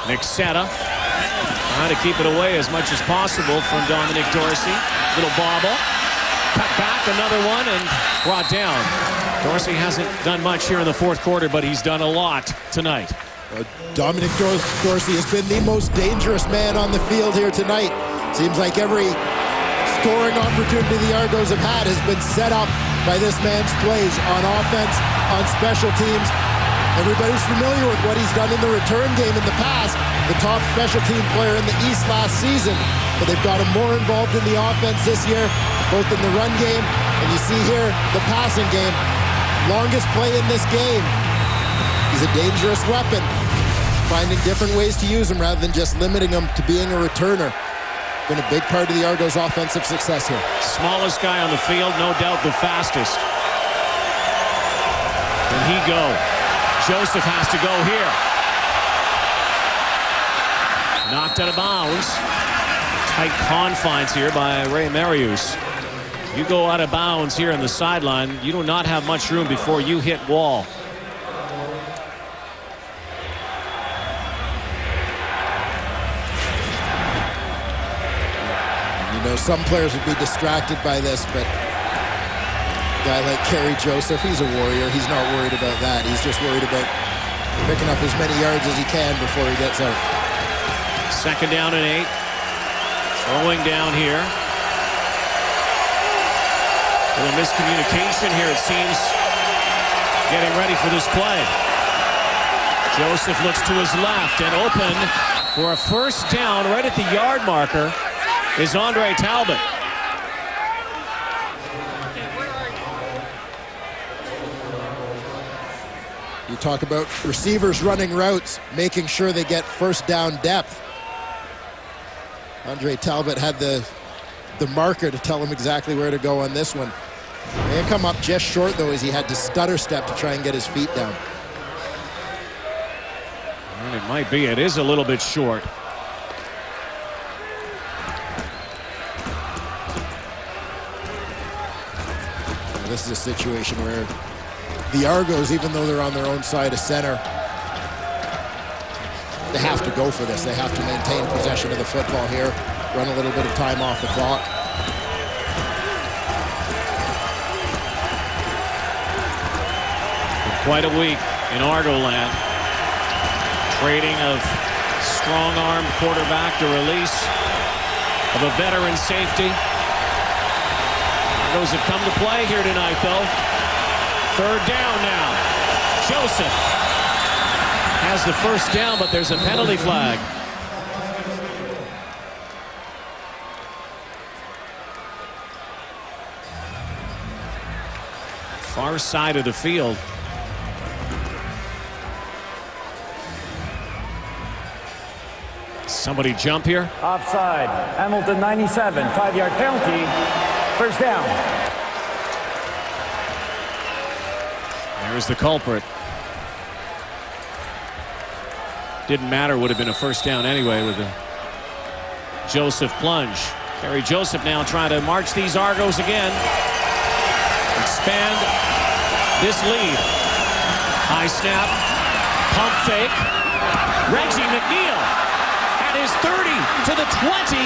Nixetta trying to keep it away as much as possible from Dominic Dorsey. Little bobble. Cut back, another one, and brought down. Dorsey hasn't done much here in the fourth quarter, but he's done a lot tonight. Dominic Dorsey has been the most dangerous man on the field here tonight. Seems like every scoring opportunity the Argos have had has been set up by this man's plays on offense, on special teams. Everybody's familiar with what he's done in the return game in the past, the top special team player in the East last season, but they've got him more involved in the offense this year, both in the run game, and you see here the passing game. Longest play in this game. He's a dangerous weapon, finding different ways to use him rather than just limiting him to being a returner. Been a big part of the Argos' offensive success here. Smallest guy on the field, no doubt the fastest. And he go. Joseph has to go here. Knocked out of bounds. Tight confines here by Ray Marius. You go out of bounds here on the sideline, you do not have much room before you hit wall. You know, some players would be distracted by this, but a guy like Kerry Joseph, he's a warrior. He's not worried about that. He's just worried about picking up as many yards as he can before he gets out. 2nd down and 8. Throwing down here. A little miscommunication here, it seems, getting ready for this play. Joseph looks to his left and open for a first down right at the yard marker is Andre Talbot. You talk about receivers running routes, making sure they get first down depth. Andre Talbot had the marker to tell him exactly where to go on this one. May have come up just short, though, as he had to stutter step to try and get his feet down. And it might be. It is a little bit short. This is a situation where the Argos, even though they're on their own side of center, they have to go for this. They have to maintain possession of the football here, run a little bit of time off the clock. Quite a week in Argoland. Trading of strong-armed quarterback to release of a veteran safety. Argos have come to play here tonight, though. Third down now. Joseph has the first down, but there's a penalty flag. Far side of the field. Somebody jump here. Offside. Hamilton 97. 5-yard penalty. First down. There's the culprit. Didn't matter, would have been a first down anyway with the Joseph plunge. Kerry Joseph now trying to march these Argos again. Expand this lead. High snap. Pump fake. Reggie McNeil at his 30 to the 20.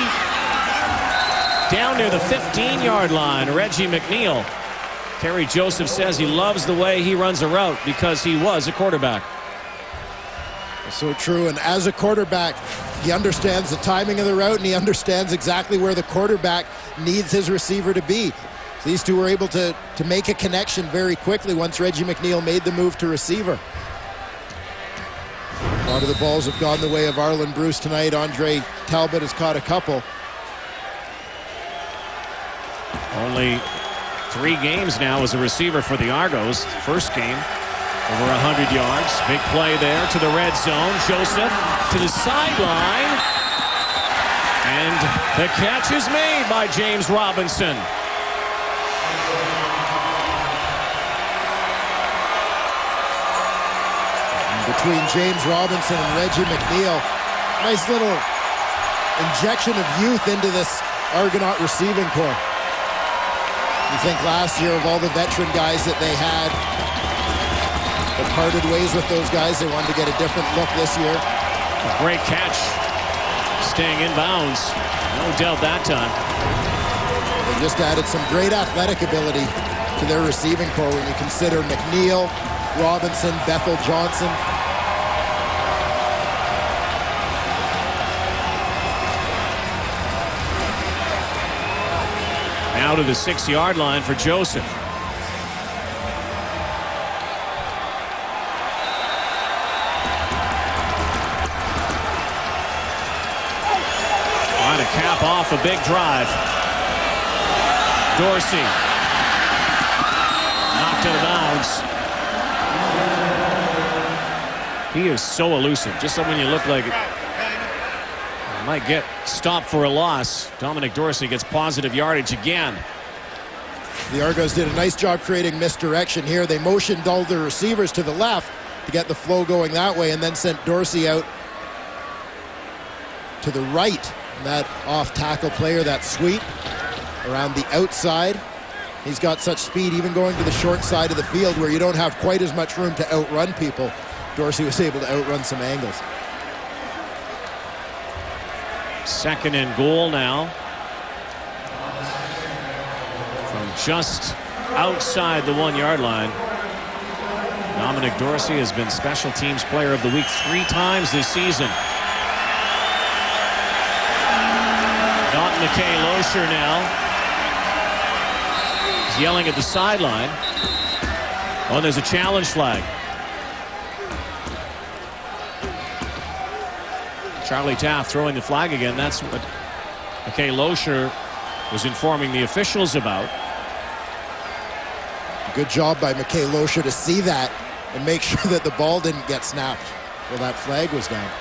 Down near the 15-yard line. Reggie McNeil. Kerry Joseph says he loves the way he runs a route because he was a quarterback. So true, and as a quarterback, he understands the timing of the route and he understands exactly where the quarterback needs his receiver to be. So these two were able to make a connection very quickly once Reggie McNeil made the move to receiver. A lot of the balls have gone the way of Arlen Bruce tonight. Andre Talbot has caught a couple. Only 3 games now as a receiver for the Argos. First game, over 100 yards. Big play there to the red zone. Joseph to the sideline. And the catch is made by James Robinson. Between James Robinson and Reggie McNeil, nice little injection of youth into this Argonaut receiving corps. You think last year of all the veteran guys that they had that parted ways with those guys, they wanted to get a different look this year. A great catch. Staying in bounds. No doubt that time. They just added some great athletic ability to their receiving corps when you consider McNeil, Robinson, Bethel Johnson. Now to the 6-yard line for Joseph. Trying to cap off a big drive. Dorsey. Knocked out of bounds. He is so elusive. Just when you look like it might get stopped for a loss. Dominic Dorsey gets positive yardage again. The Argos did a nice job creating misdirection here. They motioned all the receivers to the left to get the flow going that way and then sent Dorsey out to the right. And that off-tackle player, that sweep around the outside. He's got such speed even going to the short side of the field where you don't have quite as much room to outrun people. Dorsey was able to outrun some angles. 2nd and goal now. From just outside the 1-yard line. Dominic Dorsey has been Special Teams Player of the Week 3 times this season. Not McKay Losher now. He's yelling at the sideline. Oh, and there's a challenge flag. Charlie Taft throwing the flag again. That's what McKay Losher was informing the officials about. Good job by McKay Losher to see that and make sure that the ball didn't get snapped while that flag was down.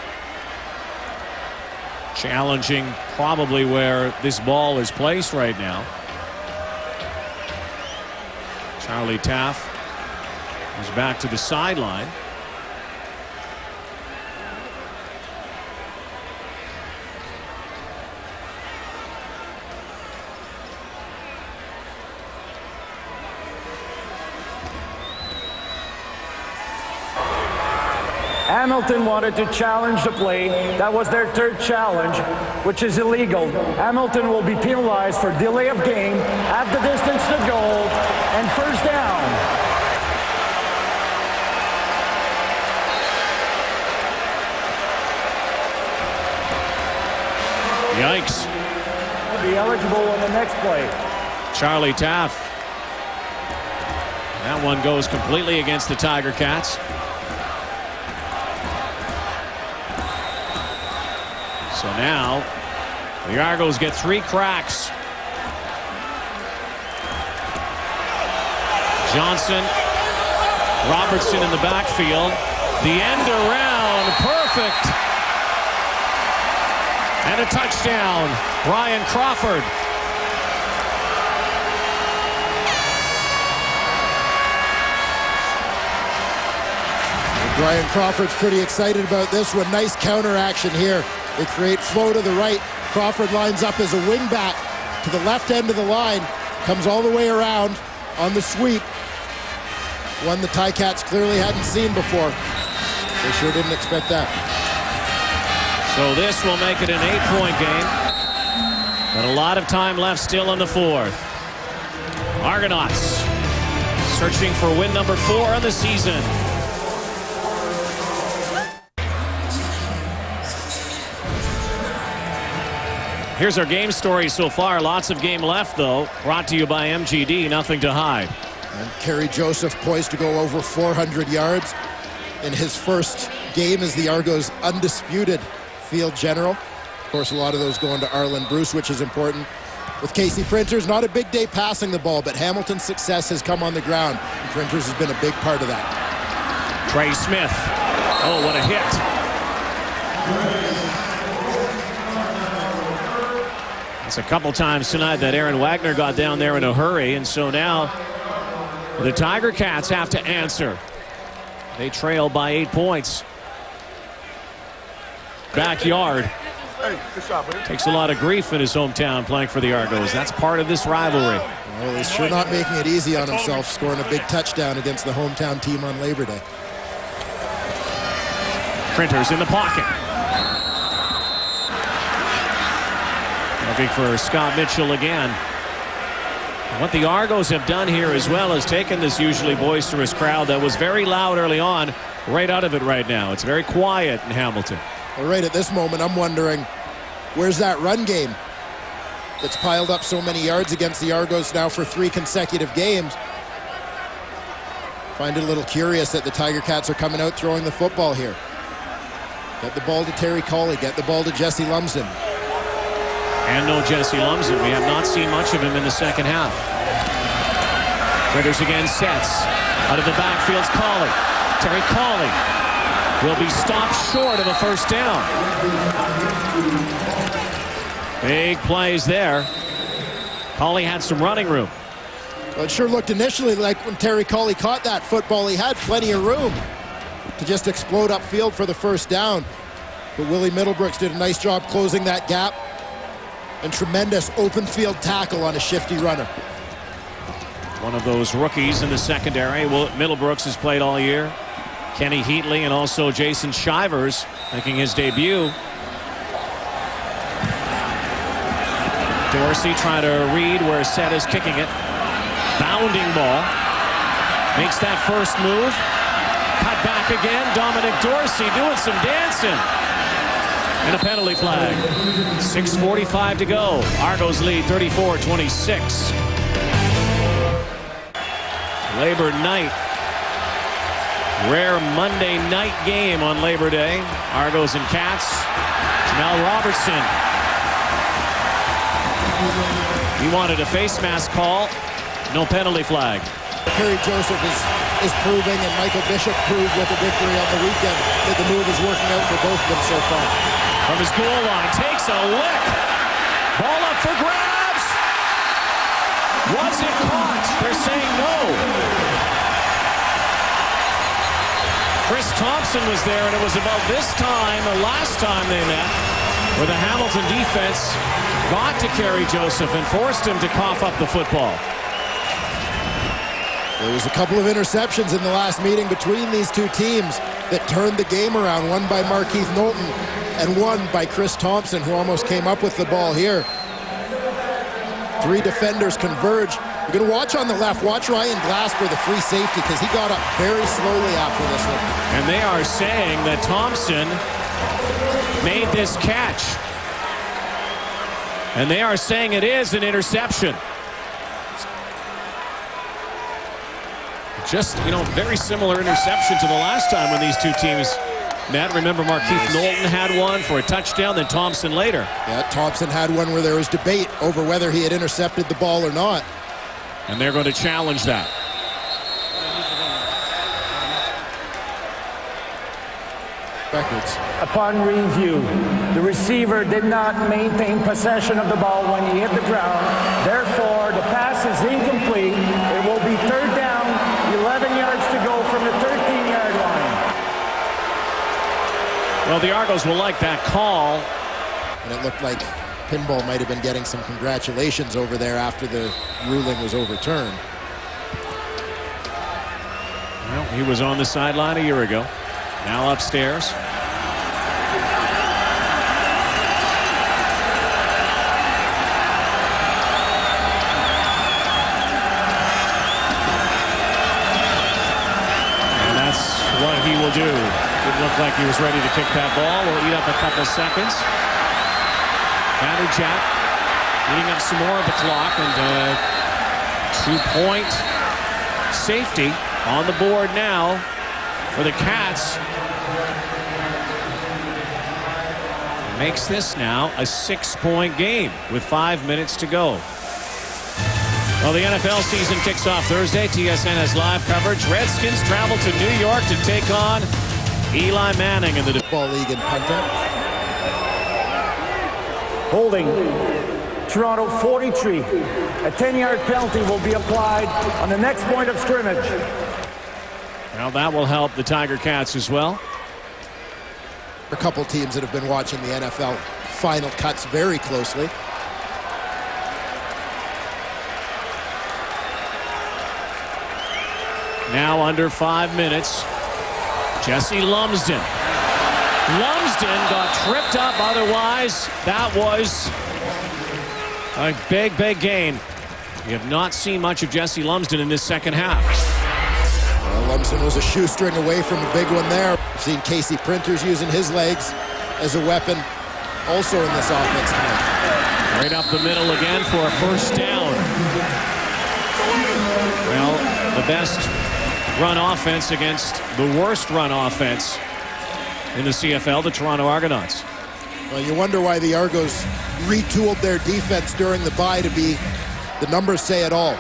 Challenging probably where this ball is placed right now. Charlie Taft is back to the sideline. Hamilton wanted to challenge the play. That was their 3rd challenge, which is illegal. Hamilton will be penalized for delay of game, half the distance to goal, and first down. Yikes. He'll be eligible on the next play. Charlie Taff. That one goes completely against the Tiger Cats. So now the Argos get 3 cracks. Johnson, Robertson in the backfield. The end around, perfect. And a touchdown, Ryan Crawford. Ryan Crawford's pretty excited about this one. Nice counter action here. They create flow to the right. Crawford lines up as a wingback to the left end of the line. Comes all the way around on the sweep. One the Ticats clearly hadn't seen before. They sure didn't expect that. So this will make it an 8-point game. But a lot of time left still in the 4th. Argonauts searching for win number 4 of the season. Here's our game story so far. Lots of game left, though. Brought to you by MGD. Nothing to hide. And Kerry Joseph poised to go over 400 yards in his first game as the Argos' undisputed field general. Of course, a lot of those going to Arlen Bruce, which is important. With Casey Printers, not a big day passing the ball, but Hamilton's success has come on the ground. And Printers has been a big part of that. Trey Smith. Oh, what a hit. It's a couple times tonight that Aaron Wagner got down there in a hurry, and so now the Tiger Cats have to answer. They trail by 8 points. Backyard. Takes a lot of grief in his hometown playing for the Argos. That's part of this rivalry. Well, he's sure not making it easy on himself, scoring a big touchdown against the hometown team on Labor Day. Printers in the pocket. Looking for Scott Mitchell again. What the Argos have done here as well is taken this usually boisterous crowd that was very loud early on right out of it right now. It's very quiet in Hamilton. Well, right at this moment, I'm wondering, where's that run game that's piled up so many yards against the Argos now for 3 consecutive games? Find it a little curious that the Tiger Cats are coming out throwing the football here. Get the ball to Terry Colley. Get the ball to Jesse Lumsden. And no Jesse Lumsden. We have not seen much of him in the second half. Printers again sets. Out of the backfield's Colley. Terry Colley will be stopped short of a first down. Big plays there. Colley had some running room. Well, it sure looked initially like when Terry Colley caught that football, he had plenty of room to just explode upfield for the first down. But Willie Middlebrooks did a nice job closing that gap. And tremendous open field tackle on a shifty runner. One of those rookies in the secondary. Middlebrooks has played all year. Kenny Heatley and also Jason Shivers making his debut. Dorsey trying to read where Set is kicking it. Bounding ball. Makes that first move. Cut back again. Dominic Dorsey doing some dancing. And a penalty flag. 6:45 to go. Argos lead 34-26. Labor night. Rare Monday night game on Labor Day. Argos and Cats. Jamel Robertson. He wanted a face mask call. No penalty flag. Kerry Joseph is proving, and Michael Bishop proved with a victory on the weekend, that the move is working out for both of them so far. From his goal line, takes a lick. Ball up for grabs. Was it caught? They're saying no. Chris Thompson was there, and it was about this time, the last time they met, where the Hamilton defense got to Kerry Joseph and forced him to cough up the football. There was a couple of interceptions in the last meeting between these two teams that turned the game around. One by Markeith Knowlton and one by Chris Thompson, who almost came up with the ball here. 3 defenders converge. You're going to watch on the left. Watch Ryan Glasper, the free safety, because he got up very slowly after this one. And they are saying that Thompson made this catch. And they are saying it is an interception. Just, very similar interception to the last time when these two teams met. Remember, Markeith Knowlton had one for a touchdown, then Thompson later. Yeah, Thompson had one where there was debate over whether he had intercepted the ball or not. And they're going to challenge that. Records. Upon review, the receiver did not maintain possession of the ball when he hit the ground. Therefore, the pass is incomplete. It will be third down, 11 yards to go from the 13-yard line. Well, the Argos will like that call. And it looked like Pinball might have been getting some congratulations over there after the ruling was overturned. Well, he was on the sideline a year ago. Now upstairs. And that's what he will do. Didn't look like he was ready to kick that ball. We'll eat up a couple seconds. Vanderchat eating up some more of the clock, and 2-point safety on the board now for the Cats. Makes this now a 6-point game with 5 minutes to go. Well, the NFL season kicks off Thursday. TSN has live coverage. Redskins travel to New York to take on Eli Manning in the Football League in punting. Holding. Toronto 43. A 10-yard penalty will be applied on the next point of scrimmage. Well, that will help the Tiger Cats as well. A couple teams that have been watching the NFL final cuts very closely. Now under 5 minutes. Jesse Lumsden. Lumsden got tripped up. Otherwise, that was a big, big gain. You have not seen much of Jesse Lumsden in this second half. Well, Lumsden was a shoestring away from a big one there. We've seen Casey Printers using his legs as a weapon also in this offense tonight. Right up the middle again for a first down. Well, the best run offense against the worst run offense in the CFL, the Toronto Argonauts. Well, you wonder why the Argos retooled their defense during the bye to be, the numbers say it all.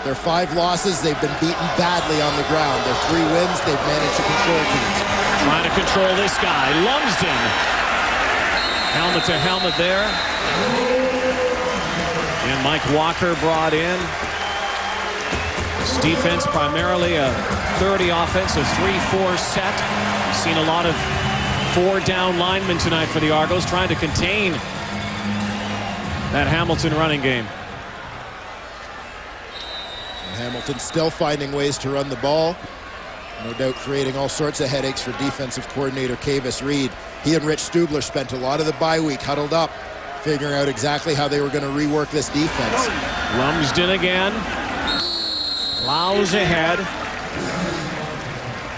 Their 5 losses, they've been beaten badly on the ground. Their 3 wins, they've managed to control teams. Trying to control this guy, Lumsden. Helmet to helmet there. And Mike Walker brought in. This defense primarily a 30 offense, a 3-4 set. We've seen a lot of 4-down linemen tonight for the Argos, trying to contain that Hamilton running game. Hamilton still finding ways to run the ball. No doubt creating all sorts of headaches for defensive coordinator Kavis Reed. He and Rich Stubler spent a lot of the bye week huddled up, figuring out exactly how they were going to rework this defense. Lumsden again. Plows ahead.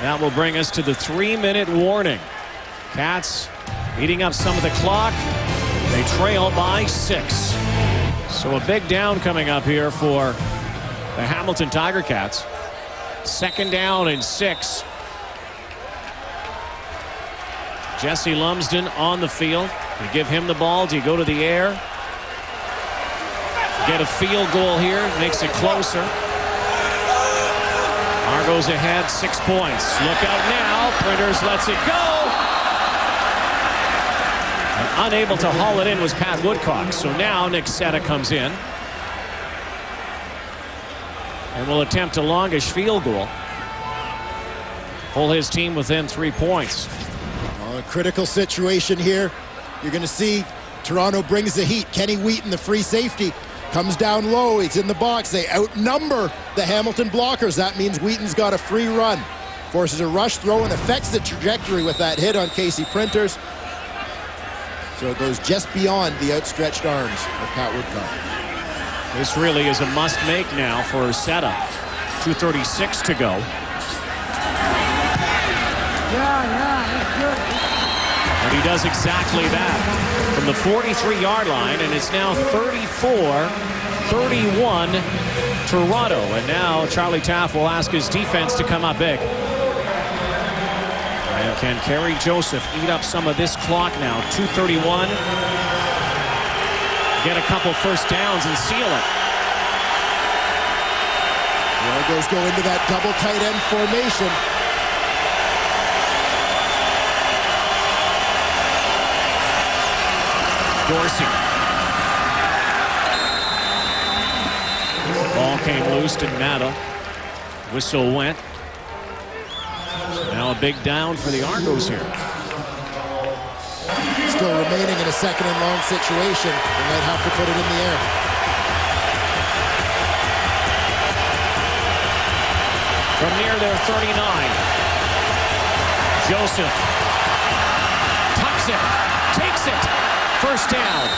That will bring us to the 3-minute warning. Cats eating up some of the clock. They trail by 6. So a big down coming up here for the Hamilton Tiger Cats. 2nd down and 6. Jesse Lumsden on the field. You give him the ball. Do you go to the air? Get a field goal here. Makes it closer. Argos ahead 6 points. Look out now. Printers lets it go. And unable to haul it in was Pat Woodcock. So now Nick Setta comes in and will attempt a longish field goal. Pull his team within 3 points. Well, a critical situation here. You're going to see Toronto brings the heat. Kenny Wheaton, the free safety, comes down low. He's in the box. They outnumber the Hamilton blockers. That means Wheaton's got a free run. Forces a rush throw and affects the trajectory with that hit on Casey Printers. So it goes just beyond the outstretched arms of Pat Woodcock. This really is a must-make now for Setta. 2:36 to go. And he does exactly that from the 43-yard line, and it's now 34-31 Toronto. And now Charlie Taff will ask his defense to come up big. And can Kerry Joseph eat up some of this clock now? 2:31. Get a couple first downs and seal it. The Argos go into that double tight end formation. Dorsey. Ball came loose, didn't matter. Whistle went. Now a big down for the Argos here. Still remaining in a second and long situation. They might have to put it in the air. From near their 39. Joseph tucks it, takes it. First down.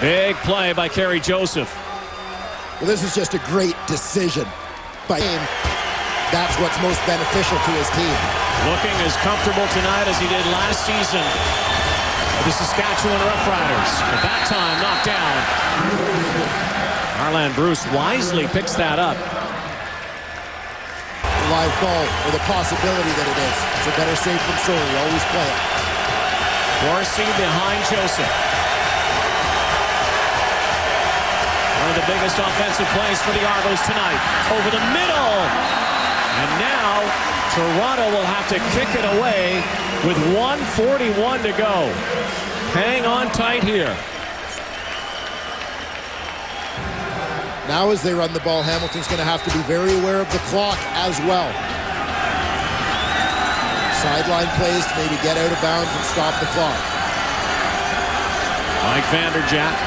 Big play by Kerry Joseph. Well, this is just a great decision by him. That's what's most beneficial to his team. Looking as comfortable tonight as he did last season with the Saskatchewan Roughriders. But that time knocked down. Arland Bruce wisely picks that up. Live ball, or the possibility that it is. It's a better safe than sorry. Always play it. Dorsey behind Joseph. One of the biggest offensive plays for the Argos tonight. Over the middle. And now Toronto will have to kick it away with 1:41 to go. Hang on tight here. Now as they run the ball, Hamilton's going to have to be very aware of the clock as well. Sideline plays to maybe get out of bounds and stop the clock. Mike Vanderjagt.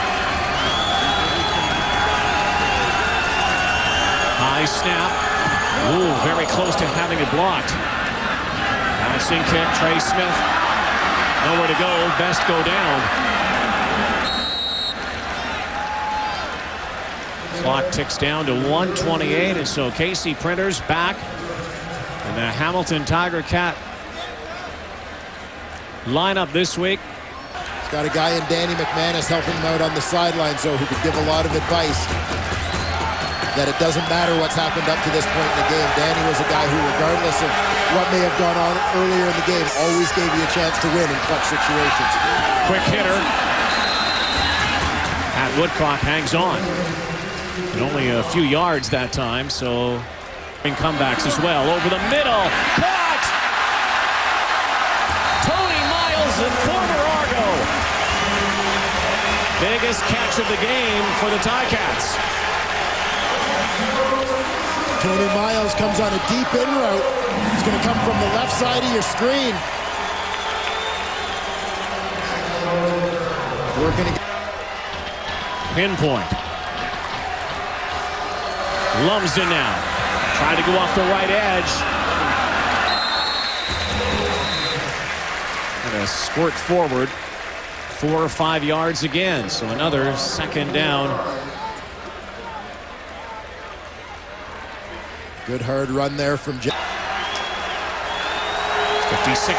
High snap. Ooh, very close to having it blocked. Bouncing kick, Trey Smith. Nowhere to go, best go down. Clock ticks down to 1:28, and so Casey Printers back. And the Hamilton Tiger Cat lineup this week. He's got a guy in Danny McManus helping him out on the sideline, so who could give a lot of advice that it doesn't matter what's happened up to this point in the game. Danny was a guy who, regardless of what may have gone on earlier in the game, always gave you a chance to win in clutch situations. Quick hitter. Pat Woodcock hangs on. And only a few yards that time, so in comebacks as well. Over the middle. Caught! Tony Miles, the former Argo. Biggest catch of the game for the Ticats. Tony Miles comes on a deep in route. He's going to come from the left side of your screen. Working again. Pinpoint. Lumsden now. Trying to go off the right edge. And a squirt forward. 4 or 5 yards again. So another second down. Good hard run there from 56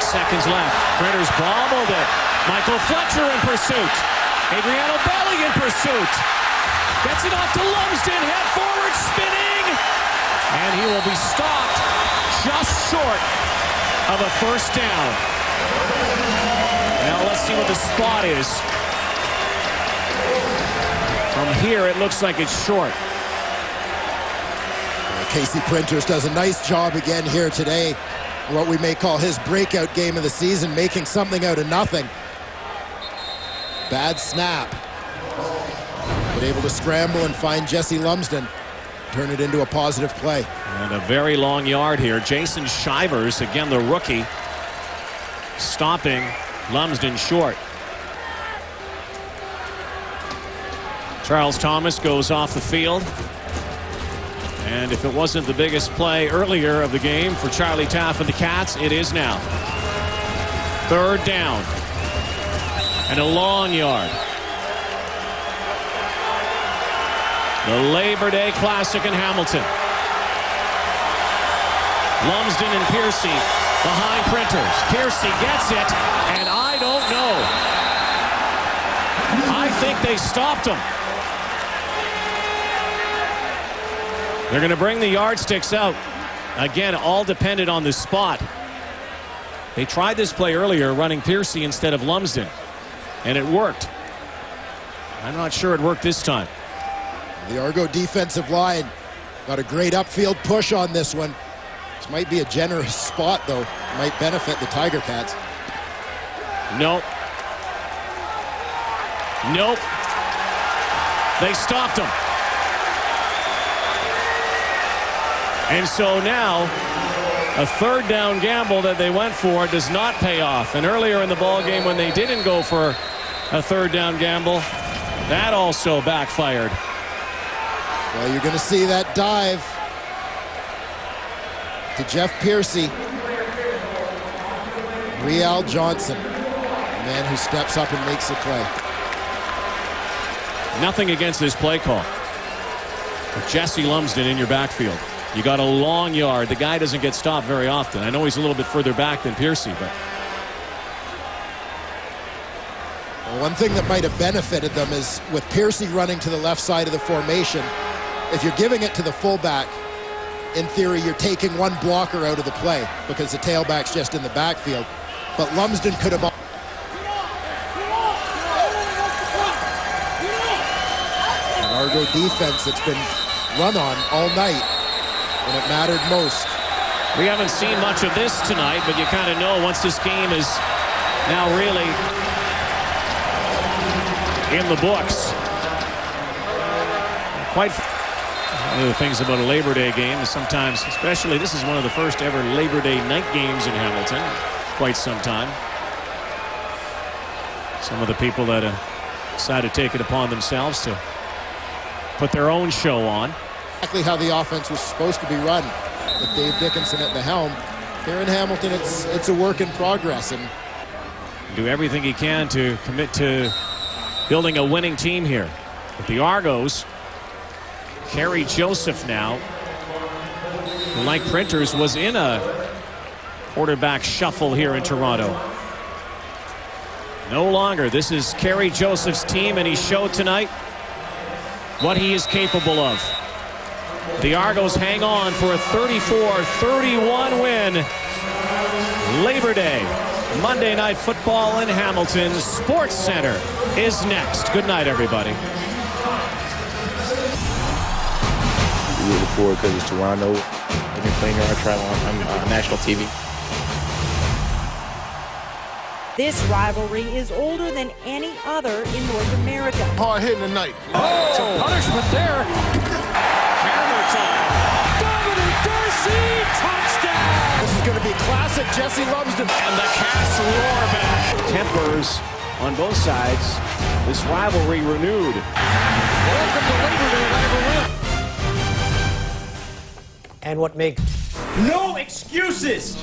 seconds left. Printers bobbled it. Michael Fletcher in pursuit. Adriano Belli in pursuit. Gets it off to Lumsden. Head forward, spinning. And he will be stopped just short of a first down. Now let's see what the spot is. From here, it looks like it's short. Casey Printers does a nice job again here today. What we may call his breakout game of the season, making something out of nothing. Bad snap. But able to scramble and find Jesse Lumsden. Turn it into a positive play. And a very long yard here. Jason Shivers, again the rookie, stopping Lumsden short. Charles Thomas goes off the field. And if it wasn't the biggest play earlier of the game for Charlie Taff and the Cats, it is now. Third down. And a long yard. The Labor Day Classic in Hamilton. Lumsden and Piercy behind Printers. Piercy gets it, and I don't know. I think they stopped him. They're going to bring the yardsticks out. Again, all dependent on the spot. They tried this play earlier, running Piercy instead of Lumsden, and it worked. I'm not sure it worked this time. The Argo defensive line got a great upfield push on this one. This might be a generous spot, though. It might benefit the Tiger Cats. Nope. Nope. They stopped him. And so now, a third down gamble that they went for does not pay off. And earlier in the ball game, when they didn't go for a third down gamble, that also backfired. Well, you're going to see that dive to Jeff Piercy. Real Johnson, the man who steps up and makes the play. Nothing against this play call. With Jesse Lumsden in your backfield. You got a long yard. The guy doesn't get stopped very often. I know he's a little bit further back than Piercy, but... Well, one thing that might have benefited them is with Piercy running to the left side of the formation, if you're giving it to the fullback, in theory, you're taking one blocker out of the play because the tailback's just in the backfield. But Lumsden could have... An Argo defense that's been run on all night when it mattered most. We haven't seen much of this tonight, but you kind of know once this game is now really in the books. One of the things about a Labor Day game is sometimes, especially this is one of the first ever Labor Day night games in Hamilton, quite some time. Some of the people that decided to take it upon themselves to put their own show on. Exactly how the offense was supposed to be run with Dave Dickinson at the helm. Here in Hamilton, it's a work in progress, and do everything he can to commit to building a winning team here. But the Argos, Kerry Joseph now, who, like Printers, was in a quarterback shuffle here in Toronto. No longer. This is Kerry Joseph's team, and he showed tonight what he is capable of. The Argos hang on for a 34-31 win. Labor Day, Monday Night Football in Hamilton. Sports Center is next. Good night, everybody. We look forward because it's Toronto. We've been playing our travel on national TV. This rivalry is older than any other in North America. Hard hitting tonight. Oh! Some punishment there. Hammer time. Dominic Darcy, touchdown! this is going to be classic Jesse Lumsden. And the Cats roar back. Tempers on both sides. This rivalry renewed. Welcome to Labor Day rivalry. And what makes... No excuses!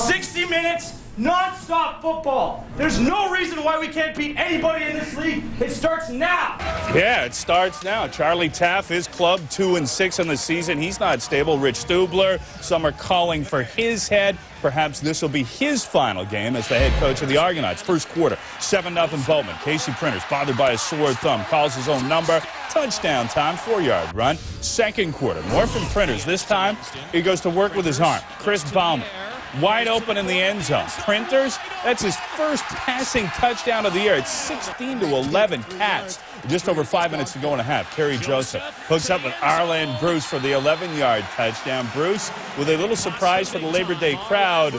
60 minutes, non-stop football. There's no reason why we can't beat anybody in this league. It starts now. Yeah, it starts now. Charlie Taff, his club, 2-6 in the season. He's not stable. Rich Stubler, some are calling for his head. Perhaps this will be his final game as the head coach of the Argonauts. First quarter, 7-0 Boatman. Casey Printers, bothered by a sore thumb, calls his own number. Touchdown time, 4-yard run. Second quarter, more from Printers. This time, he goes to work with his arm. Chris Bauman, wide open in the end zone. Printers, that's his first passing touchdown of the year. It's 16-11 Cats. Just over 5 minutes to go and a half. Kerry Joseph hooks up with Arlen Bruce for the 11-yard touchdown. Bruce, with a little surprise for the Labor Day crowd,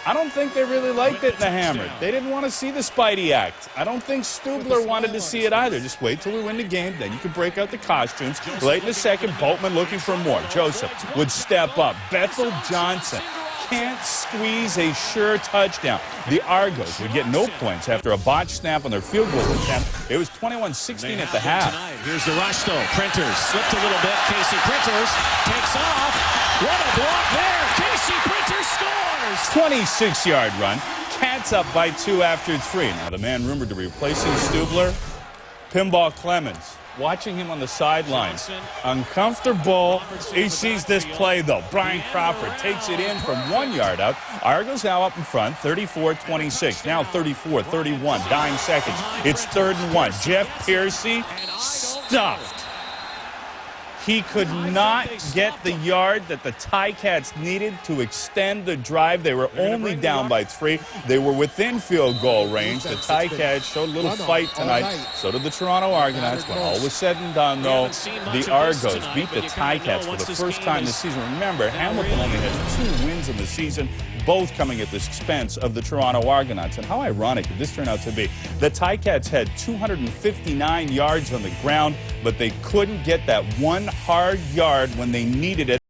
I don't think they really liked it in the Hammer. They didn't want to see the Spidey act. I don't think Stubler wanted to see it either. Just wait till we win the game, then you can break out the costumes. Late in the second, Boatman looking for more. Joseph would step up. Bethel Johnson can't squeeze a sure touchdown. The Argos would get no points after a botched snap on their field goal attempt. It was 21-16 at the half. Here's the rush, though. Printers slipped a little bit. Casey Printers takes off. What a block there. Casey Printers scores. 26-yard run. Cats up by 2 after 3. Now the man rumored to be replacing Stubler, Pinball Clemens. watching him on the sidelines. Uncomfortable. He sees this play, though. Brian Crawford takes it in from 1 yard out. Argos now up in front, 34-26. Now 34-31, dying seconds. It's 3rd and 1. Jeff Piercy stuffed. He could not get the yard that the Ticats needed to extend the drive. They were only down by 3. They were within field goal range. The Ticats showed a little fight tonight. So did the Toronto Argonauts. When all was said and done, though, the Argos beat the Ticats for the first time this season. Remember, Hamilton only has 2 wins in the season, both coming at the expense of the Toronto Argonauts. And how ironic did this turn out to be? The Ticats had 259 yards on the ground, but they couldn't get that one hard yard when they needed it.